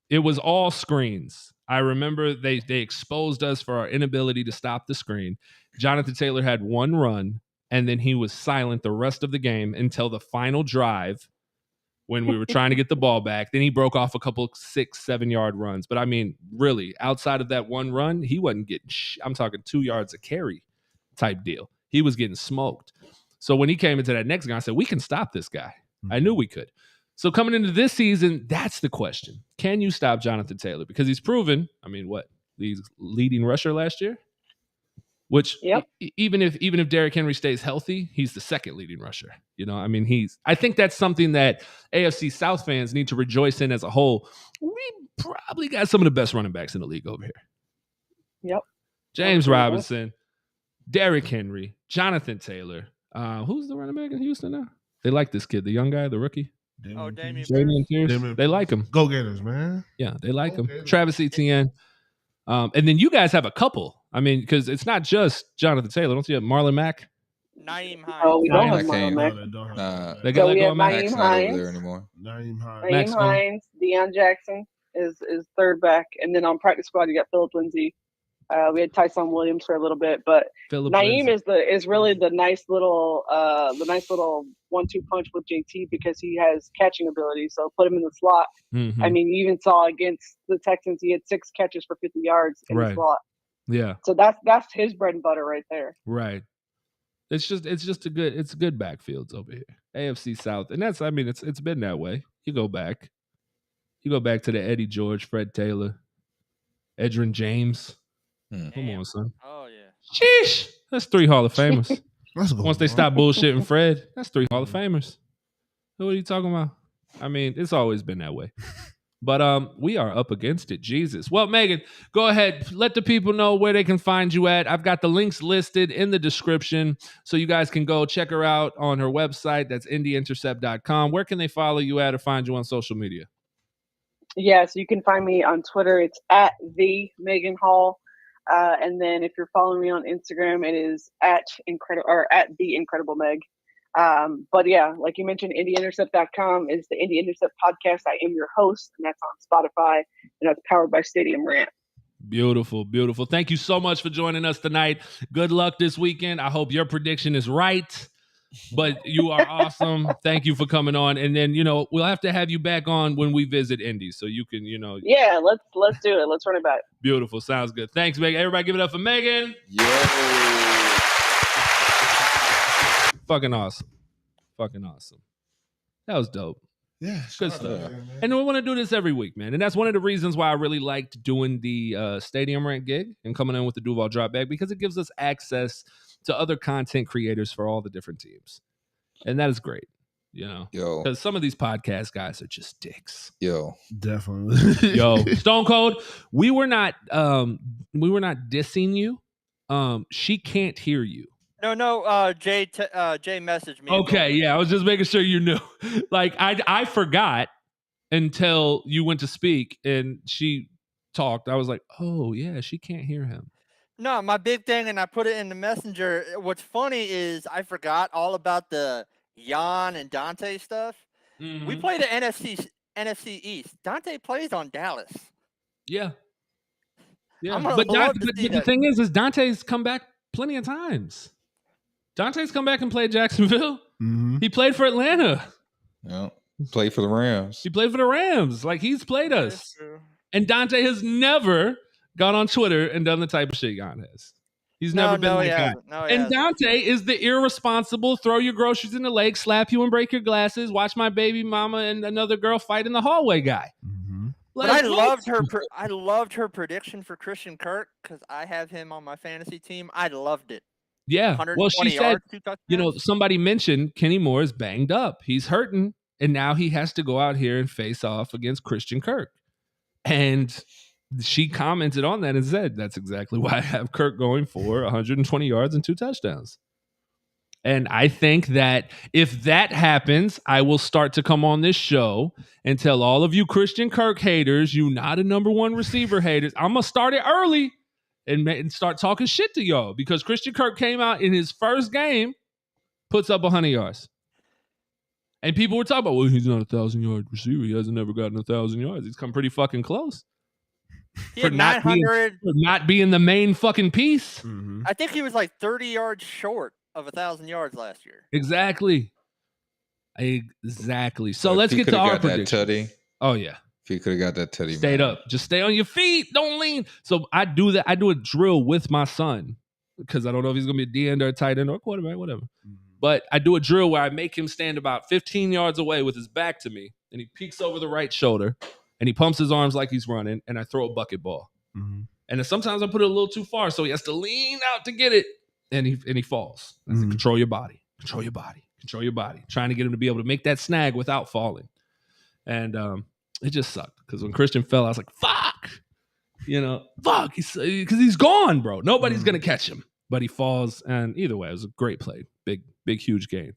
it was all screens. I remember they exposed us for our inability to stop the screen. Jonathan Taylor had one run, and then he was silent the rest of the game until the final drive when we were trying to get the ball back. Then he broke off a couple 6-7 yard runs. But I mean, really, outside of that one run, he wasn't getting I'm talking 2 yards a carry type deal. He was getting smoked. So when he came into that next game, I said, we can stop this guy. I knew we could. So coming into this season, that's the question. Can you stop Jonathan Taylor? Because he's proven, I mean, what? He's leading rusher last year? Which even if Derrick Henry stays healthy, he's the second leading rusher. I mean, I think that's something that AFC South fans need to rejoice in as a whole. We probably got some of the best running backs in the league over here. Yep. James Robinson, Derrick Henry, Jonathan Taylor. Who's the running back in Houston now? They like this kid, the young guy, the rookie. Damian Pierce. They like him. Go Gators, man. Yeah, they like him. Travis Etienne. And then you guys have a couple. I mean, because it's not just Jonathan Taylor. Don't you have Marlon Mack? Naeem Hines. Oh, we don't have Marlon Mack. They got Naeem Hines there anymore. Naeem Hines. Deion Jackson is third back. And then on practice squad, you got Philip Lindsay. We had Tyson Williams for a little bit, but Naeem is really the nice little 1-2 punch with JT because he has catching ability. So put him in the slot. Mm-hmm. I mean, you even saw against the Texans, he had 6 catches for 50 yards in the slot. Yeah. So that's his bread and butter right there. Right. It's just a good backfields over here. AFC South, and that's it's been that way. You go back to the Eddie George, Fred Taylor, Edgerrin James. Come on, son. Oh, yeah. Sheesh. That's 3 Hall of Famers. Once they stop bullshitting Fred, that's 3 Hall of Famers. What are you talking about? I mean, it's always been that way. But we are up against it. Jesus. Well, Megan, go ahead. Let the people know where they can find you at. I've got the links listed in the description, so you guys can go check her out on her website. That's IndyIntercept.com. Where can they follow you at or find you on social media? Yeah, so you can find me on Twitter. It's at the Meghan Hall. And then if you're following me on Instagram, it is at the Incredible Meg. But yeah, like you mentioned, IndyIntercept.com is the Indy Intercept podcast. I am your host, and that's on Spotify, and that's powered by Stadium Rant. Beautiful, beautiful. Thank you so much for joining us tonight. Good luck this weekend. I hope your prediction is right. But you are awesome. Thank you for coming on. And then, we'll have to have you back on when we visit Indy so you can, Yeah, let's do it. Let's run it back. Beautiful. Sounds good. Thanks, Meghan. Everybody give it up for Meghan. Yo. Fucking awesome. Fucking awesome. That was dope. Yeah, good stuff. And we want to do this every week, man. And that's one of the reasons why I really liked doing the Stadium Rant gig and coming in with the Duval Drop Bag, because it gives us access to other content creators for all the different teams. And that is great, Yo. Because some of these podcast guys are just dicks. Yo. Definitely. Yo. Stone Cold, we were not dissing you. She can't hear you. No. Jay messaged me. Okay, yeah, I was just making sure you knew. Like, I forgot until you went to speak and she talked. I was like, oh yeah, she can't hear him. No, my big thing, and I put it in the messenger. What's funny is I forgot all about the Jan and Dante stuff. Mm-hmm. We play the NFC East. Dante plays on Dallas. Yeah. But the thing is Dante's come back plenty of times. Dante's come back and played Jacksonville. Mm-hmm. He played for Atlanta. Yeah. Played for the Rams. He played for the Rams. Like, he's played us. And Dante has never gone on Twitter and done the type of shit Jan has. He's never been like that. And Dante is the irresponsible, throw your groceries in the lake, slap you and break your glasses, watch my baby mama and another girl fight in the hallway guy. Mm-hmm. But I loved her. I loved her prediction for Christian Kirk because I have him on my fantasy team. I loved it. Yeah. Well, she said, somebody mentioned Kenny Moore is banged up. He's hurting. And now he has to go out here and face off against Christian Kirk. And she commented on that and said, that's exactly why I have Kirk going for 120 yards and 2 touchdowns. And I think that if that happens, I will start to come on this show and tell all of you Christian Kirk haters, you not a number one receiver haters, I'm going to start it early and start talking shit to y'all, because Christian Kirk came out in his first game, puts up 100 yards. And people were talking about, well, he's not a 1,000-yard receiver. He hasn't never gotten 1,000 yards. He's come pretty fucking close. For not being the main fucking piece. Mm-hmm. I think he was like 30 yards short of 1,000 yards last year. Exactly. So let's get to our predictions. Oh, yeah. If he could have got that teddy. Stayed up. Just stay on your feet. Don't lean. So I do that. I do a drill with my son because I don't know if he's going to be a D-end or a tight end or a quarterback, whatever. Mm-hmm. But I do a drill where I make him stand about 15 yards away with his back to me, and he peeks over the right shoulder, and he pumps his arms like he's running, and I throw a bucket ball. Mm-hmm. And then sometimes I put it a little too far, so he has to lean out to get it, and he falls. I say, control your body. Control your body. Control your body. Trying to get him to be able to make that snag without falling. And it just sucked, because when Christian fell, I was like, fuck. Fuck. Because he's gone, bro. Nobody's going to catch him. But he falls, and either way, it was a great play. Big, huge gain.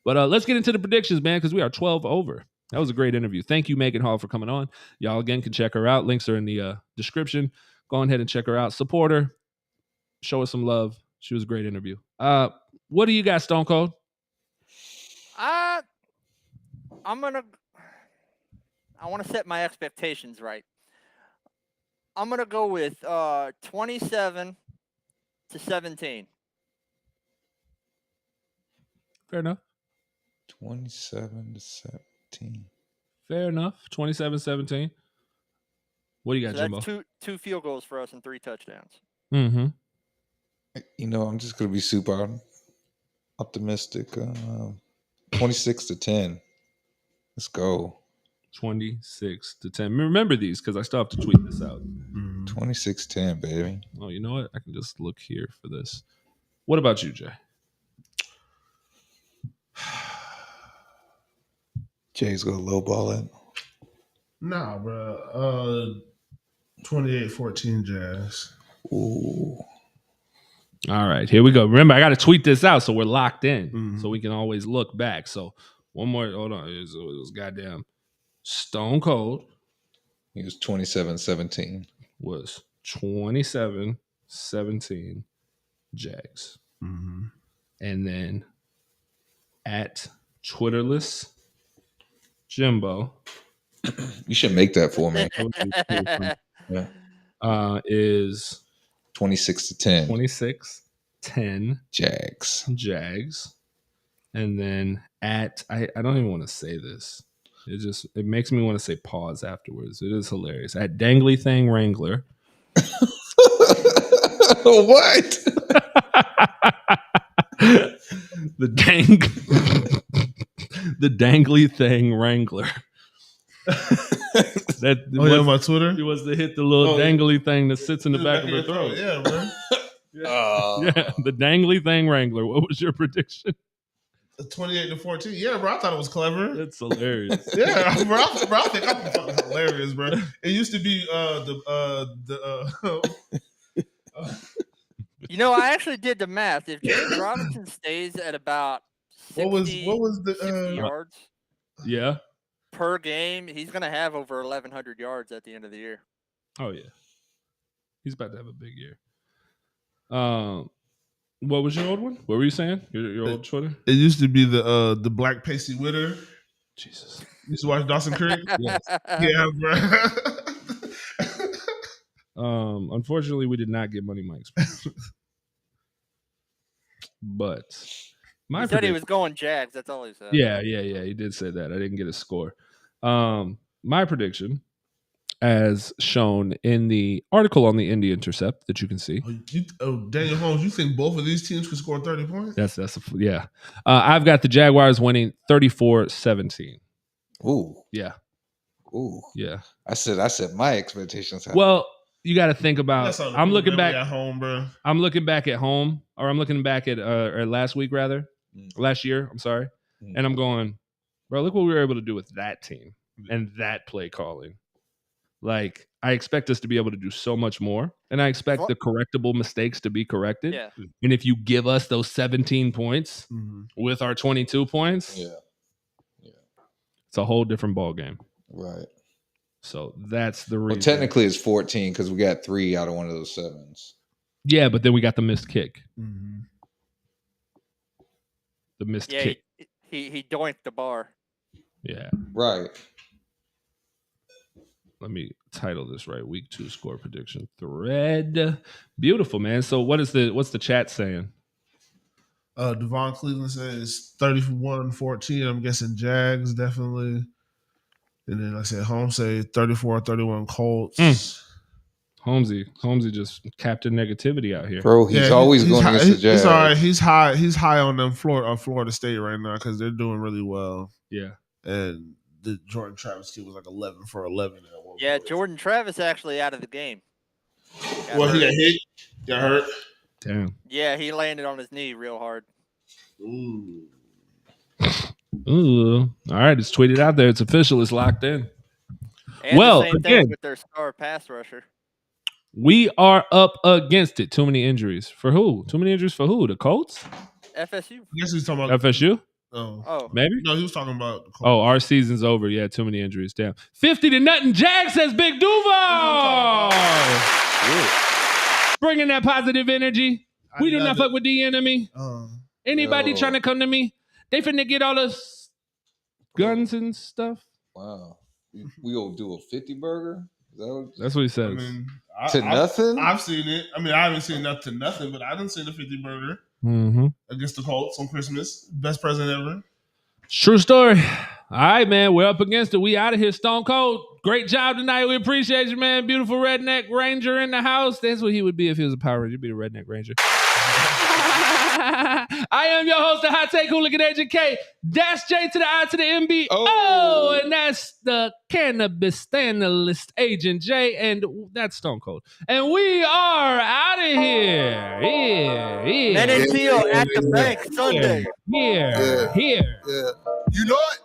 But let's get into the predictions, man, because we are 12 over. That was a great interview. Thank you, Meghan Hall, for coming on. Y'all, again, can check her out. Links are in the description. Go ahead and check her out. Support her. Show her some love. She was a great interview. What do you got, Stone Cold? I want to set my expectations right. I'm going to go with 27-17. Fair enough. 27-17. Fair enough. 27-17. What do you got, Jimbo? That's two field goals for us and 3 touchdowns. Mm-hmm. I'm just going to be super optimistic. 26-10. Let's go. 26-10. Remember these, because I still have to tweet this out. 26-10, baby. Oh, you know what? I can just look here for this. What about you, Jay? Jay's going to lowball it. Nah, bro. 28-14 Jazz. Ooh. All right, here we go. Remember, I got to tweet this out so we're locked in, so we can always look back. So one more. Hold on. It was goddamn Stone Cold He was 27-17. Was 27-17 Jags. Mm-hmm. And then at Twitterless Jimbo. You should make that for me. Yeah. Is 26-10. 26-10 Jags. And then at I don't even want to say this. It makes me want to say pause afterwards. It is hilarious. At Dangly Thing Wrangler. What? the Dangly Thing Wrangler. My Twitter? It was to hit the little dangly thing that sits in the back of her throat. Yeah, bro. Yeah, the Dangly Thing Wrangler. What was your prediction? 28-14. Yeah, bro. I thought it was clever. That's hilarious. Yeah, bro. I think I'm fucking hilarious, bro. It used to be You know, I actually did the math. If James Robinson stays at about 60, what was the 60 yards Yeah. per game, he's going to have over 1,100 yards at the end of the year. Oh yeah, he's about to have a big year. What was your old one? What were you saying? Your old Twitter? It used to be the Black Pacey Witter. Jesus. You used to watch Dawson Creek? Yes. Yeah, bro. Unfortunately, we did not get Money Mike's. But He said he was going Jags. That's all he said. Yeah. He did say that. I didn't get a score. My prediction, as shown in the article on the Indy Intercept that you can see. Daniel Holmes, you think both of these teams could score 30 points? Yeah. I've got the Jaguars winning 34-17. Ooh. Yeah. Ooh. Yeah. I said my expectations. Well, you got to think about. I'm looking back at home, bro. I'm looking back at home, or I'm looking back at last week rather, last year. I'm sorry, and I'm going, bro. Look what we were able to do with that team and that play calling. Like, I expect us to be able to do so much more, and I expect the correctable mistakes to be corrected. Yeah. And if you give us those 17 points with our 22 points, it's a whole different ball game. Right. So that's the reason. Well, technically it's 14 because we got 3 out of one of those 7s. Yeah, but then we got the missed kick. Mm-hmm. The missed kick. He doinked the bar. Yeah. Right. Let me title this right. Week 2 score prediction thread. Beautiful, man. So what's the chat saying? Devon Cleveland says 31-14. I'm guessing Jags definitely. And then like I said, Holmes say 34-31 Colts. Holmesy just captain negativity out here. Bro, he's always going against the Jags. He's all right. He's high on them Florida State right now because they're doing really well. Yeah. And the Jordan Travis kid was like 11 for 11. Yeah, Jordan Travis actually out of the game. He got hit? Got hurt? Damn. Yeah, he landed on his knee real hard. Ooh. All right, it's tweeted out there. It's official. It's locked in. And well, the same again, thing with their star pass rusher. We are up against it. Too many injuries. For who? Too many injuries for who? The Colts? FSU. I guess he's talking about FSU? Oh. Maybe? No, he was talking about the Colts. Oh, our season's over. Yeah, too many injuries. Damn. 50-0 Jags, says Big Duval. Bringing that positive energy. We do not fuck with the enemy. Anybody trying to come to me, they finna get all us guns and stuff. Wow. We gonna do a 50 burger? That's what he says. Nothing? I've seen it. I mean, I haven't seen enough to nothing, but I didn't see the 50 burger against the Colts on Christmas. Best present ever. True story. All right, man. We're up against it. We out of here. Stone Cold. Great job tonight. We appreciate you, man. Beautiful redneck ranger in the house. That's what he would be if he was a Power Ranger. He'd be a redneck ranger. I am your host, the Hot Take Hooligan Agent K. Dash J to the I to the MB. Oh, and that's the Cannabis Analyst Agent J, and that's Stone Cold. And we are out of here. Men and Teal at the bank Sunday. Here. Yeah. You know it?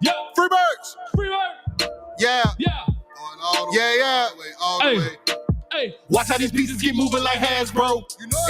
Yeah. Free birds. Yeah. Yeah. Yeah. All the way. Hey. Watch how these pieces get moving like Hasbro. You know it?